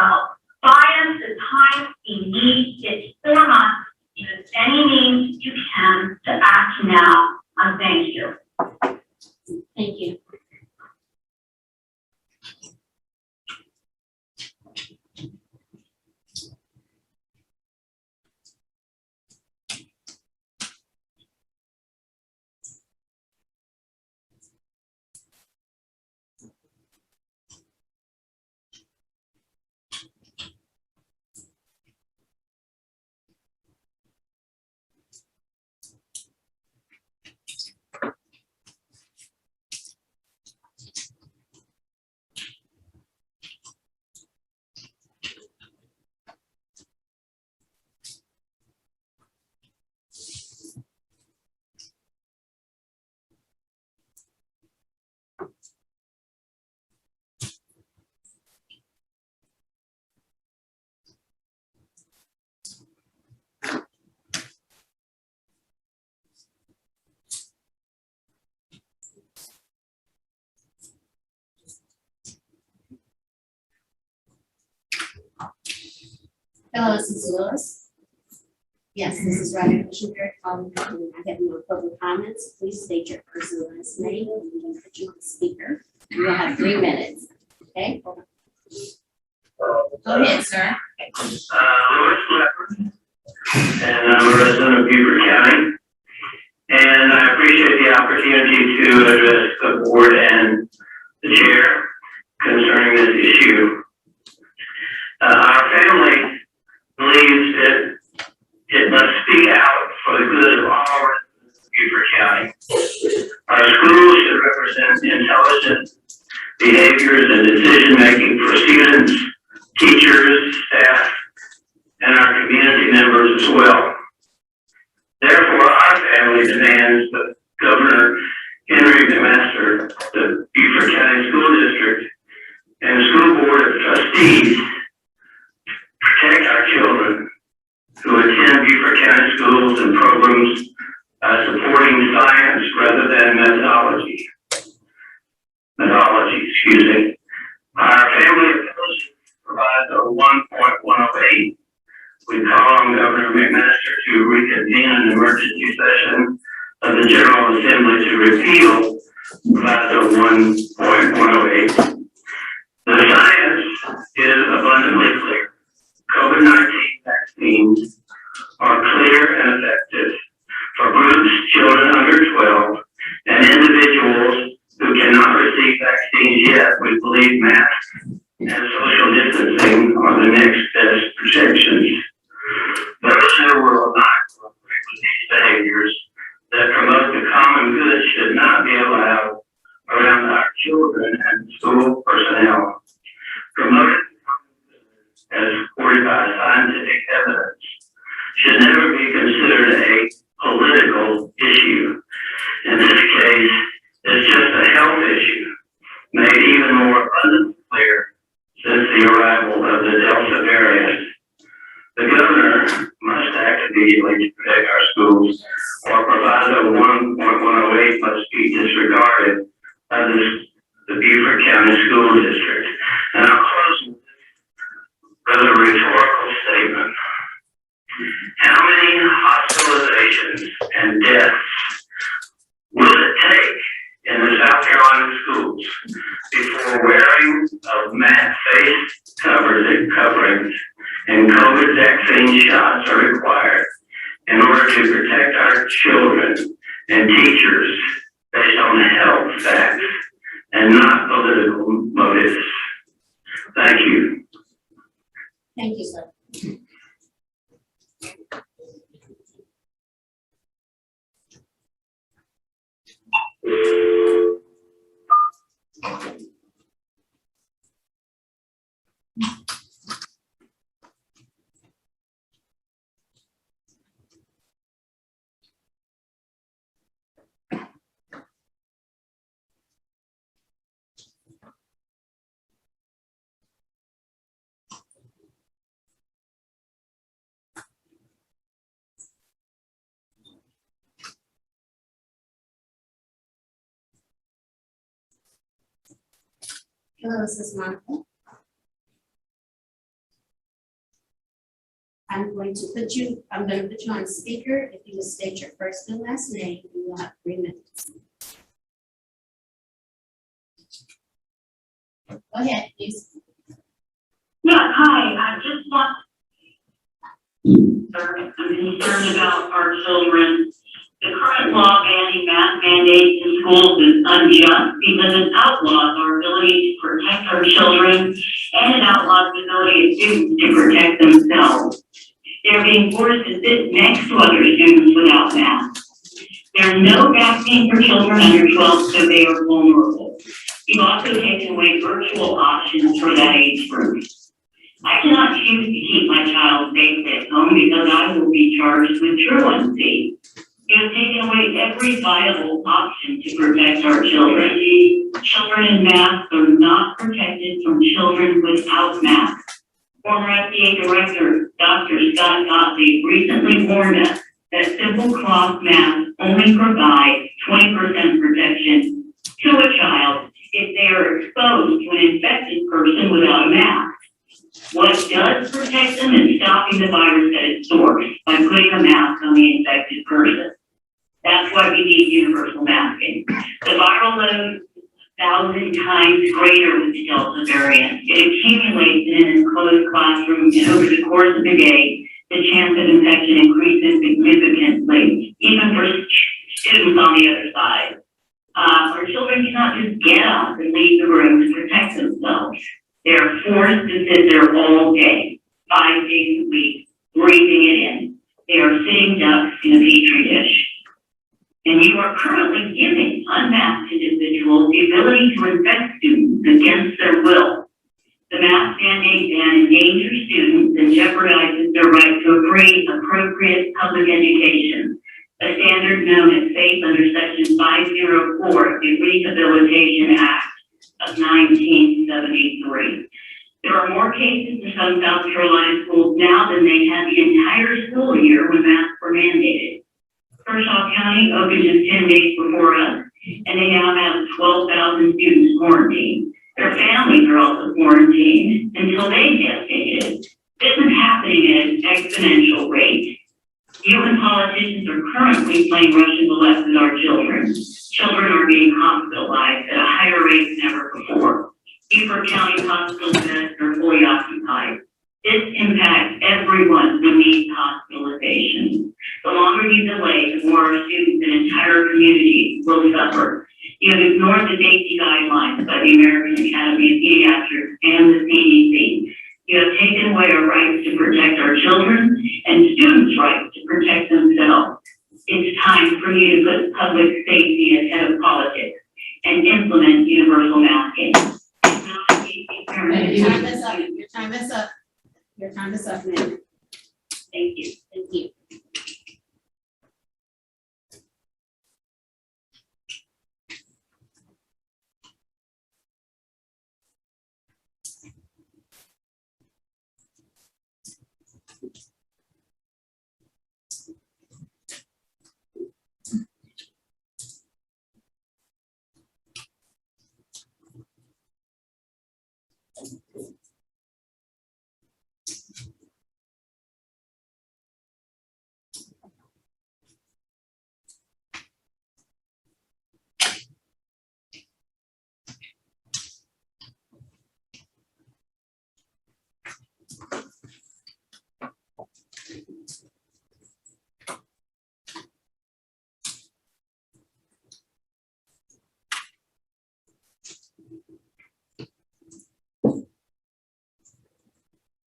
Buy us the time we need. It's 4 months. Use any means you can to act now. Thank you. Thank you. Hello, Mrs. Lewis. Yes, this is Ryder Fisher, calling. I have no public comments. Please state your first and last name and then put you on speaker. You will have 3 minutes. Okay? Go ahead, sir. Lewis Leopard, and I'm a resident of Beaufort County. And I appreciate the opportunity to address the board and the chair concerning this issue. Our family believes that it must speak out for the good of all residents of Beaufort County. Our schools should represent intelligent behaviors and decision-making for students, teachers, staff, and our community members as well. Therefore, our family demands that Governor Henry McMaster, the Beaufort County School District, and the School Board of Trustees protect our children who attend Beaufort County schools and programs by supporting science rather than methodology. Our family provides a 1.108. We call on Governor McMaster to reconvene an emergency session of the General Assembly to repeal Proviso 1.108. The science is abundantly clear. COVID-19 vaccines are clear and effective for groups, children under 12, and individuals who cannot receive vaccines yet. We believe masks and social distancing are the next best protections. Those who will not cooperate with these behaviors that promote the common good should not be allowed around our children and school personnel. Promoted as supported by scientific evidence should never be considered a political issue. In this case, it's just a health issue, made even more abundantly clear since the arrival of the Delta variant. The governor must act immediately to protect our schools, or Proviso 1.108 must be disregarded by the Beaufort County School District. And I'll close with a rhetorical statement. How many hospitalizations and deaths will it take in the South Carolina schools before wearing of mask face coverings and COVID vaccine shots are required in order to protect our children and teachers based on health facts and not political motives? Thank you. Thank you, sir. Hello, this is Monica. I'm going to put you on speaker. If you will state your first and last name, you will have 3 minutes. Go ahead, please. Yeah, hi, I just want, I'm concerned about our children. The current law banning mask mandates in schools is unjust because it outlaws our ability to protect our children and it outlaws the ability of students to protect themselves. They're being forced to sit next to other students without masks. There's no vaccine for children under 12, so they are vulnerable. You've also taken away virtual options for that age group. I cannot choose to keep my child safe at home because I will be charged with truancy. You have taken away every viable option to protect our children. Children in masks are not protected from children without masks. Former FDA Director Dr. Scott Gottlieb recently warned us that simple cloth masks only provide 20% protection to a child if they are exposed to an infected person without a mask. What does protect them is stopping the virus at its source by putting a mask on the infected person. That's why we need universal masking. The viral load is 1,000 times greater with the Delta variant. It accumulates in an enclosed classroom, and over the course of the day, the chance of infection increases significantly, even for students on the other side. Our children cannot just get up and leave the room to protect themselves. They are forced to sit there all day, 5 days a week, breathing it in. They are sitting ducks in a petri dish. And you are currently giving unmasked individuals the ability to infect students against their will. The mask mandate ban endangers students and jeopardizes their right to a free, appropriate public education, a standard known as safe under Section 504 of the Rehabilitation Act of 1973. There are more cases in some South Carolina schools now than they had the entire school year when masks were mandated. Kershaw County opened just 10 days before us, and they now have 12,000 students quarantined. Their families are also quarantined until they get vacated. This is happening at an exponential rate. You and politicians are currently playing Russian roulette with our children. Children are being hospitalized at a higher rate than ever before. Beaufort County hospital beds are fully occupied. This impacts everyone who needs hospitalization. The longer you delay, the more our students and entire communities will suffer. You have ignored the safety guidelines by the American Academy of Pediatrics and the CDC. You have taken away our rights to protect our children and students' rights to protect themselves. It's time for you to put public safety ahead of politics and implement universal masking. Your time is up. Your time is up. Your time is up, ma'am. Thank you. Thank you.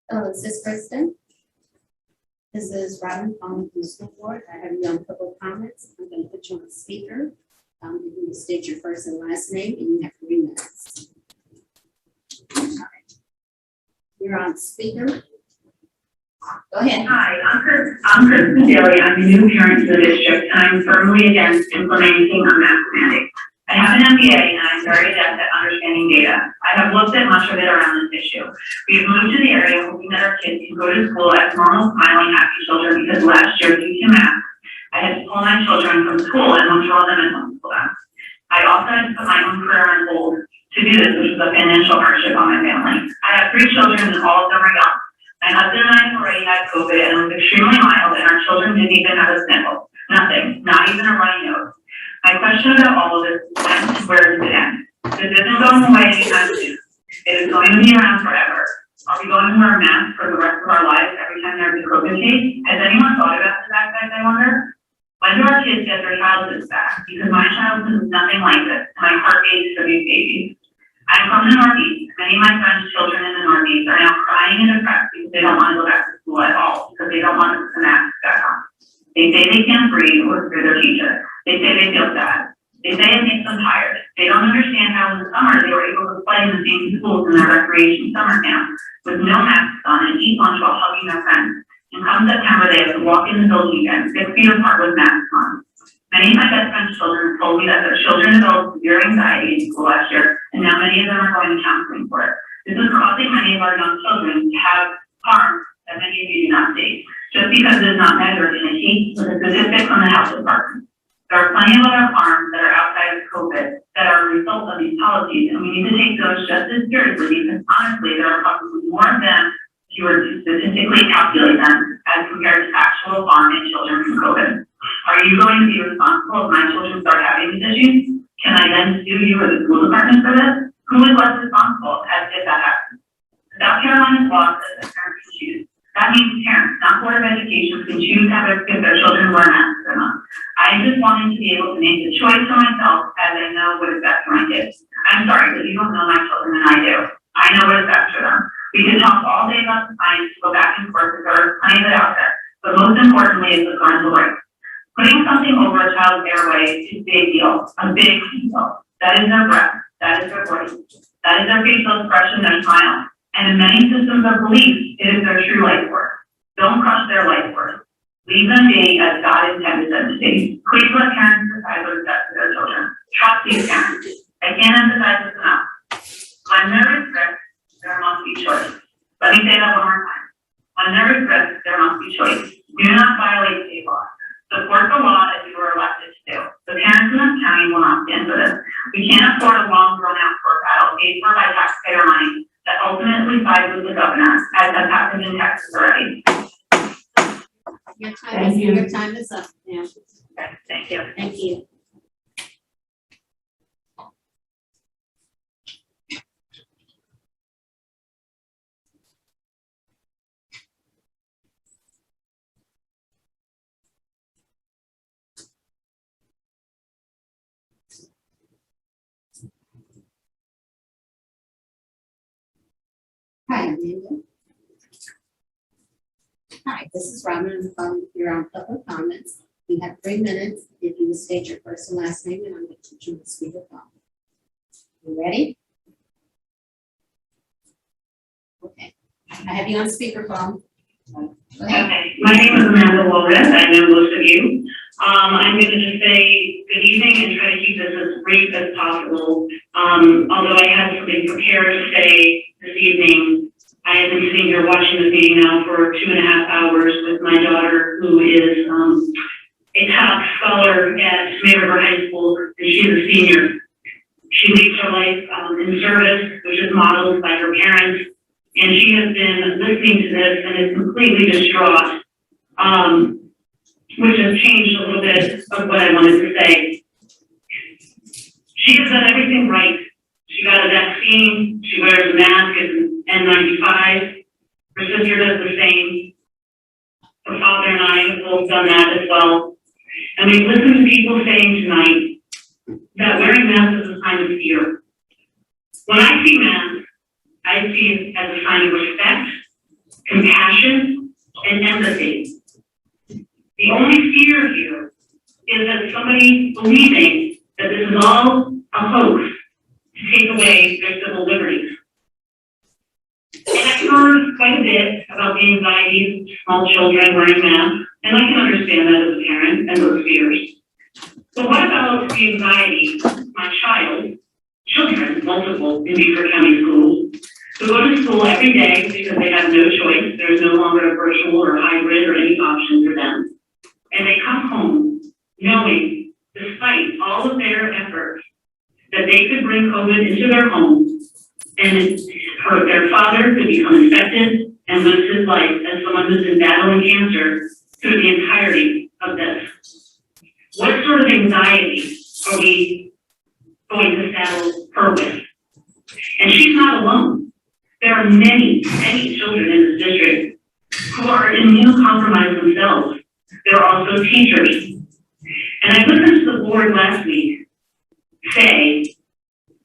Oh, is this Kristen? This is Robin from the school board. I have you on public comments. I'm going to put you on speaker. You can state your first and last name, and you have 3 minutes. You're on speaker. Go ahead. Hi, I'm Kristen Daly. I'm a new parent to the district, and I'm firmly against implementing a mask mandate. I have an MBA, and I'm very adept at understanding data. I have looked at much of it around this issue. We've moved to the area hoping that our kids can go to school as normal, smiling, happy children, because last year, due to masks, I had to pull my children from school and withdraw them and homeschool them. I also had to put my own career on hold to to do this, which is a financial hardship on my family. I have 3 children and all of them are young. My husband and I have already had COVID and it was extremely mild and our children didn't even have a sniffle. Nothing, not even a runny nose. My question about all of this is when, where does it end? This isn't going away anytime soon. It is going to be around forever. Are we going to wear a mask for the rest of our lives every time there's a COVID case? Has anyone thought about this aspect, I wonder? When do our kids get their childhoods back? Because my childhood was nothing like this, and my heart aches for these babies. I'm from the Northeast. Many of my friends' children in the Northeast are now crying and depressed because they don't want to go back to school at all, because they don't want to put the mask back on. They say they can't breathe or through their teacher. They say they feel sad. They say it makes them tired. They don't understand how in the summer they were able to play in the same schools in their recreation summer camp with no masks on and eat lunch while hugging their friends. And come September, they have to walk in the building again, 6 feet apart with masks on. Many of my best friends' children told me that their children developed severe anxiety in school last year, and now many of them are going to counseling for it. This is causing many of our young children to have harm that many of you do not see, just because it is not measured in a case with a statistic from the health department. There are plenty of other harms that are outside of COVID that are a result of these policies, and we need to take those just as seriously because honestly, there are probably more of them if you were to statistically calculate them as compared to actual harm in children from COVID. Are you going to be responsible if my children start having these issues? Can I then sue you or the school department for this? Who is less responsible if that happens? South Carolina's law says that parents can choose. That means parents, not Board of Education, can choose if their children wear masks or not. I just wanted to be able to make the choice for myself as I know what is best for my kids. I'm sorry that you don't know my children and I do. I know what is best for them. We can talk all day about the science, go back and forth, because there is plenty of it out there. But most importantly is the parental right. Putting something over a child's airway is a big deal, a big deal. That is their breath, that is their voice, that is their facial expression, their smile. And in many systems of belief, it is their true life work. Don't crush their life work. Leave them be as God intended them to be. Please let parents decide what is best for their children. Trust these parents. I can't emphasize this enough. When there is risk, there must be choice. Let me say that one more time. When there is risk, there must be choice. Do not violate state law. Support the law as you are elected to do. The parents in this county will not stand for this. We can't afford a long drawn-out court battle paid for by taxpayer money that ultimately sides with the governor, as has happened in Texas already. Your time is up now. Okay, thank you. Thank you. Hi, Amanda. Hi, this is Robin. You're on public comments. You have 3 minutes. If you will state your first and last name, and I'm going to teach you the speakerphone. You ready? Okay. I have you on speakerphone. Okay, my name is Amanda Walrus. I know most of you. I'm going to just say good evening and try to keep this as brief as possible. Although I had something prepared to say this evening, I have been sitting here watching the meeting now for 2.5 hours with my daughter, who is a top scholar at May River High School, and she's a senior. She leads her life in service, which is modeled by her parents, and she has been listening to this and is completely distraught, which has changed a little bit of what I wanted to say. She has done everything right. She got a vaccine, she wears a mask and N95. Her sister does the same. Her father and I have both done that as well. And we've listened to people saying tonight that wearing masks is a sign of fear. When I see masks, I see it as a sign of respect, compassion, and empathy. The only fear here is that somebody believing that this is all a hoax to take away their civil liberties. And I've heard quite a bit about the anxieties of small children wearing masks, and I can understand that as a parent and those fears. But what about the anxiety of my children, multiple in Beaufort County schools, who go to school every day because they have no choice, there's no longer a virtual or hybrid or any option for them. And they come home knowing, despite all of their efforts, that they could bring COVID into their home and their father could become infected and lose his life as someone who's been battling cancer through the entirety of this. What sort of anxiety are we going to saddle her with? And she's not alone. There are many, many children in this district who are immunocompromised themselves. There are also teachers. And I listened to the board last week say,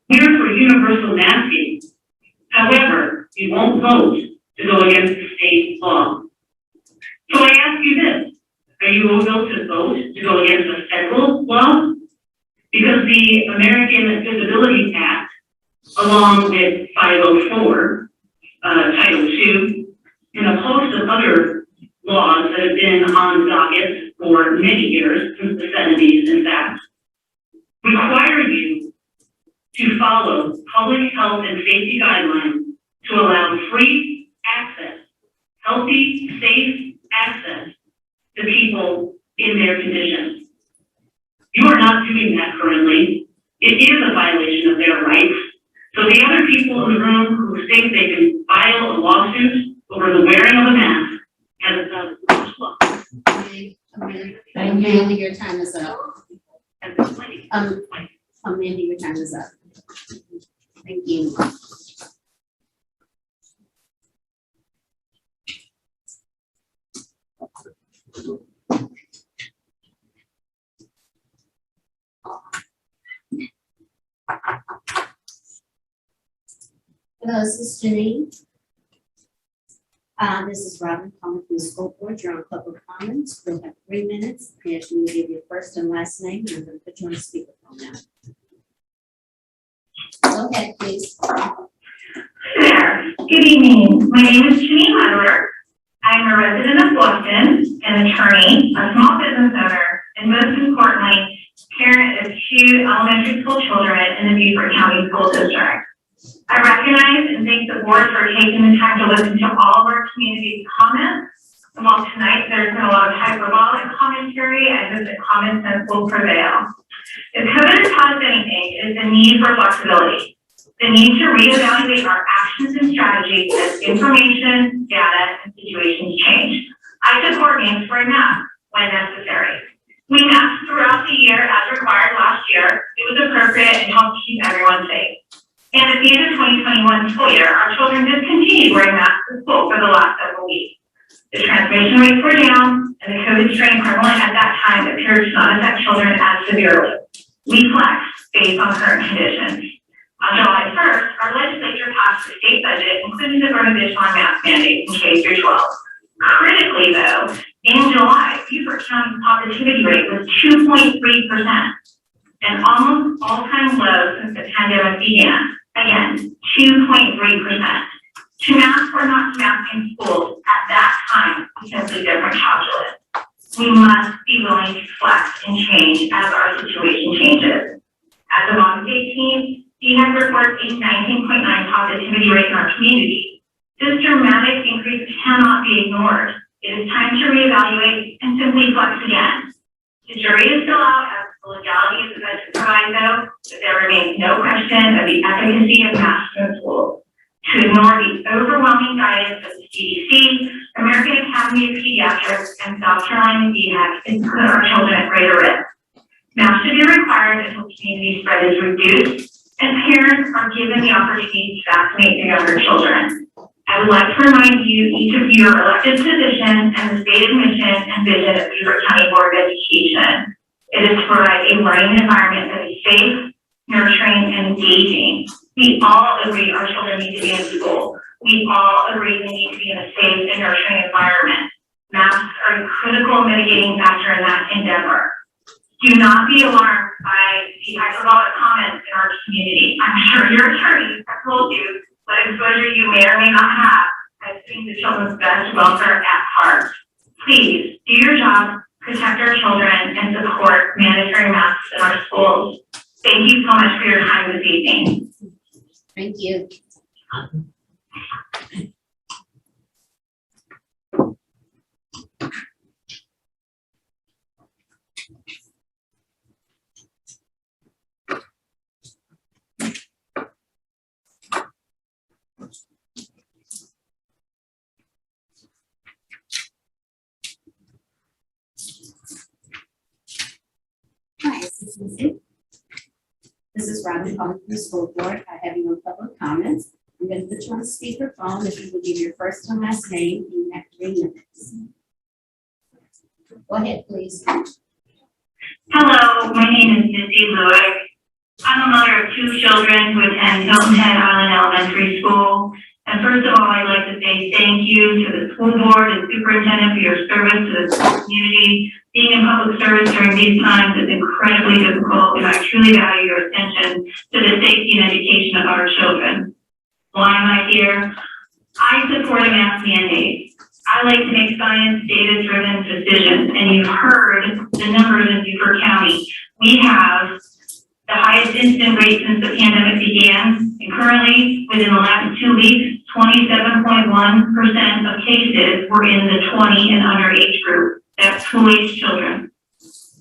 we're for universal masking. However, we won't vote to go against the state law. So I ask you this, are you able to vote to go against the federal law? Because the American Disabilities Act, along with 504, Title II, and a host of other laws that have been on the docket for many years, since the 70s in fact, require you to follow public health and safety guidelines to allow free access, healthy, safe access to people in their conditions. You are not doing that currently. It is a violation of their rights. So the other people in the room who think they can file a lawsuit over the wearing of a mask has done much law. Amanda, your time is up. Amanda, your time is up. Thank you. Hello, Sister Janine. This is Robin calling from the school board. You're on public comments. We'll have 3 minutes. If you give your first and last name, I'm going to put you on speakerphone now. Go ahead, please. There. Good evening. My name is Janine Adler. I'm a resident of Bluffton, an attorney, a small business owner, and most importantly, parent of 2 elementary school children in the Beaufort County School District. I recognize and thank the board for taking the time to listen to all of our community's comments. And while tonight there's been a lot of hyperbolic commentary, I hope that common sense will prevail. If COVID has taught us anything, it is the need for flexibility, the need to reevaluate our actions and strategies as information, data, and situations change. I support mandatory masks when necessary. We masked throughout the year as required last year. It was appropriate and helped keep everyone safe. And at the end of 2021 school year, our children discontinued wearing masks in school for the last several weeks. The transmission rates were down, and the COVID strain prevalent at that time appeared to not affect children as severely. We flexed based on current conditions. On July 1st, our legislature passed the state budget, including the prohibition on mask mandates in K through 12. Critically, though, in July, Beaufort County's positivity rate was 2.3%, an almost all-time low since the pandemic began. Again, 2.3%. To mask or not to mask in schools at that time is simply different calculus. We must be willing to flex and change as our situation changes. As of August 18th, DHEC reports a 19.9 positivity rate in our community. This dramatic increase cannot be ignored. It is time to reevaluate and simply flex again. The jury is still out as to the legality of the budget proviso, but there remains no question of the efficacy of masks in schools. To ignore the overwhelming guidance of the CDC, American Academy of Pediatrics, and South Carolina DHEC is put our children at greater risk. Masks should be required until community spread is reduced, and parents are given the opportunity to vaccinate their younger children. I would like to remind you, each of your elected positions and the stated mission and vision of Beaufort County Board of Education. It is to provide a learning environment that is safe, nurturing, and engaging. We all agree our children need to be in school. We all agree they need to be in a safe and nurturing environment. Masks are a critical mitigating factor in that endeavor. Do not be alarmed by the hyperbolic comments in our community. I'm sure your attorneys have told you what exposure you may or may not have as being the children's best welfare at heart. Please do your job, protect our children, and support mandatory masks in our schools. Thank you so much for your time this evening. Thank you. announcing. This is Robin calling from the school board. I have no public comments. I'm going to put you on speakerphone. If you will give your first and last name, you have 3 minutes. Go ahead, please. Hello, my name is Missy Lewis. I'm a mother of 2 children who attend Hilton Head Island Elementary School. And first of all, I'd like to say thank you to the school board and superintendent for your service to the school community. Being in public service during these times is incredibly difficult, and I truly value your attention to the safety and education of our children. Why am I here? I support a mask mandate. I like to make science data-driven decisions, and you've heard the numbers in Beaufort County. We have the highest incident rate since the pandemic began, and currently, within the last 2 weeks, 27.1% of cases were in the 20 and under age group. That's school-age children.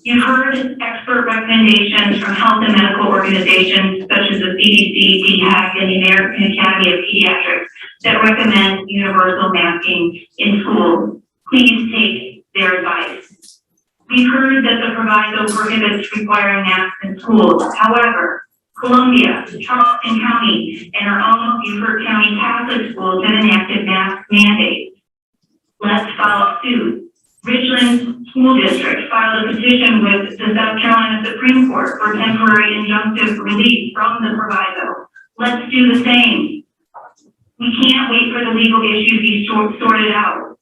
You've heard expert recommendations from health and medical organizations such as the CDC, DHEC, and the American Academy of Pediatrics that recommend universal masking in schools. Please take their advice. We've heard that the proviso prohibits requiring masks in schools. However, Columbia, Charleston County, and our own Beaufort County Catholic schools have enacted mask mandates. Let's follow suit. Richland School District filed a petition with the South Carolina Supreme Court for temporary injunctive relief from the proviso. Let's do the same. We can't wait for the legal issues to be sorted out.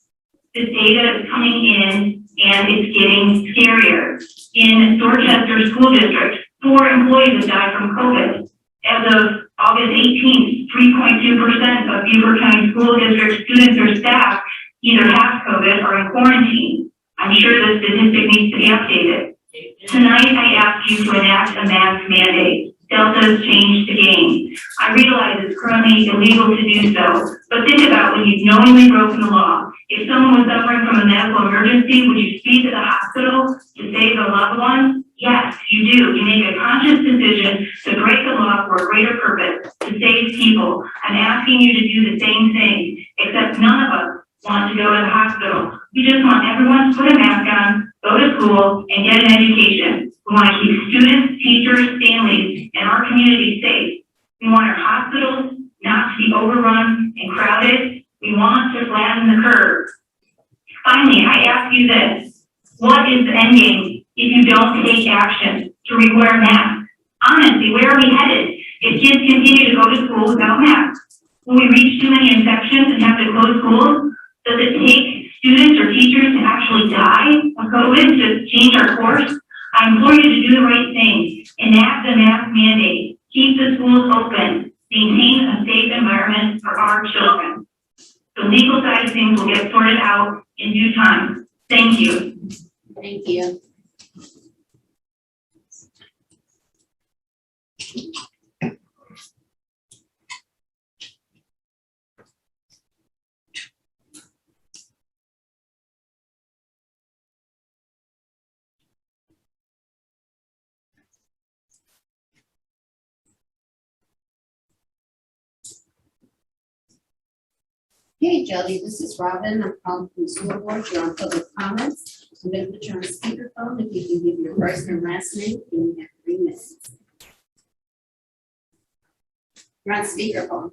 The data is coming in and it's getting scarier. In Dorchester School District, 4 employees have died from COVID. As of August 18th, 3.2% of Beaufort County School District students or staff either have COVID or in quarantine. I'm sure the statistic needs to be updated. Tonight, I ask you to enact a mask mandate. Delta's changed the game. I realize it's currently illegal to do so, but think about when you've knowingly broken the law. If someone was suffering from a medical emergency, would you speed to the hospital to save a loved one? Yes, you do. You make a conscious decision to break the law for a greater purpose, to save people. I'm asking you to do the same thing, except none of us want to go to the hospital. We just want everyone to put a mask on, go to school, and get an education. We want to keep students, teachers, families, and our community safe. We want our hospitals not to be overrun and crowded. We want to flatten the curve. Finally, I ask you this. What is the end game if you don't take action to require masks? Honestly, where are we headed if kids continue to go to school without masks? Will we reach too many infections and have to close schools? Does it take students or teachers to actually die of COVID to change our course? I implore you to do the right thing. Enact the mask mandate. Keep the schools open. Maintain a safe environment for our children. The legal side of things will get sorted out in due time. Thank you. Thank you. Hey Jody, this is Robin. I'm calling from the school board. You're on public comments. I'm going to put you on speakerphone. If you can give your first and last name, you have 3 minutes. You're on speakerphone.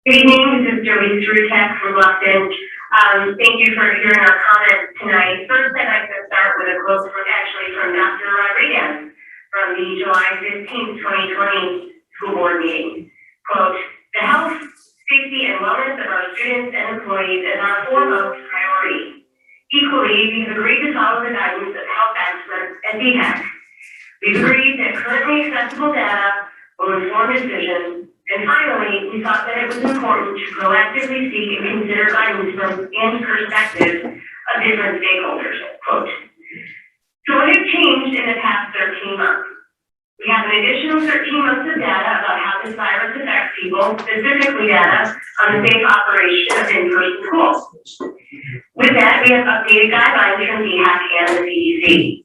Good evening, this is Joey Strutek from Bluffton. Thank you for hearing our comments tonight. First, I'd like to start with a quote from Dr. Rodriguez from the July 15th, 2020 school board meeting. Quote, the health, safety, and wellness of our students and employees is our foremost priority. Equally, we've agreed to follow the guidance of health experts at DHEC. We've agreed that currently accessible data will inform decisions. And finally, we thought that it was important to proactively seek and consider guidance from and perspectives of different stakeholders. Quote, so what has changed in the past 13 months? We have an additional 13 months of data about how this virus affects people, specifically data on the safe operation of in-person schools. With that, we have updated guidelines from DHEC and the CDC.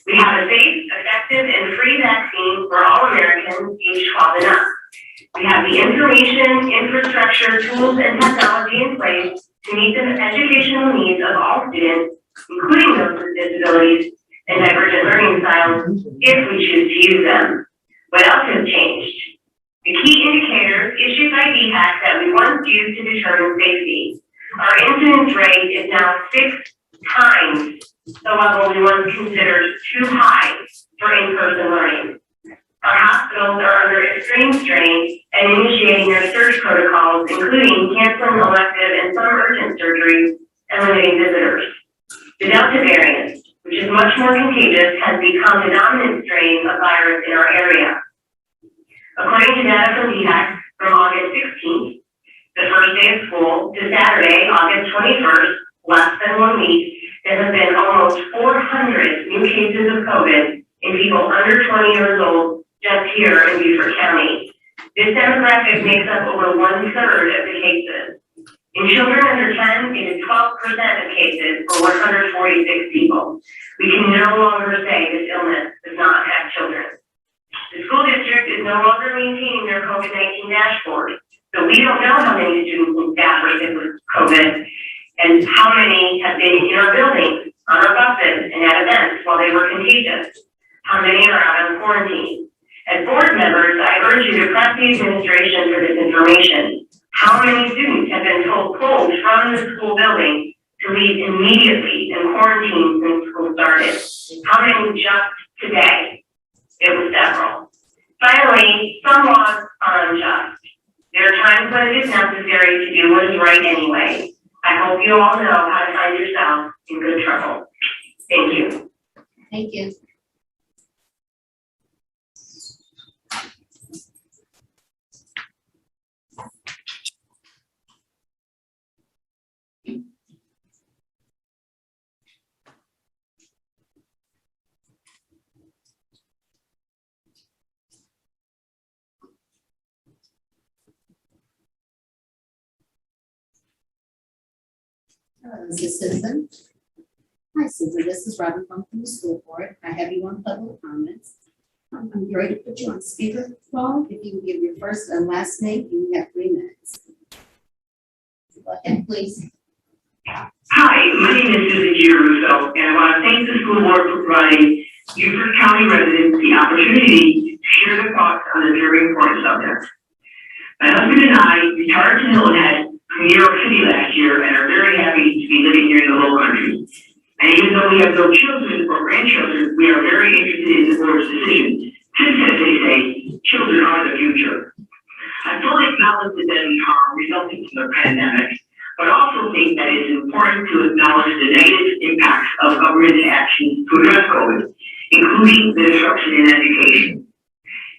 We have a safe, effective, and free vaccine for all Americans aged 12 and up. We have the information, infrastructure, tools, and technology in place to meet the educational needs of all students, including those with disabilities, and divergent learning styles if we choose to use them. What else has changed? The key indicators issued by DHAC that we once used to determine safety. Our incidence rate is now 6 times the level we once considered too high for in-person learning. Our hospitals are under extreme strain and initiating their surge protocols, including canceling elective and some urgent surgeries and limiting visitors. The Delta variant, which is much more contagious, has become the dominant strain of virus in our area. According to data from DHAC from August 16th, the first day of school, to Saturday, August 21st, less than 1 week, there have been almost 400 new cases of COVID in people under 20 years old just here in Beaufort County. This demographic makes up over 1/3 of the cases. In children under 10, it is 12% of cases, or 146 people. We can no longer say this illness does not affect children. The school district is no longer maintaining their COVID-19 dashboard, so we don't know how many students and staff are sick with COVID and how many have been in our buildings, on our buses, and at events while they were contagious. How many are out on quarantine? As board members, I urge you to press the administration for this information. How many students have been pulled from the school building to leave immediately and quarantine since school started? How many just today? It was several. Finally, some laws are unjust. There are times when it is necessary to do what is right anyway. I hope you all know how to find yourself in good trouble. Thank you. Thank you. This is Susan. Hi, Susan. This is Robin from the school board. I have you on public comments. I'm ready to put you on speaker phone. If you can give your first and last name, you have 3 minutes. Go ahead, please. Hi, my name is Susan Giarusso, and I want to thank the school board for providing Beaufort County residents the opportunity to share their thoughts on a very important subject. My husband and I retired to Hilton Head from New York City last year and are very happy to be living here in the Low Country. And even though we have no children or grandchildren, we are very interested in the board's decision, since, as they say, children are the future. I fully acknowledge the deadly harm resulting from the pandemic, but also think that it is important to acknowledge the negative impacts of government actions to address COVID, including the disruption in education.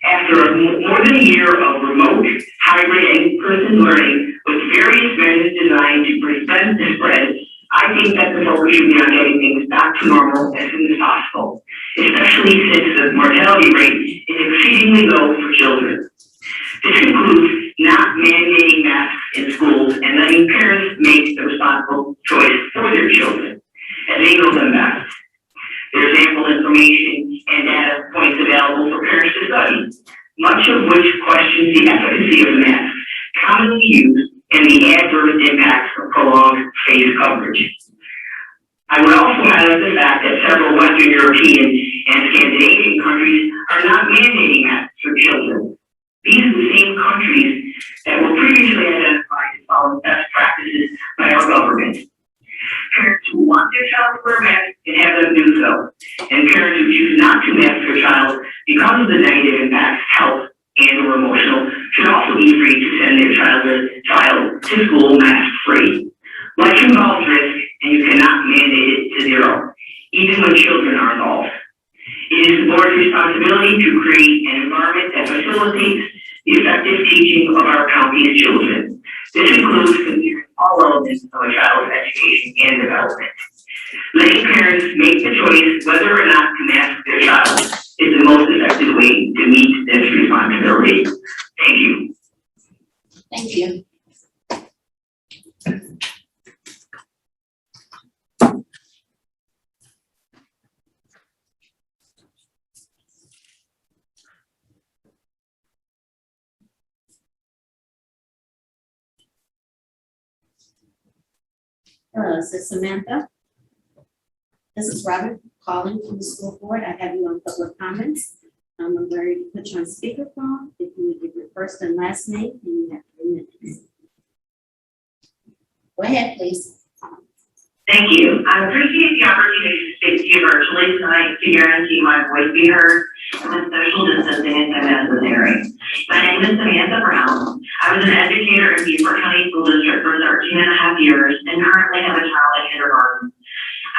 After more than a year of remote, hybrid, and in-person learning with various measures designed to prevent the spread, I think that the focus should be on getting things back to normal as soon as possible, especially since the mortality rate is exceedingly low for children. This includes not mandating masks in schools and letting parents make the responsible choice for their children as they go them back. There's ample information and data points available for parents to study, much of which questions the efficacy of masks commonly used and the adverse impacts of prolonged face coverage. I would also highlight the fact that several Western European and Scandinavian countries are not mandating masks for children. These are the same countries that were previously identified as following best practices by our government. Parents who want their child to wear masks can have them do so, and parents who choose not to mask their child because of the negative impacts, health and or emotional, should also be free to send their child to school mask-free. Life involves risk, and you cannot mandate it to zero, even when children are involved. It is the board's responsibility to create an environment that facilitates the effective teaching of our county's children. This includes considering all elements of a child's education and development. Letting parents make the choice whether or not to mask their child is the most effective way to meet this responsibility. Thank you. Thank you. This is Samantha. This is Robin calling from the school board. I have you on public comments. I'm going to put you on speakerphone. If you would give your first and last name, and you have 3 minutes. Go ahead, please. Thank you. I appreciate the opportunity to speak to you virtually tonight to guarantee my voice be heard and with social distancing is necessary. My name is Samantha Brown. I was an educator in Beaufort County School District for 13.5 years and currently have a child in kindergarten.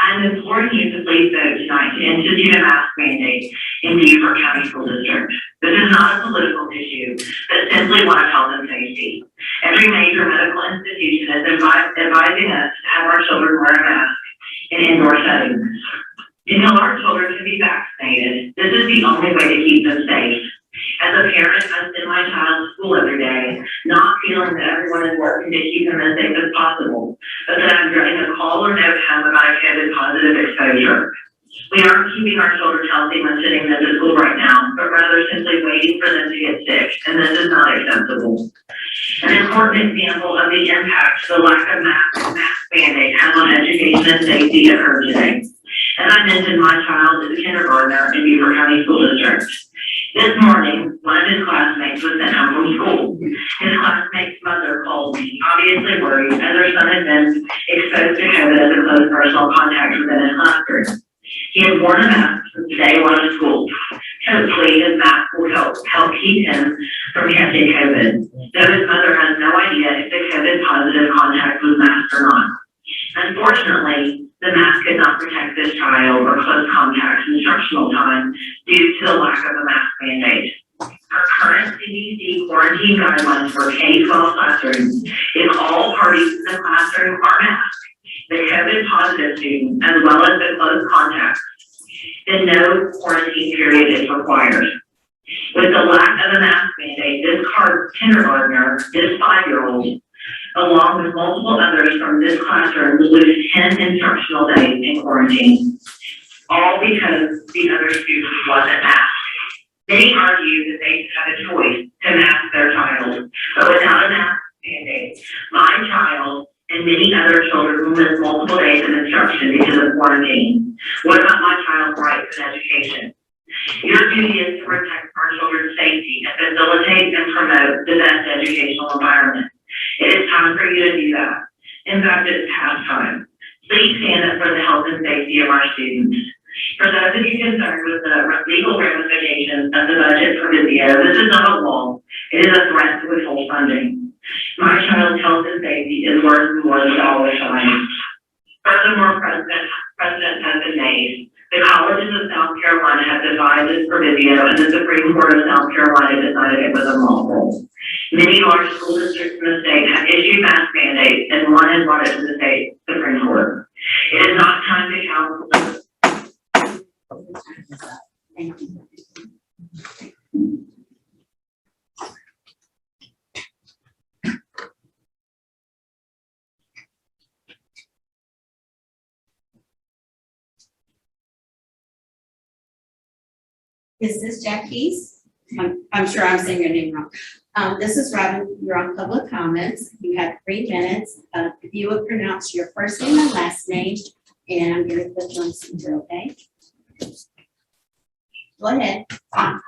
I'm imploring you to please vote tonight to institute a mask mandate in Beaufort County School District. This is not a political issue, but simply one of health and safety. Every major medical institution is advising us to have our children wear a mask in indoor settings. Until our children can be vaccinated, this is the only way to keep them safe. As a parent, I send my child to school every day, not feeling that everyone is working to keep them as safe as possible, but that I'm dreading a call or note home about a COVID positive exposure. We aren't keeping our children healthy when sending them to school right now, but rather simply waiting for them to get sick, and this is not acceptable. An important example of the impact the lack of mask mandate has on education and safety occurred today. As I mentioned, my child is a kindergartner in Beaufort County School District. This morning, one of his classmates was sent home from school. His classmate's mother called me, obviously worried, as her son had been exposed to COVID as a close personal contact within his classroom. He had worn a mask since day one of school. Hopefully, his mask will help keep him from catching COVID. Though his mother has no idea if the COVID positive contact was masked or not. Unfortunately, the mask did not protect this child or close contact's instructional time due to the lack of a mask mandate. Our current CDC quarantine guidelines for K-12 classrooms, if all parties in the classroom are masked, the COVID positive student, as well as the close contacts, then no quarantine period is required. With the lack of a mask mandate, this kindergartner, this 5-year-old, along with multiple others from this classroom, will lose 10 instructional days in quarantine, all because the other student wasn't masked. Many argue that they should have a choice to mask their child, but without a mask mandate, my child and many other children will miss multiple days of instruction because of quarantine. What about my child's rights and education? Your duty is to protect our children's safety and facilitate and promote the best educational environment. It is time for you to do that. In fact, it's past time. Please stand up for the health and safety of our students. For those of you concerned with the legal ramifications of the budget for Vizio, this is not a law. It is a threat to withhold funding. My child's health and safety is worth more than dollar signs. Furthermore, precedent has been made. The colleges of South Carolina have devised for Vizio, and the Supreme Court of South Carolina decided it was unlawful. Many large school districts in the state have issued mask mandates, and one has brought it to the state Supreme Court. It is not time to counsel. Thank you. Is this Jack Keys? I'm sure I'm saying your name wrong. This is Robin. You're on public comments. You have 3 minutes. If you would pronounce your first name and last name, and I'm going to put you on speaker, okay? Go ahead. Hi,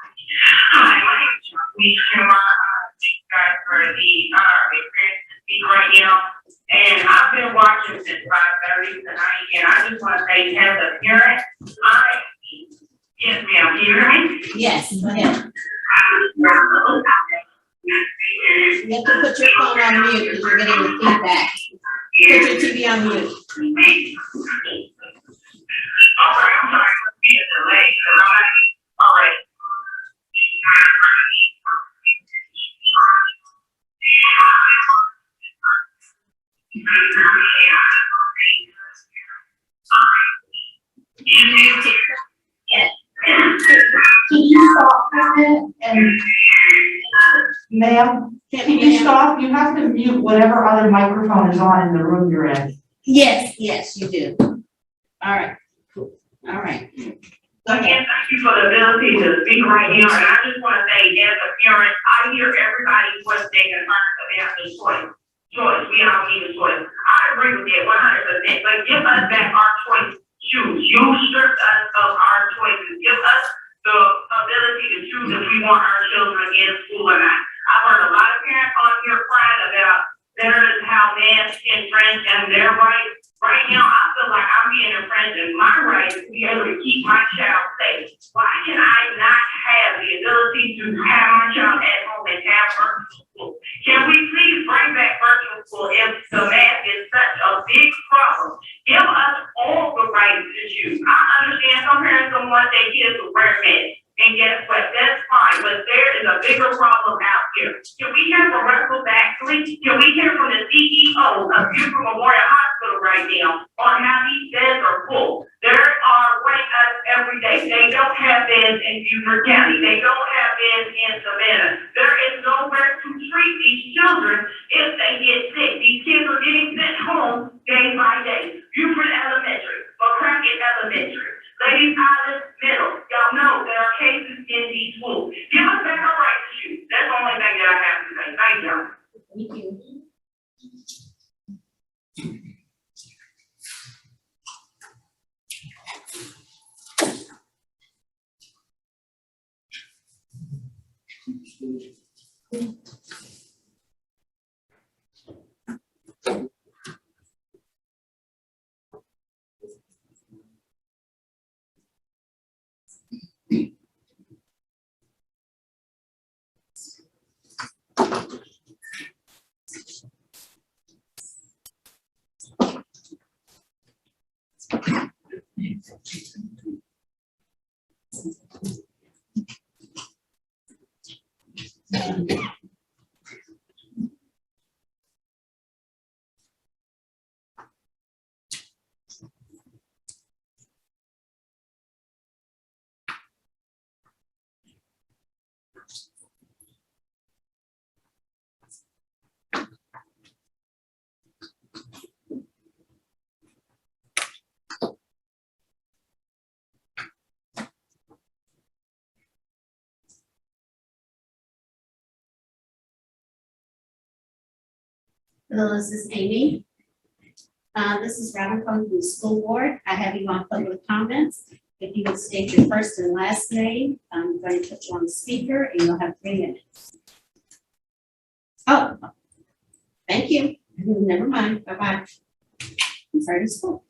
my name is Lee Kimmer. Thank you guys for the experience to speak right now. And I've been watching since 5:30 tonight, and I just want to say, as a parent, yes, ma'am, can you hear me? Yes, go ahead. You have to put your phone on mute because you're getting the feedback. Put your TV on mute. All right, I'm sorry, let's be a delay. All right. Can you stop for a minute? And ma'am, can you stop? You have to mute whatever other microphone is on in the room you're in. Yes, you do. All right, cool. All right. Again, thank you for the ability to speak right now, and I just want to say, as a parent, I hear everybody what they concerned about the choice. We all need a choice. I agree with it 100%, but give us back our choice choose. You stripped us of our choices. Give us the ability to choose if we want our children in school or not. I've heard a lot of parents on here crying about there's how men infringe and their rights. Right now, I feel like I'm being infringed in my right to be able to keep my child safe. Why can I not have the ability to have my child at home and have virtual school? Can we please bring back virtual school if the math is such a big problem? Give us all the rights to choose. I understand some parents don't want their kids to wear masks. And guess what? That's fine, but there is a bigger problem out here. Can we hear from Russell Baxley? Can we hear from the CEO of Beaufort Memorial Hospital right now on how these beds are full? There are wait us every day. They don't have beds in Beaufort County. They don't have beds in Savannah. There is nowhere to treat these children if they get sick. These kids are getting sent home day by day. Beaufort Elementary, McCracken Elementary, Ladies Island Middle. Y'all know there are cases in these schools. Give us back our right to choose. That's the only thing that I have to say. Thank y'all. Thank you. Hello, this is Amy. This is Robin from the school board. I have you on public comments. If you would state your first and last name, I'm going to put you on the speaker and you'll have 3 minutes. Oh, thank you. Never mind. Bye-bye. I'm sorry to school.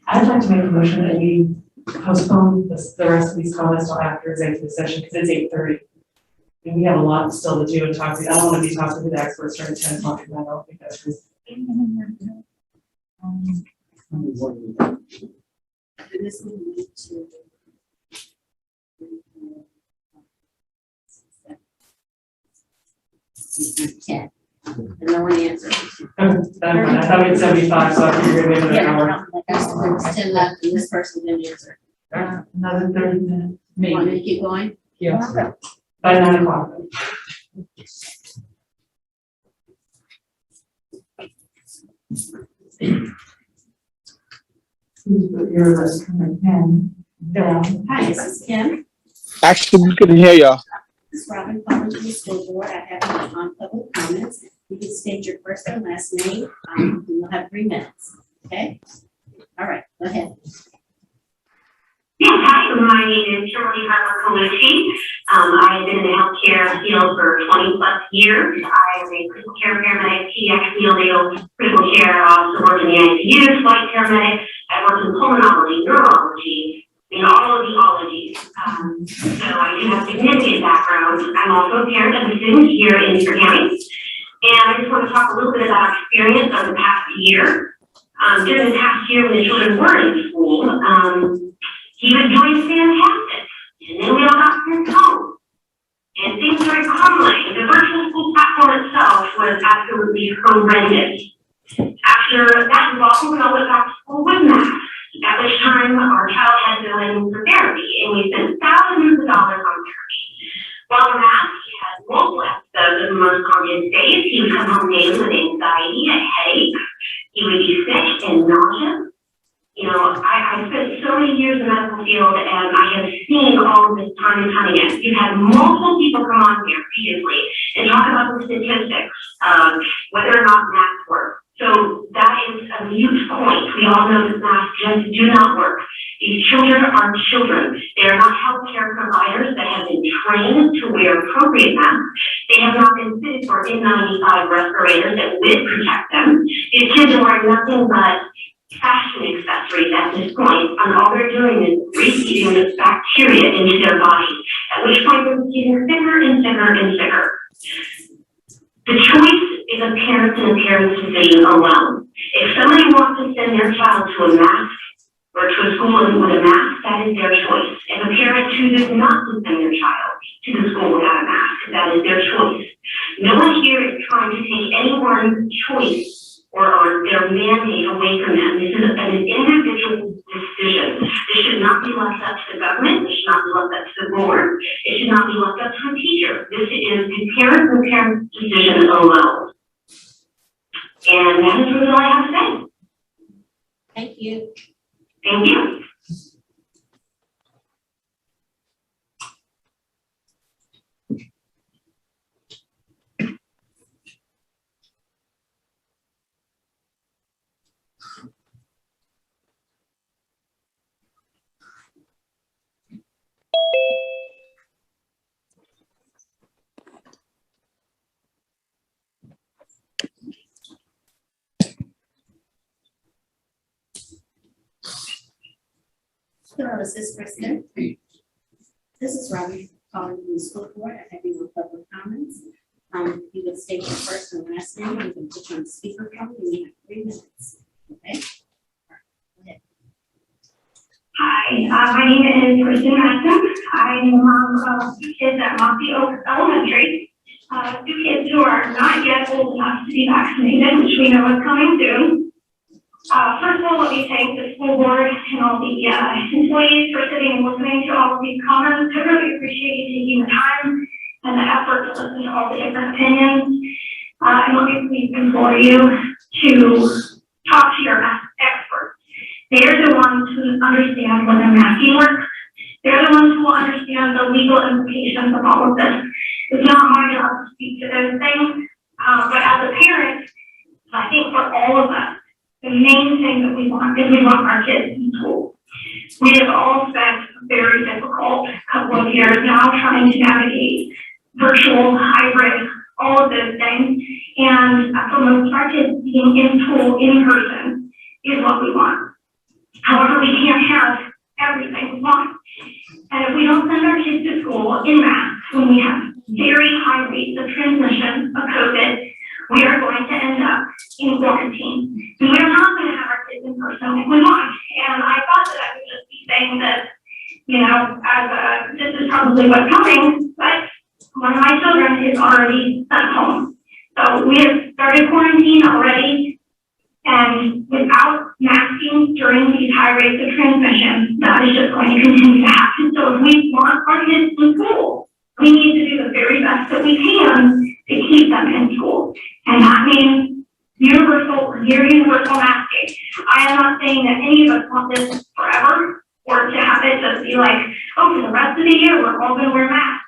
I'd like to make a motion that we postpone the rest of these comments till after executive session, because it's 8:30. And we have a lot still to do and talk to. I don't want to be talking to the experts during 10 o'clock, and I don't think that's reasonable. Yeah. And no one answered. I thought we had 75, so I figured maybe an hour. There was 10 left and this person didn't answer. Another 30 minutes. Want me to keep going? Yeah. Okay. By 9 o'clock. Please put your list from Ken down. Hi, this is Kim. Actually, we couldn't hear y'all. This is Robin calling from the school board. I have you on public comments. You can state your first and last name. And you'll have 3 minutes. Okay? All right, go ahead. Yes, hi, my name is Shirley Harper Colucci. I've been in the healthcare field for 20 plus years. I am a critical care paramedic, pediatric neonatal critical care, also worked in the ICU, flight paramedic. I worked in pulmonology, neurology, in all of the ologies. So I do have significant background. I'm also a parent of a student here in Beaufort County. And I just want to talk a little bit about experience of the past year. During the past year when the children were in school, he was doing fantastic. And then we all got sent home. And things started crumbling. The virtual school platform itself was absolutely horrendous. After that involved, we all went back to school with masks, at which time our child had to go in for therapy, and we spent thousands of dollars on therapy. While the mask, he had multiple episodes of the most common days. He would come home daily with anxiety, a headache. He would be sick and nauseous. You know, I spent so many years in the medical field, and I have seen all of this time and time again. You've had multiple people come on here previously and talk about the statistics of whether or not masks work. So that is a mute point. We all know that masks just do not work. These children are children. They are not healthcare providers that have been trained to wear appropriate masks. They have not been fitted for N95 respirators that would protect them. These kids are wearing nothing but fashion accessories at this point, and all they're doing is receiving this bacteria into their bodies, at which point they're getting thicker and thicker and thicker. The choice is a parent and a parent's decision alone. If somebody wants to send their child to a mask or to a school with a mask, that is their choice. If a parent chooses not to send their child to the school without a mask, that is their choice. No one here is trying to take anyone's choice or their mandate away from them. This is an individual decision. This should not be left up to the government. This should not be left up to the board. It should not be left up to a teacher. This is the parent and parent's decision alone. And that is really all I have to say. Thank you. Thank you. Hello, Assistant President. This is Robbie calling from the school board. I have your public comments. You would state your first and last name. You can put you on the speaker phone. You have 3 minutes. Okay. Go ahead. Hi, my name is Kristen Madsen. I'm the mom of 2 kids at Mossy Oak Elementary. 2 kids who are not yet old enough to be vaccinated, which we know is coming soon. First of all, let me thank the school board and all the employees for sitting and listening to all of these comments. I really appreciate you taking the time and the effort to listen to all the different opinions. And let me please implore you to talk to your experts. They're the ones who understand whether masking works. They're the ones who will understand the legal implications of all of this. It's not my job to speak to those things, but as a parent, I think for all of us, the main thing that we want is we want our kids in school. We have all spent a very difficult couple of years now trying to navigate virtual, hybrid, all of those things. And for most of our kids, being in school in person is what we want. However, we can't have everything we want. And if we don't send our kids to school in masks when we have very high rates of transmission of COVID, we are going to end up in quarantine. And we're not going to have our kids in person if we want. And I thought that I would just be saying that, you know, this is probably what's coming, but one of my children is already at home. So we have started quarantine already, and without masking during these high rates of transmission, that is just going to continue to happen. So if we want our kids in school, we need to do the very best that we can to keep them in school. And that means universal masking. I am not saying that any of us want this forever, or to have it just be like, oh, for the rest of the year, we're all going to wear masks.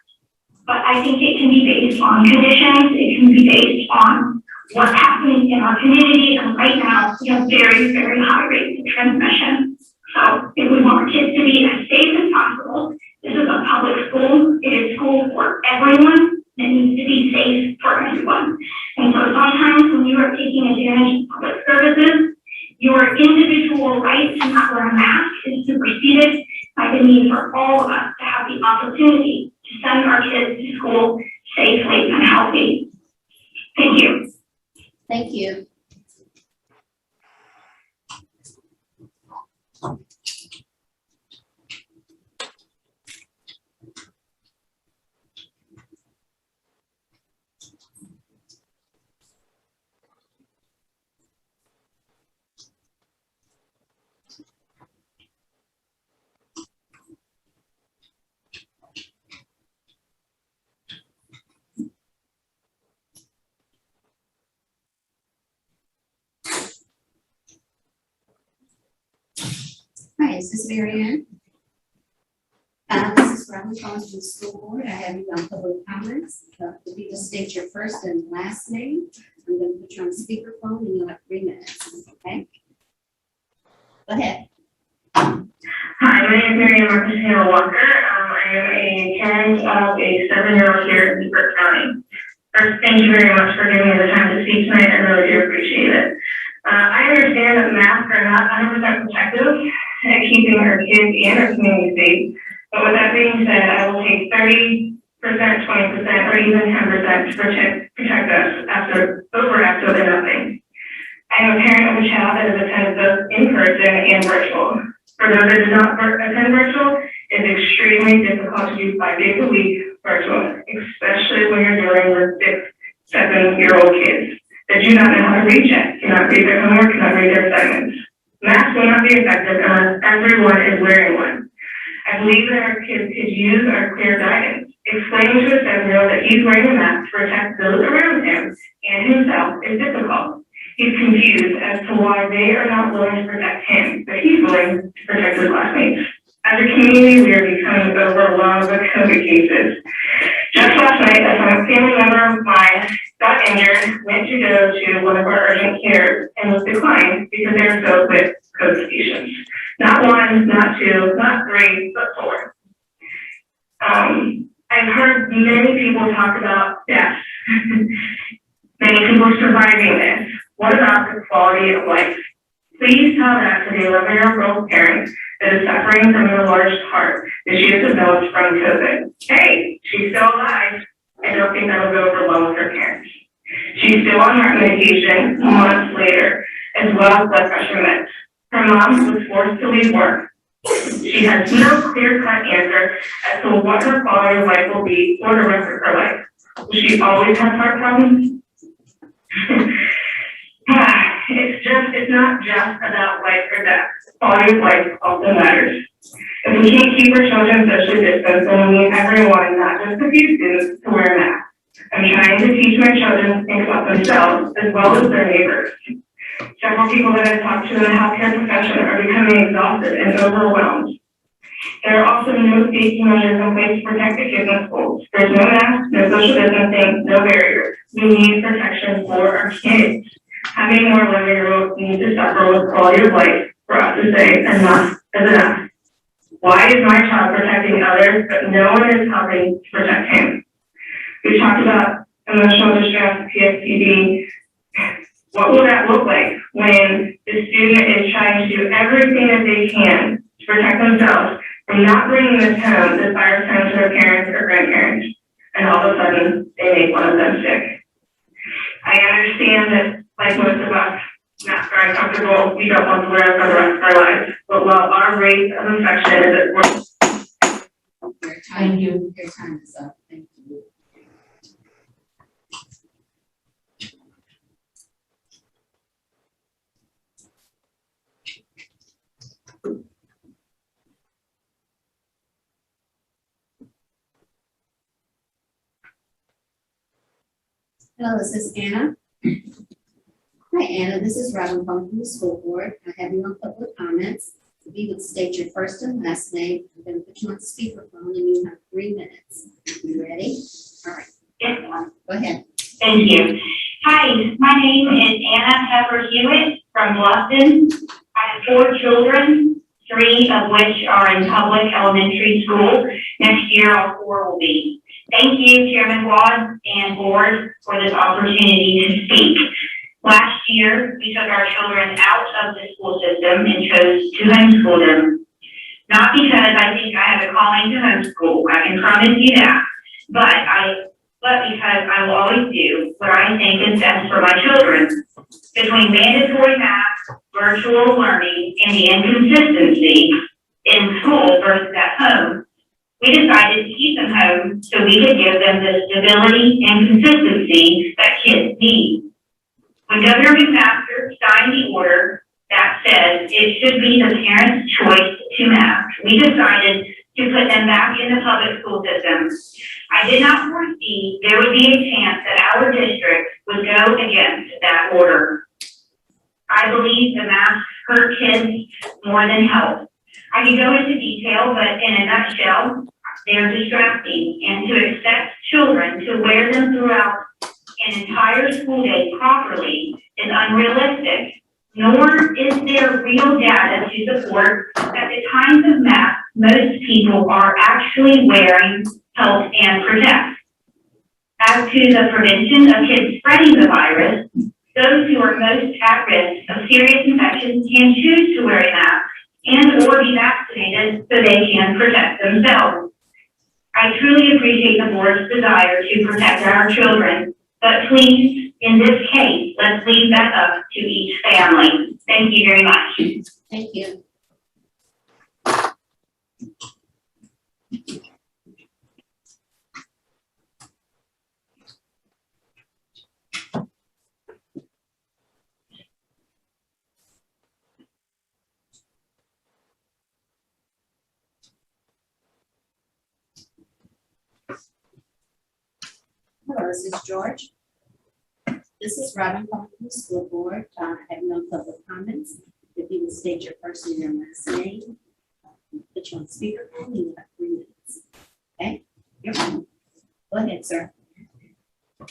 But I think it can be based on conditions. It can be based on what's happening in our community. And right now, we have very, very high rates of transmission. So if we want our kids to be as safe as possible, this is a public school. It is school for everyone. It needs to be safe for everyone. And so sometimes when you are taking advantage of public services, your individual right to not wear a mask is superseded by the Thank you. Hi, is this Mary Ann? This is Robin calling from the school board. I have you on public comments. If you just state your first and last name, I'm going to put you on speakerphone and you'll have 3 minutes, okay? Go ahead. Hi, my name is Mary Ann Marcus Walker. I am a parent of a 7-year-old here in Beaufort County. First, thank you very much for giving me the time to speak tonight. I really do appreciate it. I understand that masks are not 100% protective at keeping our kids and our community safe. But with that being said, I will take 30%, 20%, or even 10% to protect us after absolutely nothing. I am a parent of a child that has attended both in person and virtual. For those that do not attend virtual, it's extremely difficult to do 5 days a week virtual, especially when you're dealing with 6, 7-year-old kids that do not know how to read yet, cannot read their homework, cannot read their assignments. Masks will not be effective unless everyone is wearing one. I believe that our kids could use our clear guidance. Explaining to a 7-year-old that he's wearing a mask to protect those around him and himself is difficult. He's confused as to why they are not willing to protect him, but he's willing to protect his classmates. As a community, we are becoming overwhelmed with COVID cases. Just last night, a family member of mine got injured, went to go to one of our urgent cares, and was declined because they were filled with COVID patients. Not 1, not 2, not 3, but 4. I've heard many people talk about deaths. Many people surviving this. What about the quality of life? Please tell that to the 11-year-old parent that is suffering from an enlarged heart that she has developed from COVID. Hey, she's still alive. I don't think that will go over well with her parents. She's still on heart medication months later, as well as blood pressure meds. Her mom was forced to leave work. She has no clear-cut answer as to what her quality of life will be for the rest of her life. Will she always have heart problems? It's not just about life or death. Quality of life also matters. If we can't keep our children socially distanced, then we need everyone, not just a few students, to wear masks. I'm trying to teach my children to think about themselves as well as their neighbors. Several people that I've talked to in the healthcare profession are becoming exhausted and overwhelmed. There are also no safety measures in place to protect the kids in schools. There's no masks, no social distancing, no barriers. We need protection for our kids. Having more 11-year-olds need to suffer with quality of life for us to say enough is enough. Why is my child protecting others, but no one is helping to protect him? We talked about emotional distress, PTSD. What will that look like when the student is trying to do everything that they can to protect themselves from not bringing this home, this virus home to their parents or grandparents, and all of a sudden they make one of them sick? I understand that, like most of us, masks are uncomfortable. We don't want to wear them for the rest of our lives. But while our rate of infection is at worst. Thank you. Your time is up. Thank you. Hello, this is Anna. Hi, Anna. This is Robin calling from the school board. I have you on public comments. If you would state your first and last name, I'm going to put you on speakerphone and you have 3 minutes. You ready? All right. Yes. Go ahead. Thank you. Hi, my name is Anna Pepper Hewitt from Bluffton. I have 4 children, 3 of which are in public elementary school. Next year, all 4 will be. Thank you, Chairman Wad and board, for this opportunity to speak. Last year, we took our children out of the school system and chose to homeschool them. Not because I think I have a calling to homeschool, I can promise you that, but I but because I will always do what I think is best for my children. Between mandatory math, virtual learning, and the inconsistency in school versus at home, we decided to keep them home so we could give them the stability and consistency that kids need. When Governor McMaster signed the order that says it should be the parents' choice to mask, we decided to put them back in the public school system. I did not foresee there would be a chance that our district would go against that order. I believe the masks hurt kids more than help. I can go into detail, but in a nutshell, they're distracting, and to expect children to wear them throughout an entire school day properly is unrealistic, nor is there real data to support that the kinds of masks most people are actually wearing help and protect. As to the prevention of kids spreading the virus, those who are most at risk of serious infections can choose to wear a mask and or be vaccinated so they can protect themselves. I truly appreciate the board's desire to protect our children, but please, in this case, let's leave that up to each family. Thank you very much. Thank you. Hello, this is George. This is Robin from the school board. I have no public comments. If you would state your first and your last name, put you on speakerphone, you have 3 minutes. Okay, you're fine. Go ahead, sir.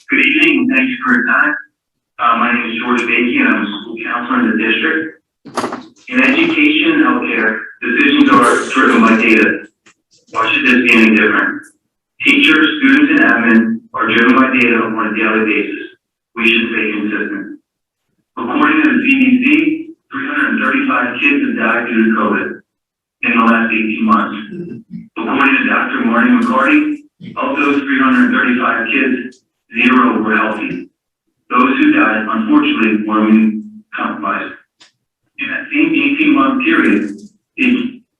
Good evening, thank you for your time. My name is George Bakey, and I'm a school counselor in the district. In education and healthcare, decisions are driven by data. Why should this be any different? Teachers, students, and admin are driven by data on a daily basis. We should stay consistent. According to the CDC, 335 kids have died due to COVID in the last 18 months. According to Dr. Marty McCarty, of those 335 kids, 0 were healthy. Those who died, unfortunately, were immune compromised. In that same 18-month period,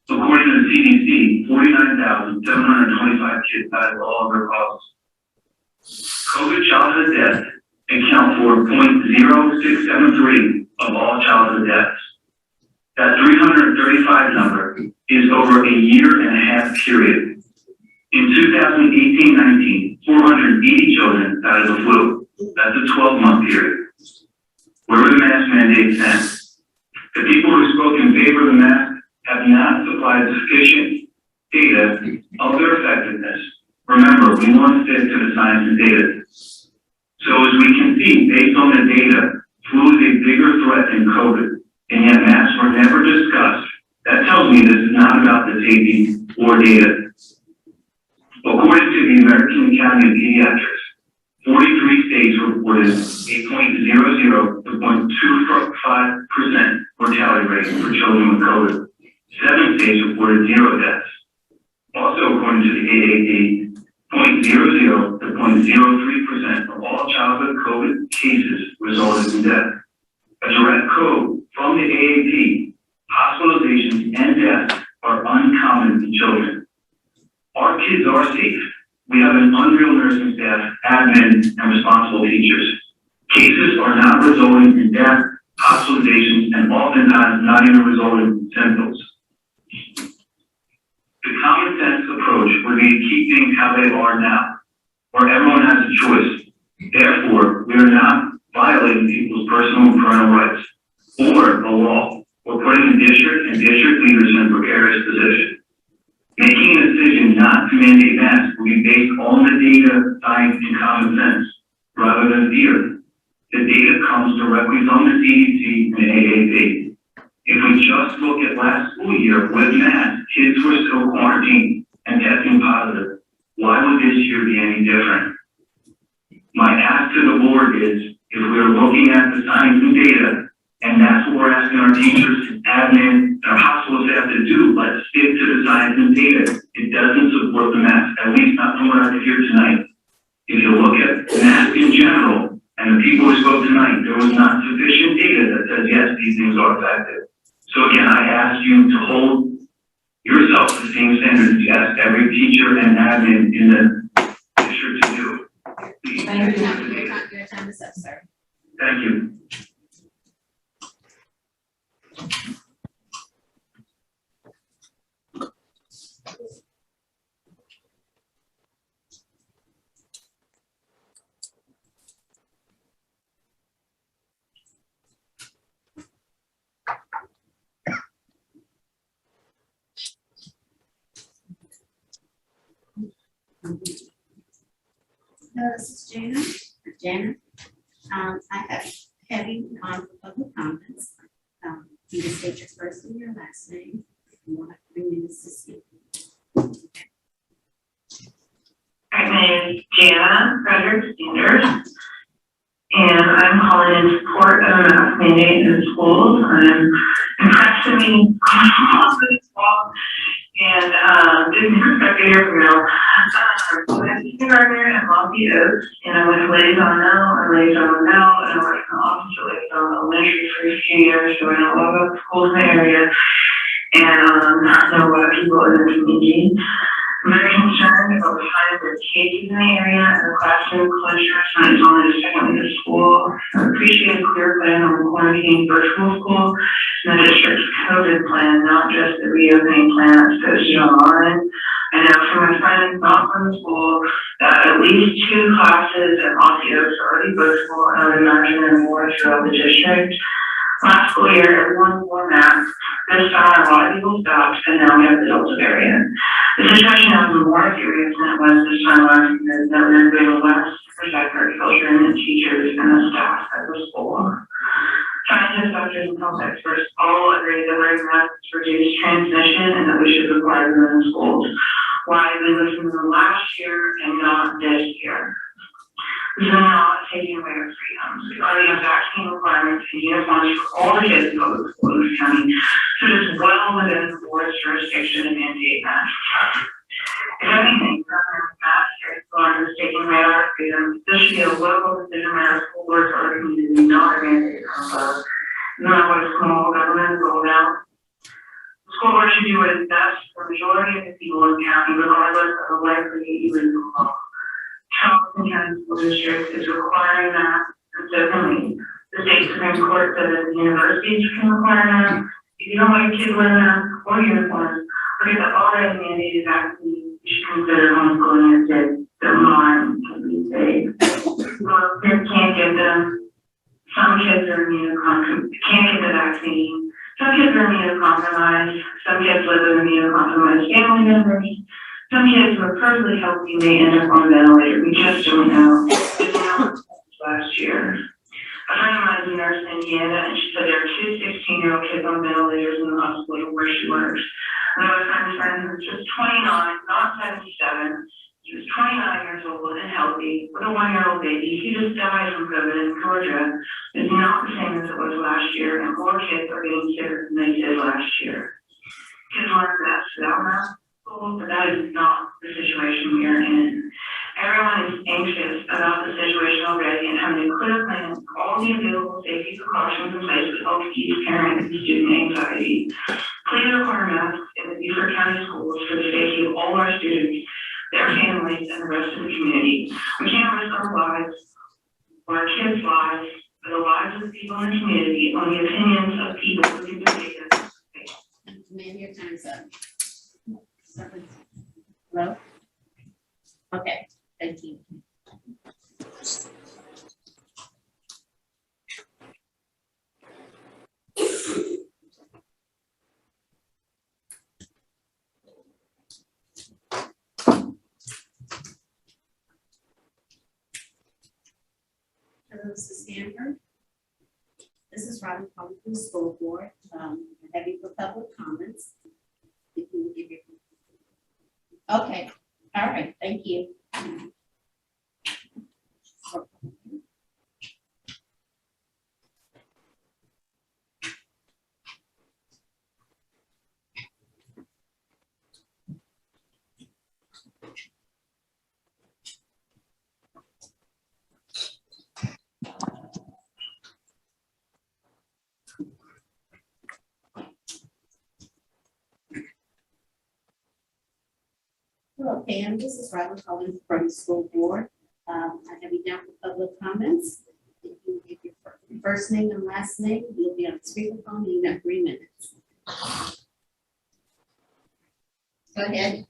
according to the CDC, 49,725 kids died of all other causes. COVID childhood deaths account for 0.0673 of all childhood deaths. That 335 number is over a year and a half period. In 2018-19, 480 children died of the flu. That's a 12-month period. Where were the mask mandates then? The people who spoke in favor of the mask have not supplied sufficient data of their effectiveness. Remember, we want to stick to the science and data. So as we can see, based on the data, flu is a bigger threat than COVID, and yet masks were never discussed. That tells me this is not about the safety or data. According to the American Academy of Pediatrics, 43 states reported a 0.00 to 0.25% mortality rate for children with COVID. 7 states reported 0 deaths. Also, according to the AAP, 0.00 to 0.03% of all childhood COVID cases resulted in death. A direct quote from the AAP, hospitalizations and deaths are uncommon in children. Our kids are safe. We have an unreal nursing staff, admin, and responsible teachers. Cases are not resulting in death, hospitalizations, and oftentimes not even resulting in symptoms. The common sense approach would be to keep things how they are now, where everyone has a choice. Therefore, we are not violating people's personal and parental rights or the law. We're putting the district and district leaders in a precarious position. Making a decision not to mandate masks will be based on the data, science, and common sense, rather than fear. The data comes directly from the CDC and AAP. If we just look at last school year with masks, kids were still quarantined and testing positive. Why would this year be any different? My ask to the board is, if we are looking at the science and data, and that's what we're asking our teachers, admin, and our hospital staff to do, let's stick to the science and data. It doesn't support the mask, at least not from what I hear tonight. if you look at math in general, and the people who spoke tonight, there was not sufficient data that says, yes, these things are effective. So again, I ask you to hold yourself to the same standards you ask every teacher and admin in the district to do. Please, Your time is up, sir. thank you. This is Jana. Jana, I have heavy on for public comments. You can state your first and your last name. You will have 3 minutes to speak. My name is Jana Frederick Sanders, and I'm calling in support of a mask mandate in schools. I'm impressed to be on this wall, and didn't expect to hear from you. I'm a kindergartner at Lofty Oaks, and I went to Liaison now, and Liaison now, and I worked in the office at Liaison Elementary for a few years, so I know a lot about the schools in the area, and I know a lot of people in the community. I'm very concerned about the size of cases in the area and the classroom closures when it's only the second week of school. I appreciate a clear plan on quarantining virtual school and the district's COVID plan, not just the reopening plan that's posted online. I know from my friends not from the school that at least 2 classes at Lofty Oaks are already booked for, and I would imagine there are more throughout the district. Last school year, everyone wore masks. This summer, a lot of people stopped, and now we have the Delta variant. The situation now is more serious than it was this time last year, that we're doing less to protect our children and teachers and the staff at the school. Scientists, doctors, and health experts all agree that wearing masks reduce transmission and that we should require them in schools. Why did we listen to them last year and not this year? This is not taking away our freedoms. We already have vaccine requirements and uniforms for all the kids in public schools in this county, so it is well within the board's jurisdiction to mandate masks. If anything, government masks are taking away our freedoms. This should be a local decision by our school boards or the community, not a mandate from above. Not what a small government rolled out. The school board should do what is best for the majority of the people in the county, regardless of the likely illegal law. Charleston County School District is requiring that, and so can we. The state Supreme Court said that the universities can require that. If you don't want your kids wearing masks or uniforms, or get the already mandated vaccine, you should consider homeschooling your kids. Their minds can be safe. Well, kids can't get them. Some kids are can't get the vaccine. Some kids are immunocompromised. Some kids live with immunocompromised family members. Some kids who are perfectly healthy may end up on a ventilator. We just don't know. It's not last year. A friend of mine is a nurse in Indiana, and she said there are 2 16-year-old kids on ventilators in the hospital where she works. Another friend who's just 29, not 77. He was 29 years old and healthy with a 1-year-old baby. He just died from COVID in Georgia. It's not the same as it was last year, and more kids are getting sicker than they did last year. Kids learn best without masks. But that is not the situation we are in. Everyone is anxious about the situation already and having a clear plan with all the available safety precautions in place to help ease parent and student anxiety. Please require masks in the Beaufort County schools for the safety of all our students, their families, and the rest of the community. We can't risk our lives, or our kids' lives, or the lives of the people in the community on the opinions of people who can debate us. Ma'am, your time's up. Hello? Okay, thank you. Hello, this is Stanford. This is Robin calling from the school board. Heavy for public comments. If you will give your. Okay, all right, thank you. Okay, and this is Robin calling from the school board. I have you down for public comments. If you give your first name and last name, you'll be on the speakerphone, you got 3 minutes. Go ahead.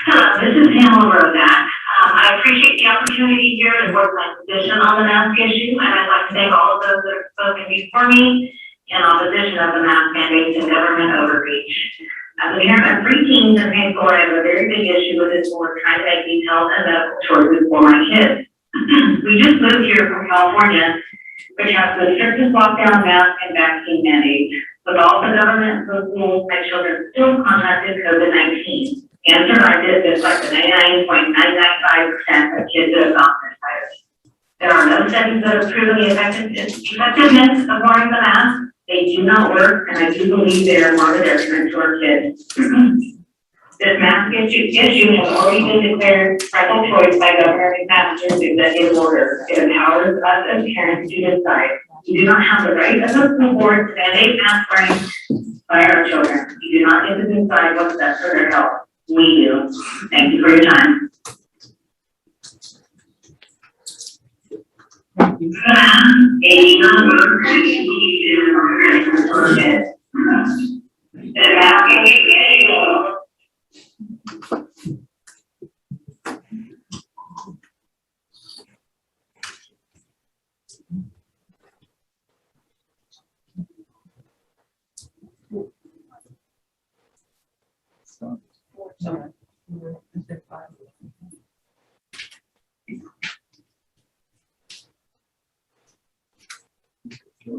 Hello, this is Pamela Rodak. I appreciate the opportunity here to work my position on the mask issue, and I'd like to thank all of those that have spoken before me in opposition of the mask mandates and government overreach. As a parent of 3 teens in high school, I have a very big issue with this board trying to make these health and medical choices for my kids. We just moved here from California, which has the strictest lockdown, mask, and vaccine mandates. With all the government rules, my children still contracted COVID-19 and survived it just like the 99.995% of kids that have gotten this virus. There are no studies that have proven the effectiveness of wearing the mask. They do not work, and I do believe they are more of a detriment to our kids. This mask issue has already been declared parental choice by Governor McMaster's executive order. It empowers us as parents to decide. We do not have the right as a school board to mandate mask wearing by our children. We do not get to decide what's best for their health. We do. Thank you for your time.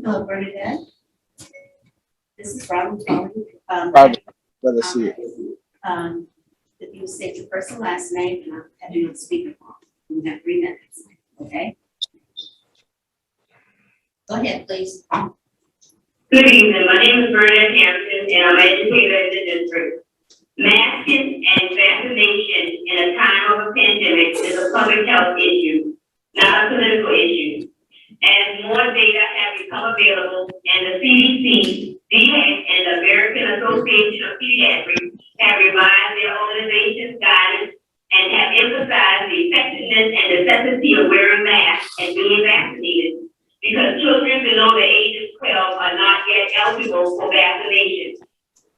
Hello, Bernadette. This is Robin calling. Let us see it. If you state your first and last name, and I'll have you on speakerphone. You have 3 minutes, okay? Go ahead, please. Good evening. My name is Bernadette Hampton, and I'm educator in the district. Masking and vaccination in a time of a pandemic is a public health issue, not a political issue. As more data have become available, and the CDC, DHEC, and the American Association of Pediatrics have revised their organization's guidance and have emphasized the effectiveness and necessity of wearing masks and being vaccinated, because children below the age of 12 are not yet eligible for vaccination.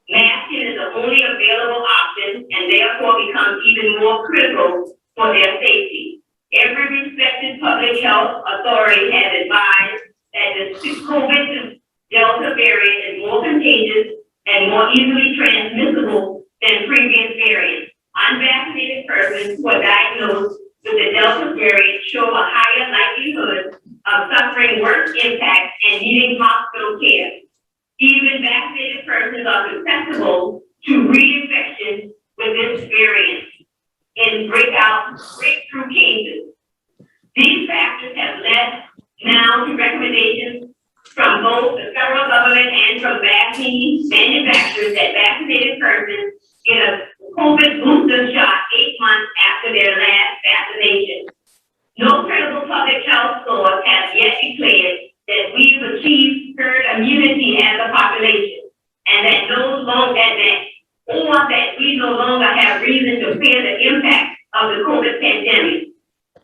Masking is the only available option and therefore becomes even more critical for their safety. Every respected public health authority has advised that the COVID Delta variant is more contagious and more easily transmissible than previous variants. Unvaccinated persons who are diagnosed with the Delta variant show a higher likelihood of suffering worse impacts and needing hospital care. Even vaccinated persons are susceptible to reinfection with this variant in breakthrough cases. These factors have led now to recommendations from both the federal government and from vaccine manufacturers that vaccinated persons get a COVID booster shot 8 months after their last vaccination. No credible public health source has yet declared that we've achieved herd immunity as a population, and that we no longer have reason to fear the impact of the COVID pandemic.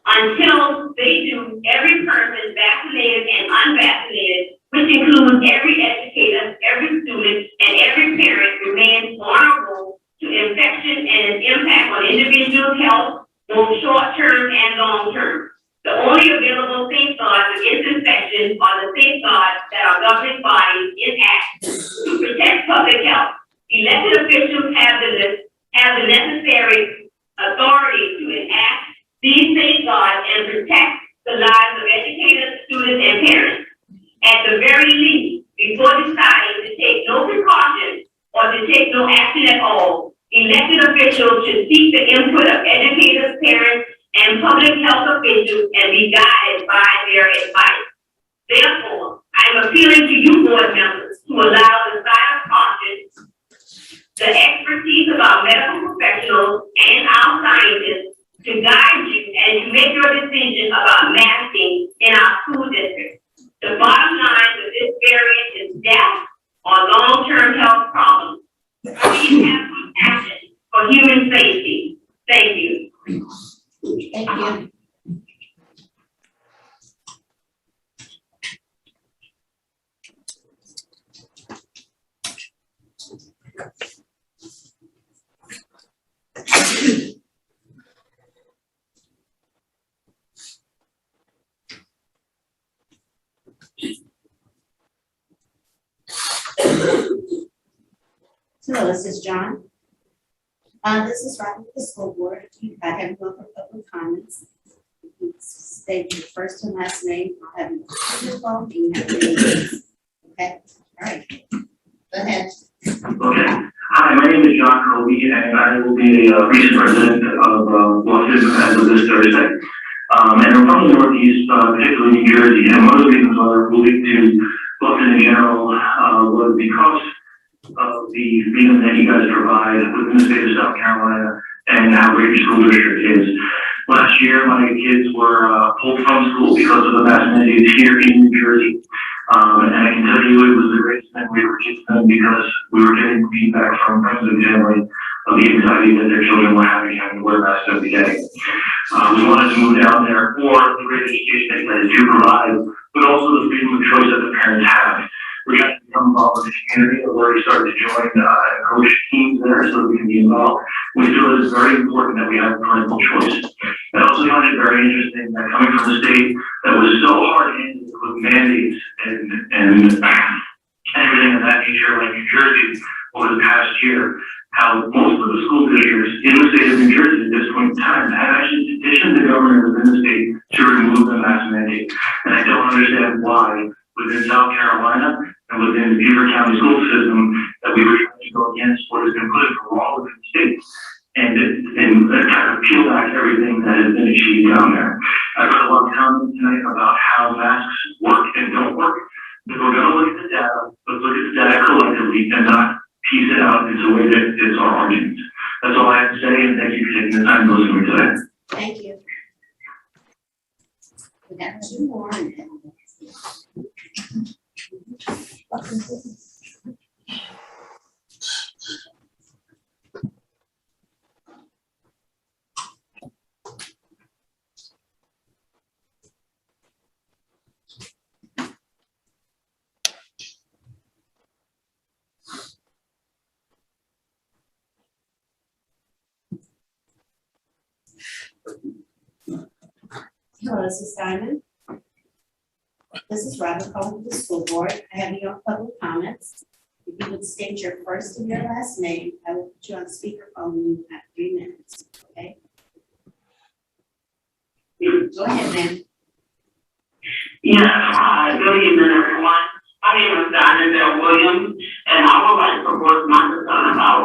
Until they do, every person, vaccinated and unvaccinated, which includes every educator, every student, and every parent, remains vulnerable to infection and its impact on individual health, both short-term and long-term. The only available safeguards against infection are the safeguards that our governing bodies enact to protect public health. Elected officials have the necessary authority to enact these safeguards and protect the lives of educators, students, and parents. At the very least, before deciding to take no precautions or to take no action at all, elected officials should seek the input of educators, parents, and public health officials and be guided by their advice. Therefore, I am appealing to you board members to allow the side of caution, the expertise of our medical professionals and our scientists to guide you as you make your decision about masking in our school district. The bottom line of this variant is death or long-term health problems. We have to action for human safety. Hello, this is John. This is Robin with the school board. I have no public comments. You state your first and last name. I'll have your phone and you have your names. Okay, all right. Go ahead. Okay. Hi, my name is John Colby, and I will be a recent resident of Boston as of this Thursday. And I'm from the Northeast, particularly New Jersey, and one of the reasons why we're moving to Boston in general was because of the freedom that you guys provide within the state of South Carolina and how great your school district is. Last year, my kids were pulled from school because of the mask mandates here in New Jersey. And I can tell you it was the greatest thing we were doing because we were getting feedback from friends and family of the anxiety that their children were having to wear masks every day. We wanted to move down there for the great education that you guys do provide, but also the freedom of choice that the parents have. We're trying to become involved in the community. I've already started to join coach teams there so we can be involved. We feel it is very important that we have parental choice. I also find it very interesting that coming from a state that was so hard-handed with mandates and everything of that nature, like New Jersey over the past year, how most of the school districts in the state of New Jersey at this point in time have actually petitioned the government within the state to remove the mask mandate. And I don't understand why within South Carolina and within the Beaufort County school system that we were trying to go against what has been put into law within the state and kind of peel back everything that has been achieved down there. I've heard a lot of comments tonight about how masks work and don't work. If we're going to look at the data, let's look at the data collectively and not piece it out into a way that is our argument. That's all I have to say, and thank you for taking the time to listen to me today. Thank you. We got two more. Hello, this is Simon. This is Robin calling for the school board. I have your public comments. If you would state your first and your last name, I will put you on speakerphone when you have 3 minutes, okay? Go ahead, ma'am. Yes, hi, good evening, everyone. My name is Diana Williams, and I would like to voice my concern about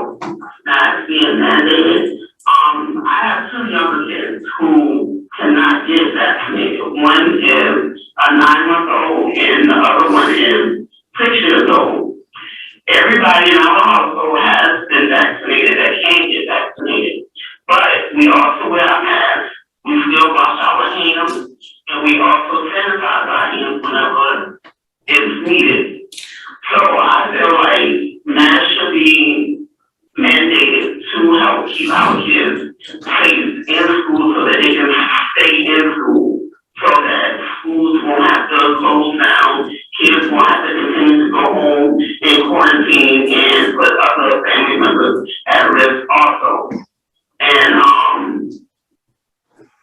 masks being mandated. I have 2 younger kids who cannot get vaccinated. One is a 9-month-old and the other one is 6 years old. Everybody in our household has been vaccinated that can get vaccinated, but we also wear a mask. We still wash our hands, and we also sanitize our hands whenever it's needed. So I feel like masks should be mandated to help keep our kids safe in school so that they can stay in school, so that schools won't have to close down, kids won't have to continue to go home in quarantine and put other family members at risk also. And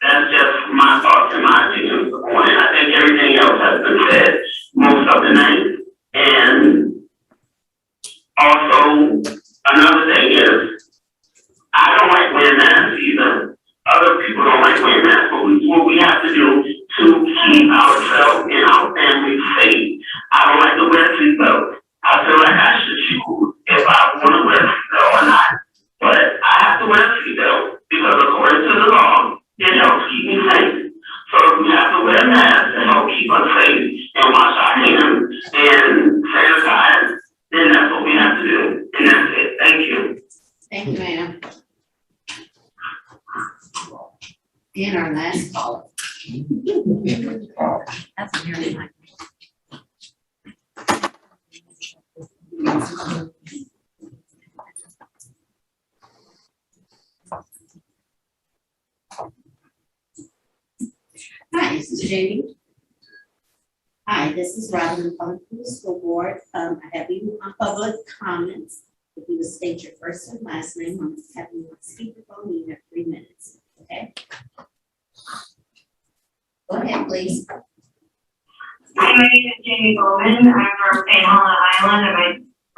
that's just my thoughts and my opinions on it. I think everything else has been said most of the night. And also, another thing is, I don't like wearing masks either. Other people don't like wearing masks, but what we have to do to keep ourselves and our families safe. I don't like to wear seatbelts. I feel like I should choose if I want to wear a seatbelt or not. But I have to wear a seatbelt because according to the law, it helps keep me safe. So if we have to wear masks to help keep us safe and wash our hands and sanitize, then that's what we have to do. And that's it. Thank you. Thank you, ma'am. And our last caller. That's nearly mine. Hi, this is Jamie. Hi, this is Robin calling from the school board. I have you on public comments. If you would state your first and last name, I'm having you on speakerphone. You have 3 minutes. Okay. Go ahead, please. Hi, my name is Jamie Bowman. I'm from St. Helena Island, and my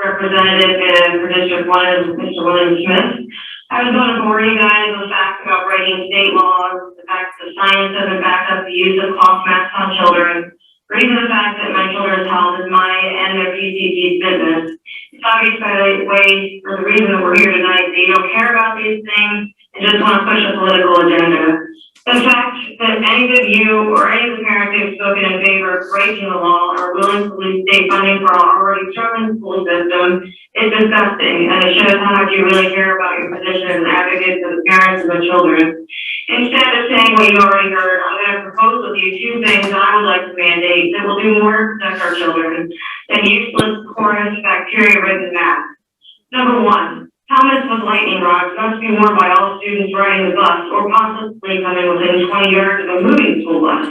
representative for District 1 is Mr. William Smith. I was going to bore you guys with facts about breaking state laws, the fact that the science doesn't back up the use of cloth masks on children, or even the fact that my children's health is my and their PCP's business. It's obvious by the way, or the reason that we're here tonight, that you don't care about these things and just want to push a political agenda. The fact that any of you or any of the parents who have spoken in favor of breaking the law are willing to lose state funding for our already struggling school system is disgusting, and it shows how much you really care about your position as an advocate for the parents and the children. Instead of saying what you already heard, I'm going to propose with you two things that I would like to mandate that will do more to protect our children than useless, porous, bacteria-ridden masks. Number one, helmets with lightning rods must be worn by all students riding the bus or possibly coming within 20 yards of a moving school bus.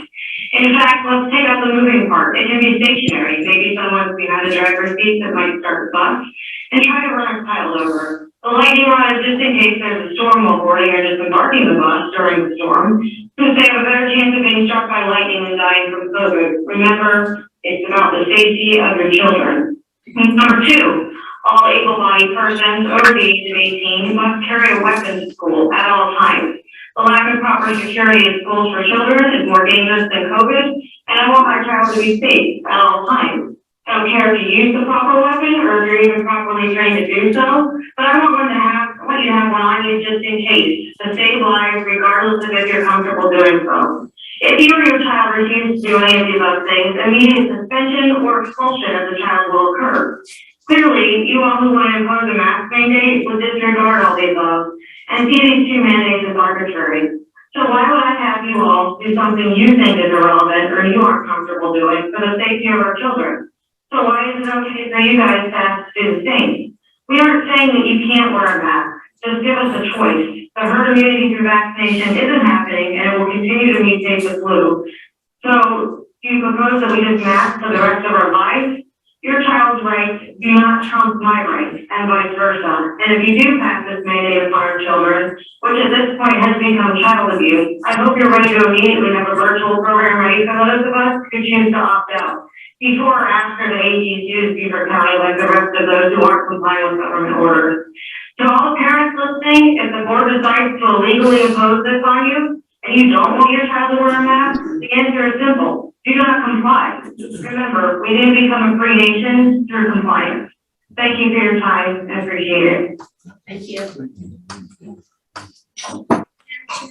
In fact, let's take out the moving part. It can be stationary. Maybe someone's behind the driver's seat that might start the bus and try to run a child over. The lightning rod is just in case there's a storm while boarding or disembarking the bus during the storm, since they have a better chance of being struck by lightning than dying from COVID. Remember, it's about the safety of your children. Number two, all able-bodied persons over the age of 18 must carry a weapon to school at all times. The lack of proper security in schools for children is more dangerous than COVID, and I want my child to be safe at all times. I don't care if you use the proper weapon or if you're even properly trained to do so, but I want you to have one on you just in case, to save lives regardless of if you're comfortable doing so. If you or your child refuse to do any of these other things, immediate suspension or expulsion of the child will occur. Clearly, you all who want to impose a mask mandate will disregard all the above and see these two mandates as arbitrary. So why would I have you all do something you think is irrelevant or you aren't comfortable doing for the safety of our children? So why is it okay for you guys to have to do the same? We aren't saying that you can't wear a mask. Just give us a choice. The herd immunity through vaccination isn't happening and it will continue to mutate the flu. So do you propose that we just mask for the rest of our lives? Your child's rights do not trump my rights, and vice versa. And if you do pass this mandate upon our children, which at this point has become child abuse, I hope you're ready to immediately have a virtual program ready for those of us who choose to opt out, before or after the AG sues Beaufort County like the rest of those who aren't complying with government orders. To all parents listening, if the board decides to illegally impose this on you, and you don't want your child to wear a mask, the answer is simple. Do not comply. Remember, we didn't become a free nation through compliance. Thank you for your time. I appreciate it. Thank you.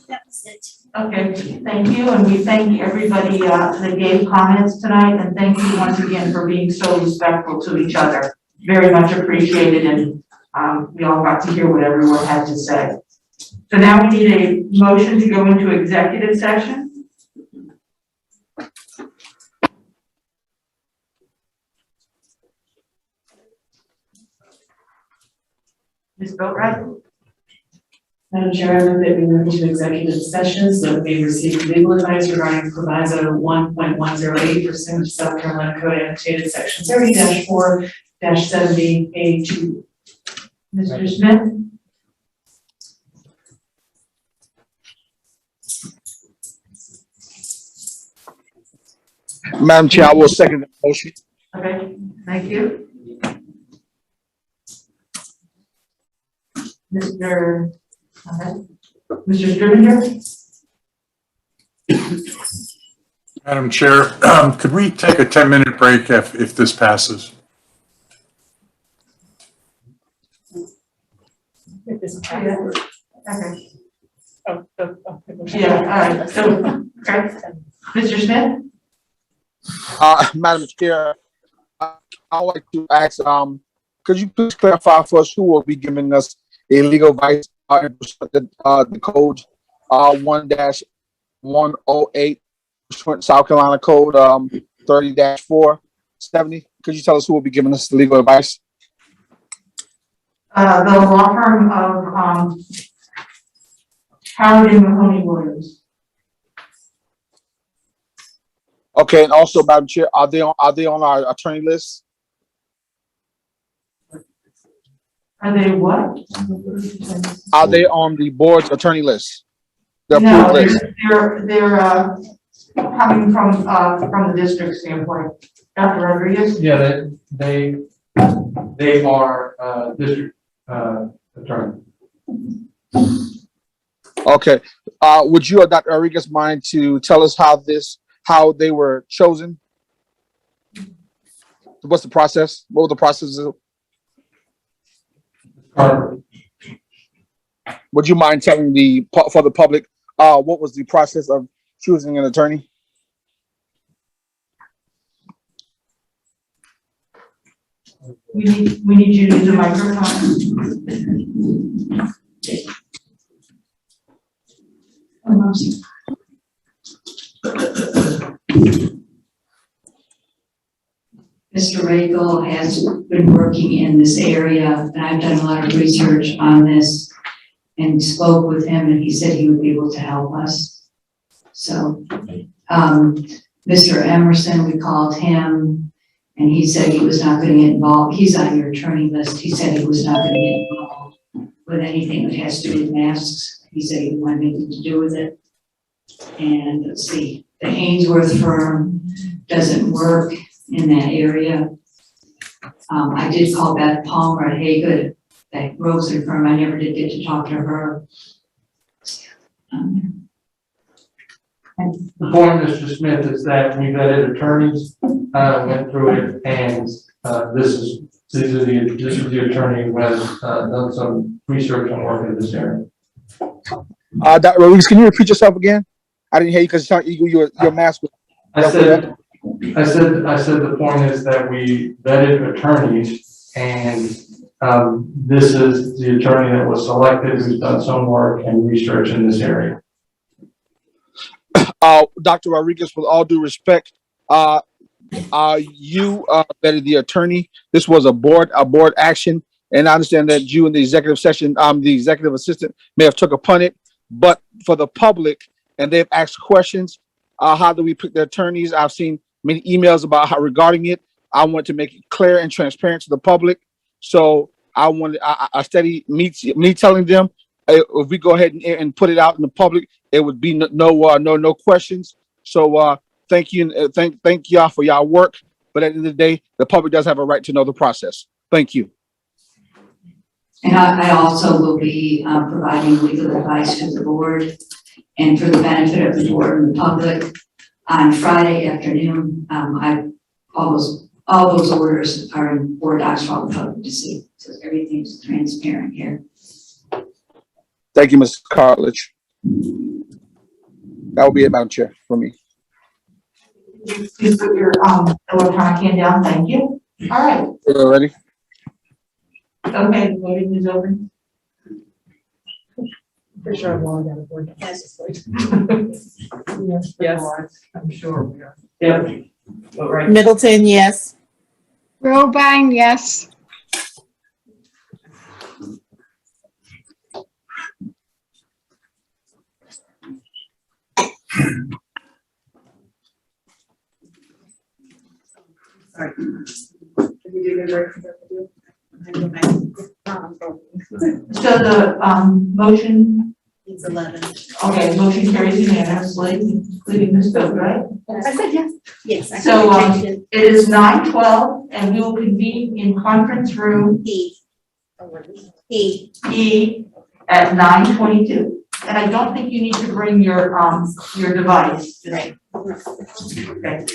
That was it. Okay, thank you, and we thank everybody that gave comments tonight, and thank you once again for being so respectful to each other. Very much appreciated, and we all got to hear what everyone had to say. So now we need a motion to go into executive session. Ms. Boatright? Madam Chair, I move that we move into executive session so that we receive legal advice regarding proviso 1.108 pursuant to South Carolina Code annotated section 30-4-70A2. Mr. Smith? Madam Chair, I will second the motion. Okay, thank you. Mr. Stringer? Madam Chair, could we take a 10-minute break if this passes? Okay. Yeah, all right, so, okay. Mr. Smith? Madam Chair, I'd like to ask, could you please clarify for us who will be giving us a legal advice the code 1-108 South Carolina Code 30-470? Could you tell us who will be giving us the legal advice? The law firm of Howard and Mahoney Williams. Okay, and also, Madam Chair, are they on our attorney list? Are they what? Are they on the board's attorney list? The No, approved list? they're coming from the district standpoint. Dr. Rodriguez? Yeah, they They are, district, attorney. Okay. Would you or Dr. Rodriguez mind to tell us how they were chosen? What's the process? What were the processes? Would you mind telling for the public, what was the process of choosing an attorney? We need you to use the microphone. Mr. Regal has been working in this area, and I've done a lot of research on this and spoke with him, and he said he would be able to help us. So, Mr. Emerson, we called him, and he said he was not going to get involved. He's on your attorney list. He said he was not going to get involved with anything that has to do with masks. He said he didn't want anything to do with it. And let's see, the Ainsworth firm doesn't work in that area. I did call Beth Palmer at Haygood, that Rosen firm. I never did get to talk to her. The point, Mr. Smith, is that we vetted attorneys, went through it, and this is the attorney who has done some research on work in this area. Dr. Rodriguez, can you repeat yourself again? I didn't hear you because your mask was. I said the point is that we vetted attorneys, and this is the attorney that was selected who's done some work and research in this area. Dr. Rodriguez, with all due respect, you vetted the attorney. This was a board action, and I understand that you in the executive session, the executive assistant may have took upon it, but for the public, and they've asked questions, how do we pick the attorneys? I've seen many emails about how regarding it. I want to make it clear and transparent to the public. So I want a steady me telling them, if we go ahead and put it out in the public, it would be no questions. So thank you, and thank y'all for y'all work. But at the end of the day, the public does have a right to know the process. Thank you. And I also will be providing legal advice to the board, and for the benefit of the board and the public, on Friday afternoon, all those orders are in board docs for all the public to see. So everything's transparent here. Thank you, Ms. Cartledge. That will be it, Madam Chair, for me. Please put your electronic hand down. Thank you. All right. Ready? Okay, the voting is open. For sure, I've long got a board. Yes. Yes. I'm sure we are. Yep. But right. Middleton, yes. Robine, yes. So the motion. It's 11. Okay, motion carries unanimously, including Ms. Bill, right? I said yes. Yes. I So can it is 9:12 and we will convene in conference room E at 9:22. And I don't think you need to bring your device today. Okay.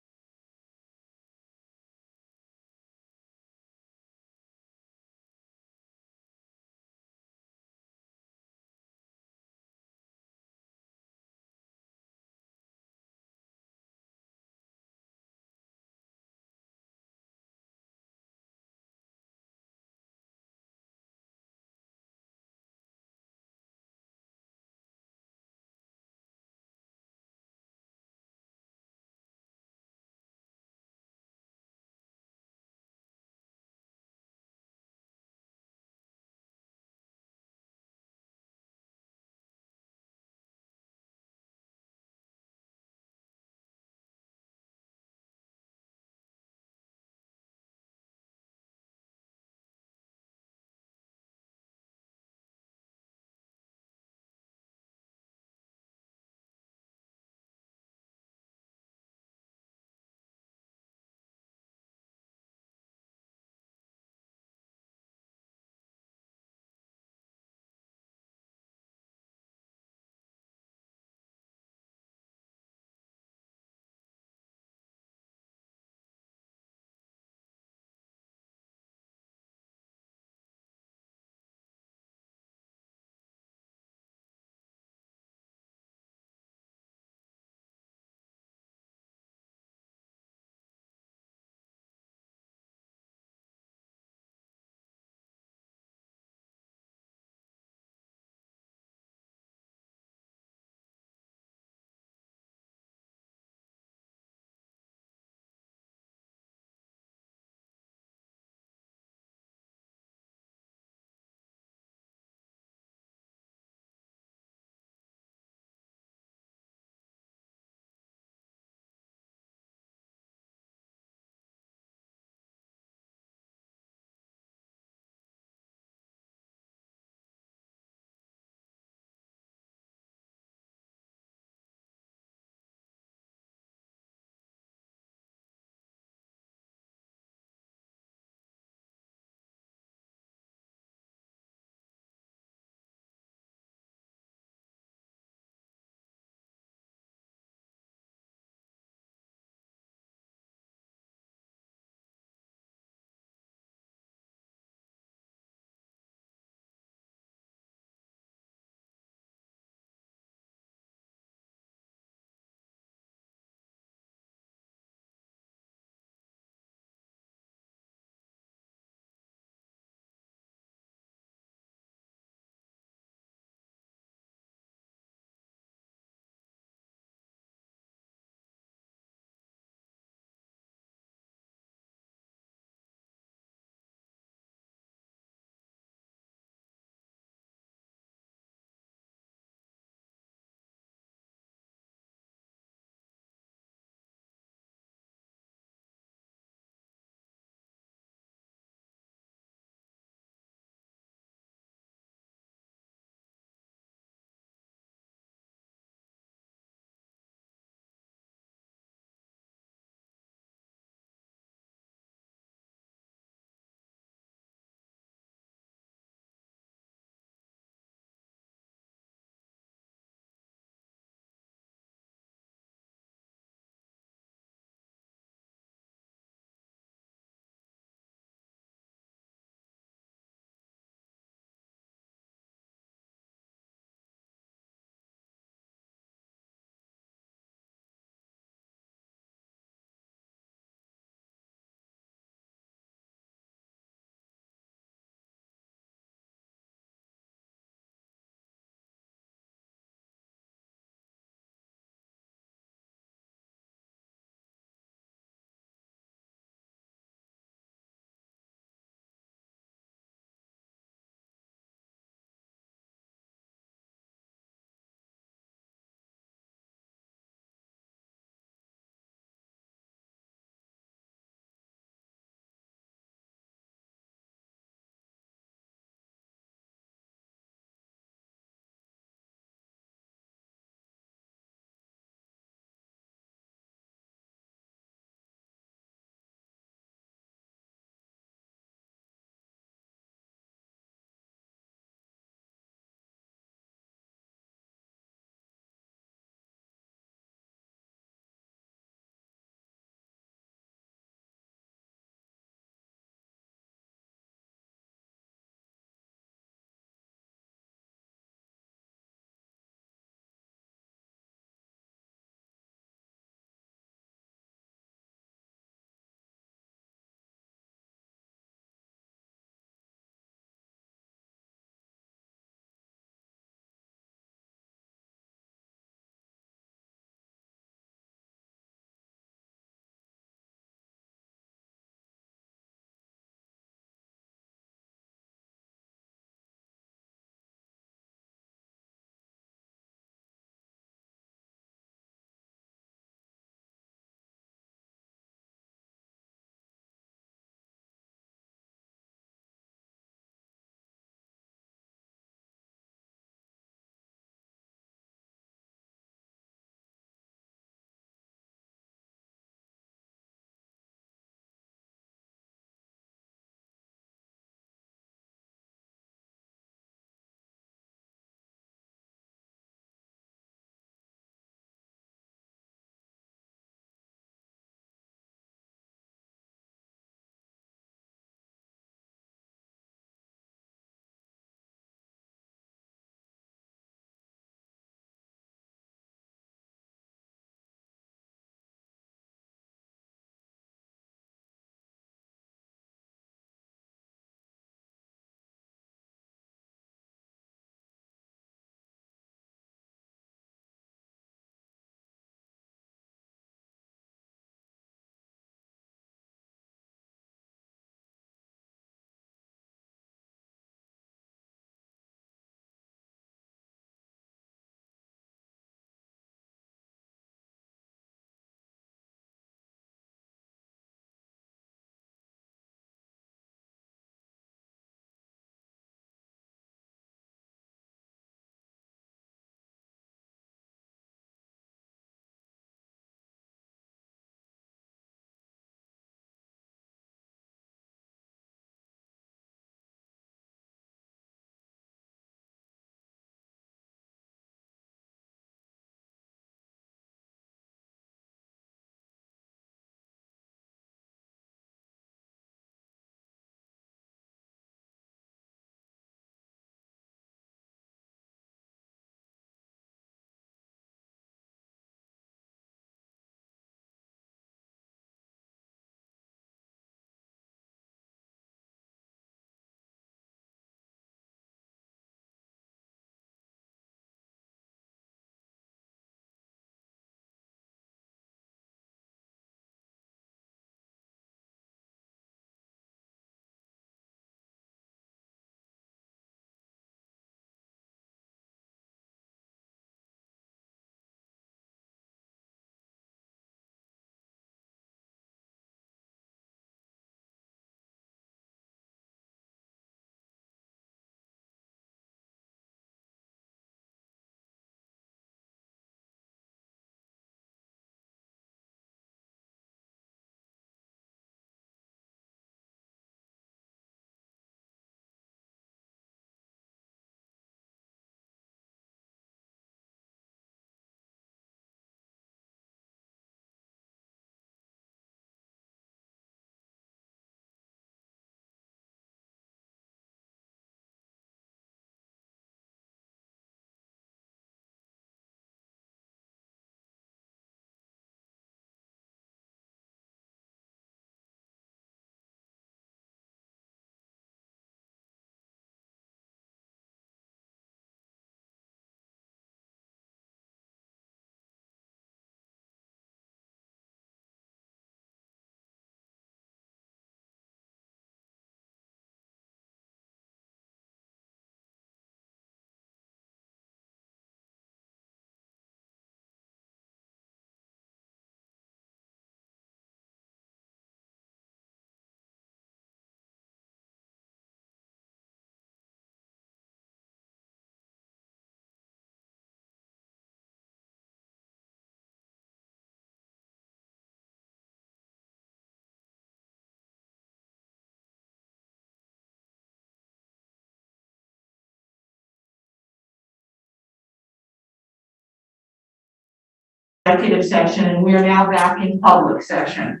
executive session, and we are now back in public session.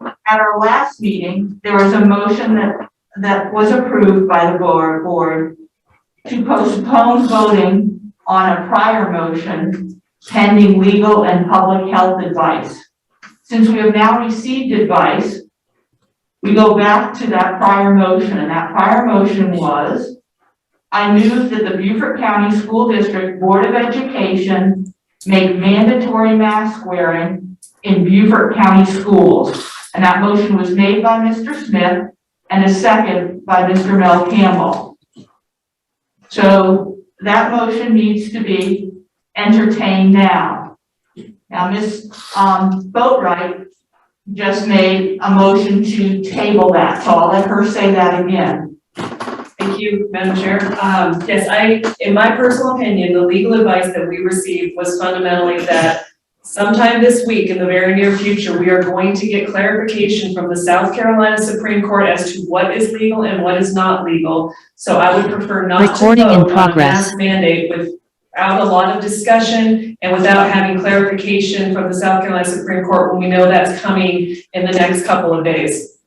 At our last meeting, there was a motion that was approved by the board to postpone voting on a prior motion pending legal and public health advice. Since we have now received advice, we go back to that prior motion, and that prior motion was, I move that the Beaufort County School District Board of Education make mandatory mask wearing in Beaufort County schools. And that motion was made by Mr. Smith and a second by Mr. Mel Campbell. So that motion needs to be entertained now. Now, Ms. Boatright just made a motion to table that, so I'll let her say that again. Thank you, Madam Chair. Yes, in my personal opinion, the legal advice that we received was fundamentally that sometime this week, in the very near future, we are going to get clarification from the South Carolina Supreme Court as to what is legal and what is not legal. So I would prefer not to vote on a mask mandate without a lot of discussion and without having clarification from the South Carolina Supreme Court when we know that's coming in the next couple of days.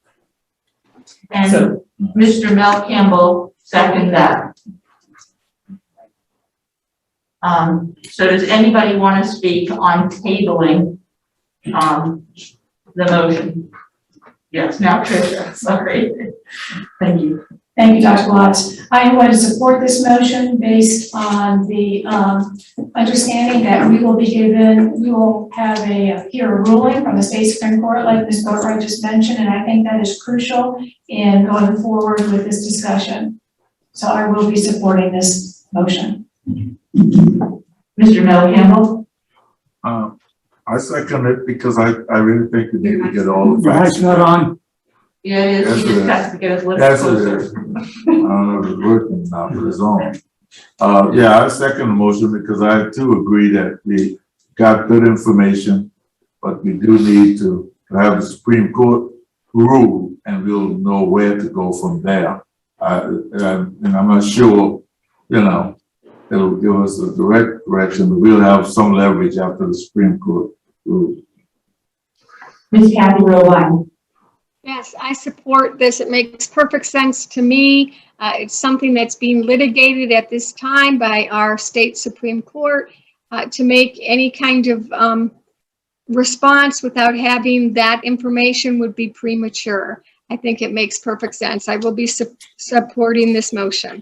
And So, Mr. Mel Campbell seconded that. So does anybody want to speak on tabling, the motion? Yes, now Tricia, sorry. Thank you. Thank you, Dr. Watts. I am going to support this motion based on the understanding that we will have a peer ruling from the state Supreme Court, like Ms. Boatright just mentioned, and I think that is crucial in going forward with this discussion. So I will be supporting this motion. Mr. Mel Campbell? I second it because I really think we need to get all the facts. It's not on. Yeah, it is. Yes, He it just is. has to get his lips Yes, it closer. is. I don't know if it's working now, but it's on. Yeah, I second the motion because I too agree that we got good information, but we do need to have the Supreme Court rule and we'll know where to go from there. And I'm not sure, it'll give us a direct direction, but we'll have some leverage after the Supreme Court rule. Ms. Kathy Robine? Yes, I support this. It makes perfect sense to me. It's something that's being litigated at this time by our state Supreme Court. To make any kind of response without having that information would be premature. I think it makes perfect sense. I will be supporting this motion.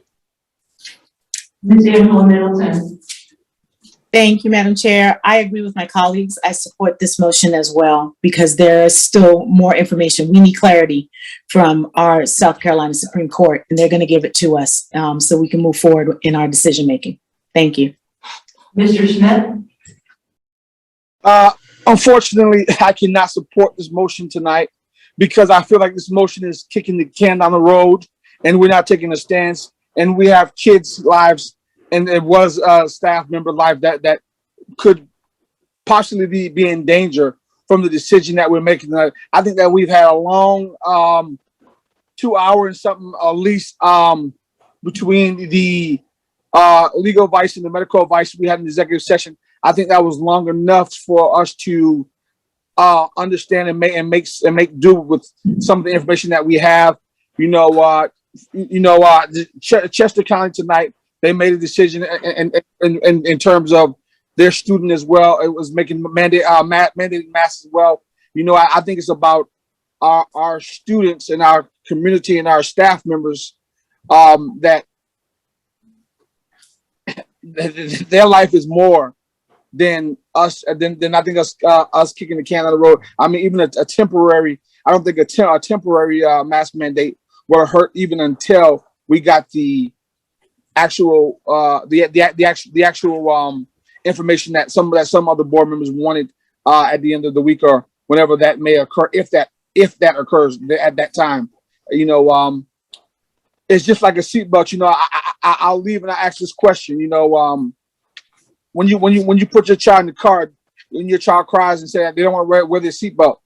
Ms. Angela Middleton? Thank you, Madam Chair. I agree with my colleagues. I support this motion as well because there is still more information. We need clarity from our South Carolina Supreme Court, and they're going to give it to us so we can move forward in our decision making. Thank you. Mr. Smith? Unfortunately, I cannot support this motion tonight because I feel like this motion is kicking the can down the road and we're not taking a stance, and we have kids' lives and it was a staff member life that could possibly be in danger from the decision that we're making tonight. I think that we've had a long 2 hours and something at least between the legal advice and the medical advice we had in the executive session. I think that was long enough for us to understand and make do with some of the information that we have. Chester County tonight, they made a decision in terms of their student as well. It was making mandating masks as well. I think it's about our students and our community and our staff members that their life is more than us. Then I think us kicking the can down the road. I mean, even a temporary. I don't think a temporary mask mandate will hurt even until we got the actual the actual information that some other board members wanted at the end of the week or whenever that may occur, if that occurs at that time. It's just like a seatbelt. I'll leave and I ask this question. When you put your child in the car and your child cries and say that they don't want to wear their seatbelt,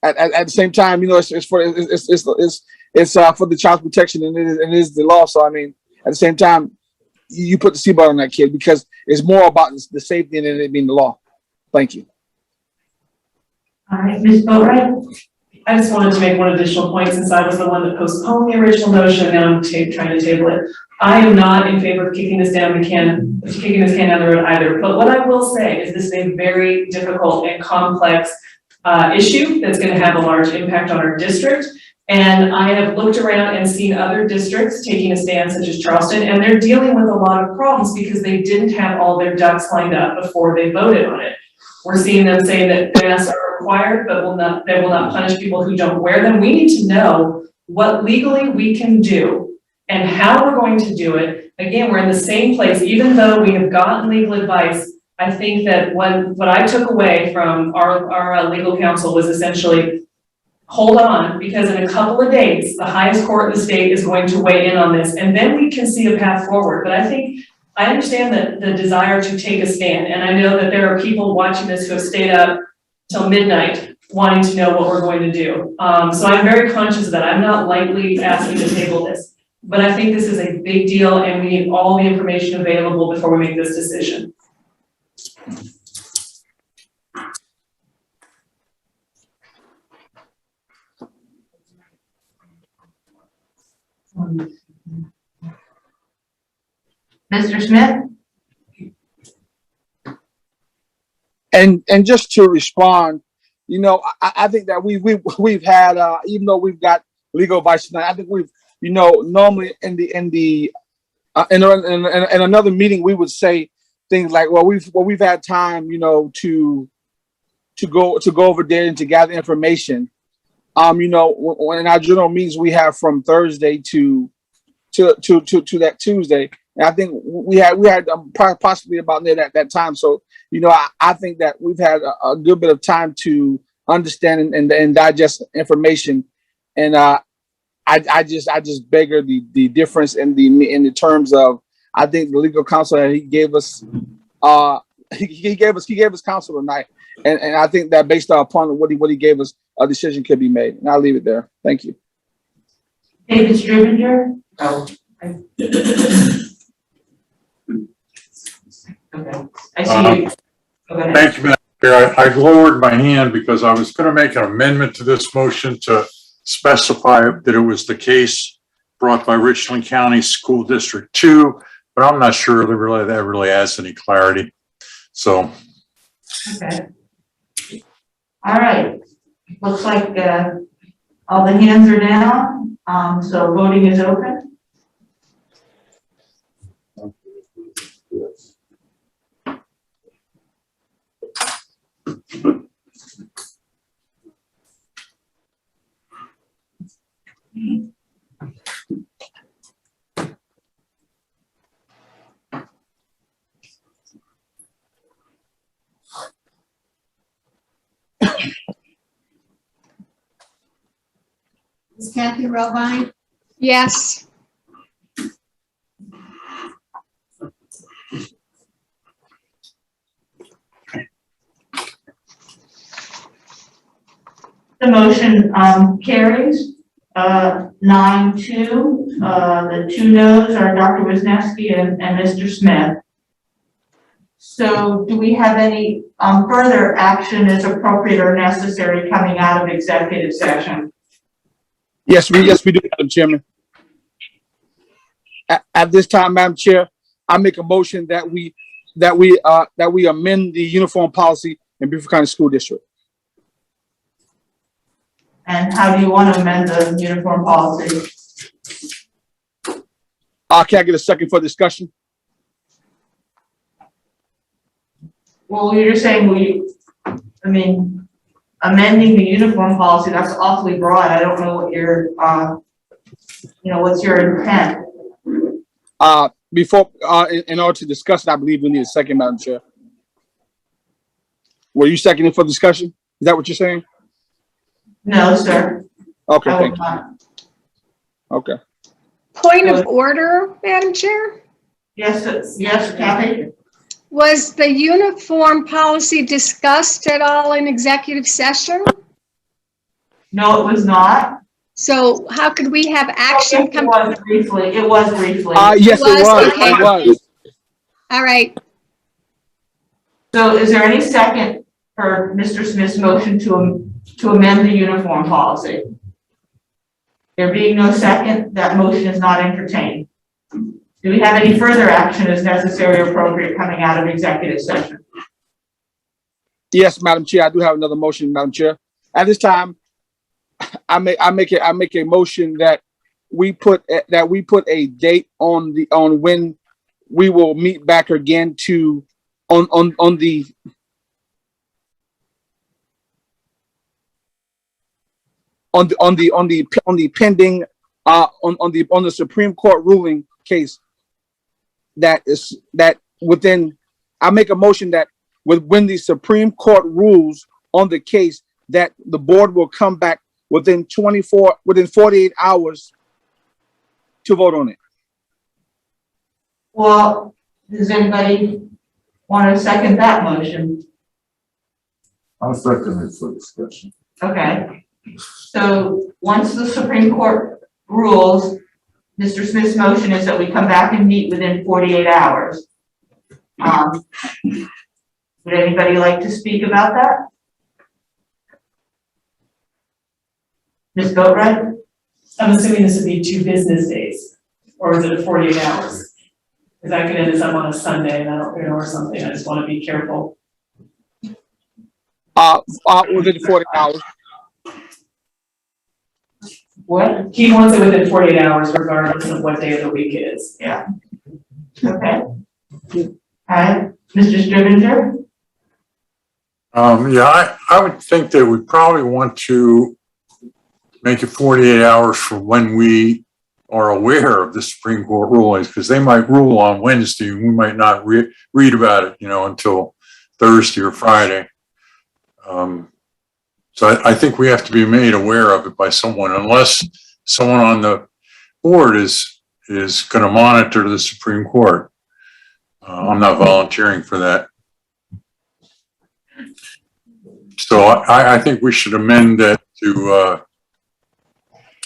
at the same time, it's for the child's protection and it is the law. So I mean, at the same time, you put the seatbelt on that kid, because it's more about the safety than it being the law. Thank you. All right, Ms. Boatright? I just wanted to make one additional point, since I was the one that postponed the original motion, now I'm trying to table it. I am not in favor of kicking this can down the road either, but what I will say is this is a very difficult and complex issue that's gonna have a large impact on our district. And I have looked around and seen other districts taking a stand, such as Charleston, and they're dealing with a lot of problems because they didn't have all their ducks lined up before they voted on it. We're seeing them say that masks are required, but they will not punish people who don't wear them. We need to know what legally we can do and how we're going to do it. Again, we're in the same place, even though we have gotten legal advice. I think that what I took away from our legal counsel was essentially, hold on, because in a couple of days, the highest court in the state is going to weigh in on this, and then we can see a path forward. But I understand the desire to take a stand, and I know that there are people watching this who have stayed up till midnight wanting to know what we're going to do. So I'm very conscious of that. I'm not lightly asking to table this, but I think this is a big deal, and we need all the information available before we make this decision. Mr. Smith? And just to respond, you know, I think that we've had even though we've got legal advice tonight, I think we've, you know, normally in another meeting we would say things like, well, we've had time, you know, to go over there and to gather information. You know, in our general meetings we have from Thursday to that Tuesday. And I think we had possibly about near that time. So, you know, I think that we've had a good bit of time to understand and digest information. And I just beggar the difference in the terms of, I think the legal counsel that he gave us, he gave us counsel tonight. And I think that based upon what he gave us, a decision could be made. And I'll leave it there. Thank you. David Stribinger? Oh. Okay, I see you. Thank you, Madam Chair. I lowered my hand because I was going to make an amendment to this motion to specify that it was the case brought by Richland County School District 2, but I'm not sure that really adds any clarity. So. Okay. All right. Looks like all the hands are down, so voting is open. Ms. Kathy Robine? Yes. The motion carries 9-2. The two noes are Dr. Wisniewski and Mr. Smith. So do we have any further action as appropriate or necessary coming out of executive session? Yes, we do, Madam Chairman. At this time, Madam Chair, I make a motion that we amend the uniform policy in Beaufort County School District. And how do you want to amend the uniform policy? Can I get a second for discussion? Well, you're saying amending the uniform policy, that's awfully broad. I don't know what your, what's your intent? In order to discuss it, I believe we need a second, Madam Chair. Were you seconding for discussion? Is that what you're saying? No, sir. Okay, thank you. Okay. Point of order, Madam Chair? Yes, Kathy? Was the uniform policy discussed at all in executive session? No, it was not. So how could we have action come? It was briefly. Yes, it was. Okay. It was. All right, So is there any second for Mr. Smith's motion to amend the uniform policy? There being no second, that motion is not entertained. Do we have any further action as necessary or appropriate coming out of executive session? Yes, Madam Chair, I do have another motion, Madam Chair. At this time, I make a motion that we put a date on when we will meet back again on the pending on the Supreme Court ruling case that within. I make a motion that when the Supreme Court rules on the case, that the board will come back within 48 hours to vote on it. Well, does anybody want to second that motion? I'll second it for discussion. Okay. So once the Supreme Court rules, Mr. Smith's motion is that we come back and meet within 48 hours. Would anybody like to speak about that? Ms. Boatright? I'm assuming this would be 2 business days, or is it 48 hours? Because I could end this up on a Sunday and I don't, or something, I just want to be careful. Within 40 hours. What? He wants it within 48 hours regardless of what day of the week it is. Yeah. Okay. Mr. Strivenger? Yeah, I would think that we probably want to make it 48 hours from when we are aware of the Supreme Court rulings, because they might rule on Wednesday and we might not read about it, until Thursday or Friday. So I think we have to be made aware of it by someone, unless someone on the board is going to monitor the Supreme Court. I'm not volunteering for that. So I think we should amend that to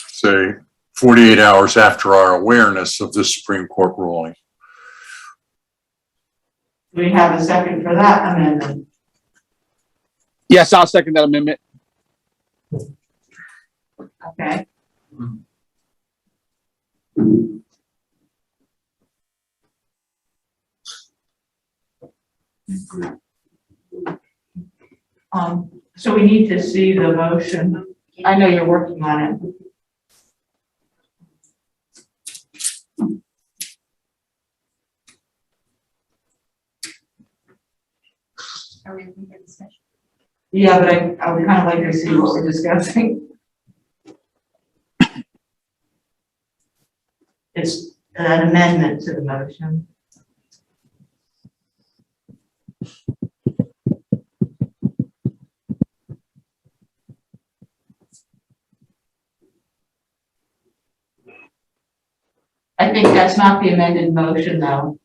say 48 hours after our awareness of the Supreme Court ruling. Do we have a second for that amendment? Yes, I'll second that amendment. Okay. So we need to see the motion. I know you're working on it. Are we looking for discussion? Yeah, but I would kind of like to see what we're discussing. It's an amendment to the motion. I think that's not the amended motion, though.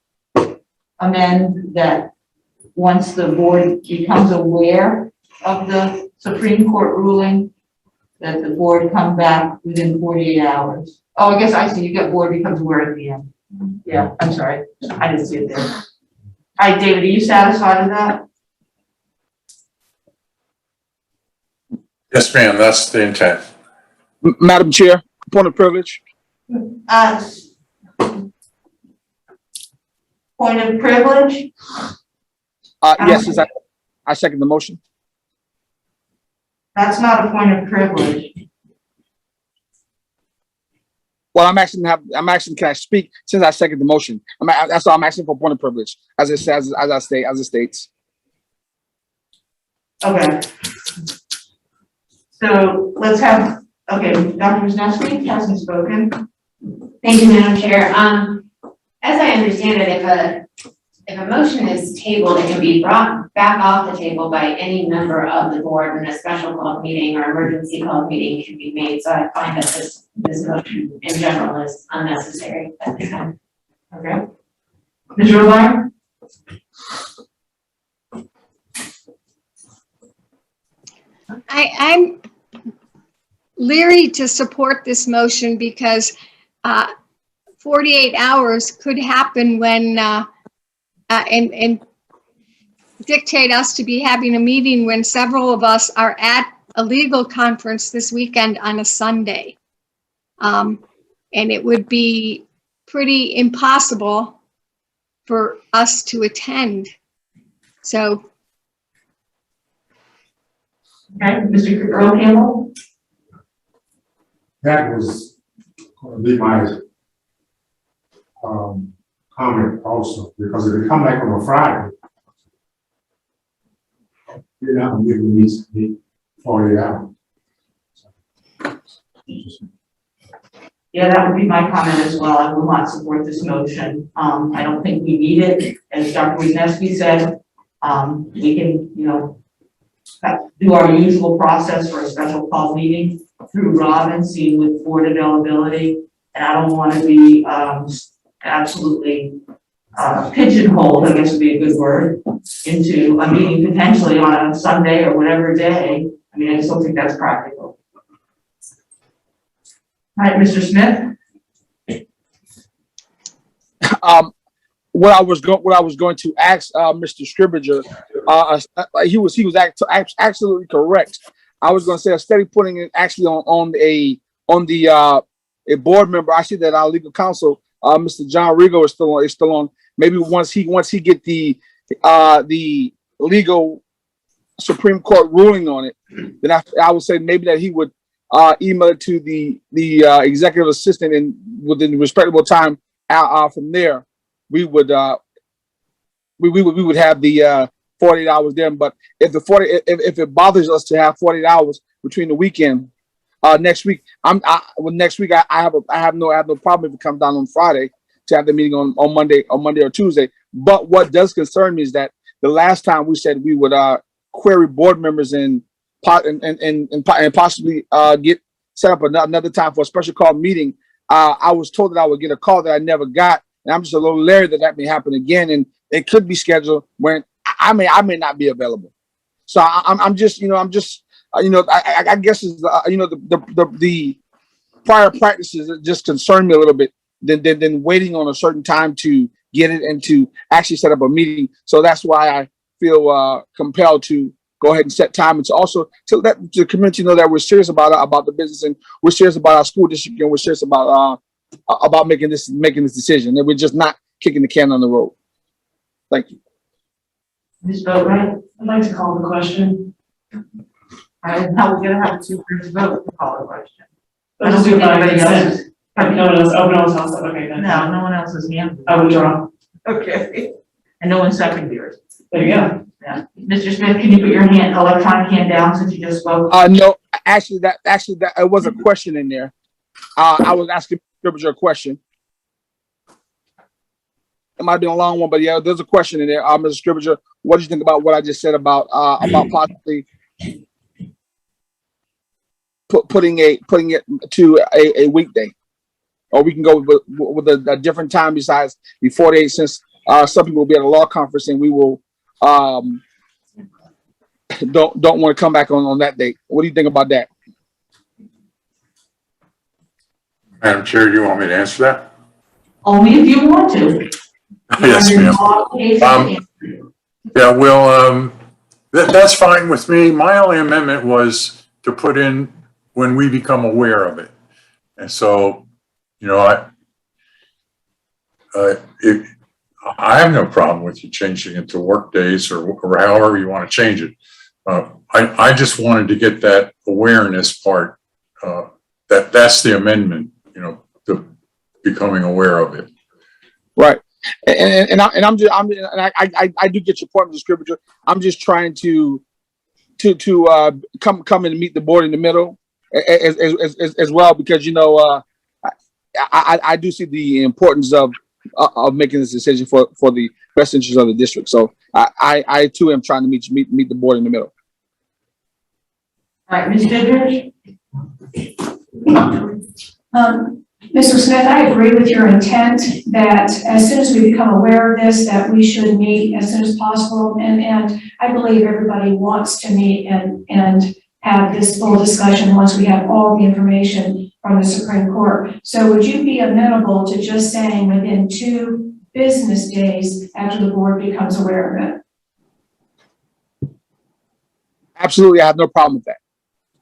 Amend that once the board becomes aware of the Supreme Court ruling, that the board come back within 48 hours. Oh, I guess I see, you got board becomes aware at the end. Yeah, I'm sorry, I didn't see it there. All right, David, are you satisfied with that? Yes, ma'am, that's the intent. Madam Chair, point of privilege. Point of privilege? Yes, I second the motion. That's not a point of privilege. Well, I'm asking, can I speak since I second the motion? That's all I'm asking for, point of privilege, as it says, as it states. Okay. So let's have, okay, Dr. Wisniewski hasn't spoken. Thank you, Madam Chair. As I understand it, if a motion is tabled, it can be brought back off the table by any member of the board, and a special called meeting or emergency called meeting can be made. So I find that this motion in general is unnecessary at this time. Okay. Ms. Romine? I'm leery to support this motion because 48 hours could happen when, and dictate us to be having a meeting when several of us are at a legal conference this weekend on a Sunday. And it would be pretty impossible for us to attend. So. Okay, Mr. Earl Campbell? That was going to be my comment also, because if you come back on a Friday, you're not going to give me 40 hours. Yeah, that would be my comment as well. I will not support this motion. I don't think we need it. As Dr. Wisniewski said, we can, do our usual process for a special call meeting through Robinson with board availability. And I don't want to be absolutely pigeonholed, I guess would be a good word, into a meeting potentially on a Sunday or whatever day. I mean, I just don't think that's practical. All right, Mr. Smith. What I was going to ask Mr. Scrivener, he was absolutely correct. I was going to say a study putting it actually on a board member. I see that our legal counsel, Mr. John Rigo, is still on. Maybe once he get the legal Supreme Court ruling on it, then I would say maybe that he would email it to the executive assistant, and within respectable time from there, we would have the 48 hours then. But if it bothers us to have 48 hours between the weekend, next week, I have no problem if it comes down on Friday to have the meeting on Monday or Tuesday. But what does concern me is that the last time we said we would query board members and possibly get set up another time for a special call meeting. I was told that I would get a call that I never got, and I'm just a little leery that may happen again, and it could be scheduled when I may not be available. So I guess is the prior practices that just concern me a little bit than waiting on a certain time to get it and to actually set up a meeting. So that's why I feel compelled to go ahead and set time, and to also to let the community know that we're serious about the business, and we're serious about our school district, and we're serious about making this decision, and we're just not kicking the can on the road. Thank you. Ms. Boatwright? I'd like to call the question. All right, now we're gonna have two groups vote to call the question. Let's just do it by consent. No one else, oh, no one's else, okay, then. No, no one else has hand. I withdraw. Okay. And no one seconded yours. There you go. Yeah. Mr. Smith, can you put your electronic hand down since you just spoke? No, actually that it was a question in there. I was asking Scrivener a question. It might be a long one, but yeah, there's a question in there. Mr. Scrivener, what do you think about what I just said about possibly putting it to a weekday, or we can go with a different time besides the 48, since some people will be at a law conference and we will don't want to come back on that date. What do you think about that? Madam Chair, do you want me to answer that? Only if you want to. Yes, ma'am. Yeah, well, that's fine with me. My only amendment was to put in when we become aware of it. And so, I have no problem with you changing it to work days or however you want to change it. I just wanted to get that awareness part, that's the amendment, to becoming aware of it. Right. And I do get your point, Mr. Scrivener. I'm just trying to come and meet the board in the middle as well, because I do see the importance of making this decision for the best interest of the district. So I too am trying to meet the board in the middle. All right, Ms. Goodrich? Mr. Smith, I agree with your intent that as soon as we become aware of this, that we should meet as soon as possible. And I believe everybody wants to meet and have this full discussion once we have all the information from the Supreme Court. So would you be amenable to just saying within 2 business days after the board becomes aware of it? Absolutely, I have no problem with that.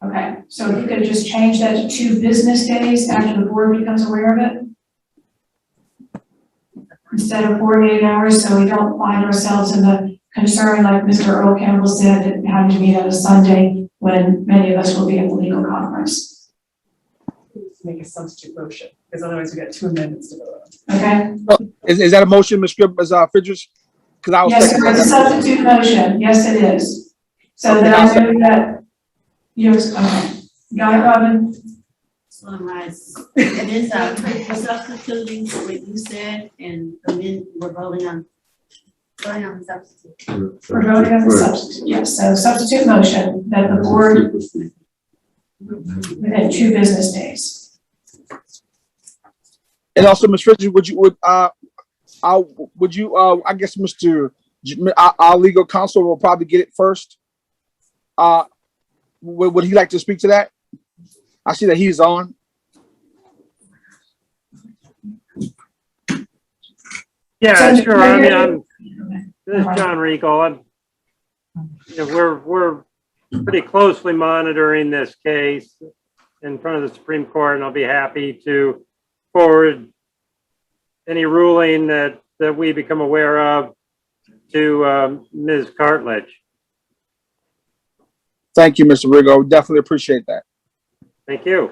Okay, so if you could just change that to 2 business days after the board becomes aware of it? Instead of 48 hours, so we don't find ourselves in the concern, like Mr. Earl Campbell said, that having to meet on a Sunday when many of us will be at the legal conference. Make a substitute motion, because otherwise we got 2 amendments to vote on. Okay? Is that a motion, Ms. Fridges? Because I was. Yes, sir, it's a substitute motion. Yes, it is. So Okay, then I'll I move that, yours, okay. Got it, Robin? Summarize. It is, we're substituting what you said, and then we're voting on the substitute. We're voting on the substitute, yes. So substitute motion that the board within 2 business days. And also, Ms. Fridges, I guess our legal counsel will probably get it first. Would he like to speak to that? I see that he's on. Yeah, sure. I mean, this is John Rico. We're pretty closely monitoring this case in front of the Supreme Court, and I'll be happy to forward any ruling that we become aware of to Ms. Cartledge. Thank you, Mr. Rigo. Definitely appreciate that. Thank you.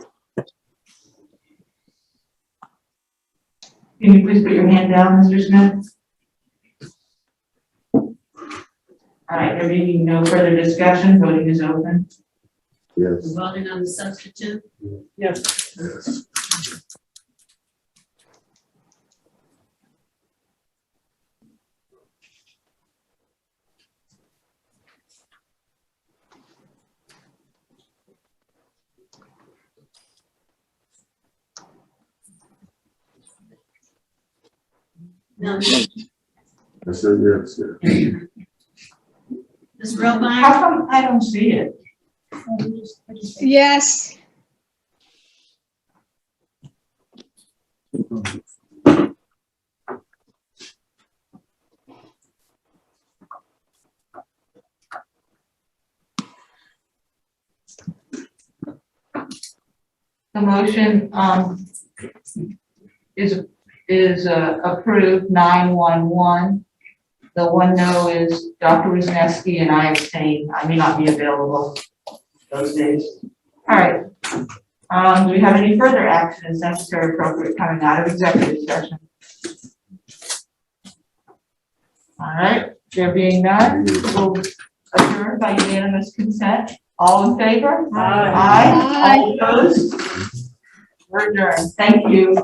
Can you please put your hand down, Mr. Smith? All right, there being no further discussion, voting is open. Yes. We're voting on the substitute. Yes. No. I said yes, yeah. Ms. Robine? How come I don't see it? Yes. The motion, is approved 9-1-1. The one no is Dr. Wisniewski and I abstain. I may not be available those days. All right. Do we have any further action as necessary, appropriate coming out of executive session? All right, there being none, we'll adjourn by unanimous consent. All in favor? Aye. Aye. All opposed? We're adjourned. Thank you.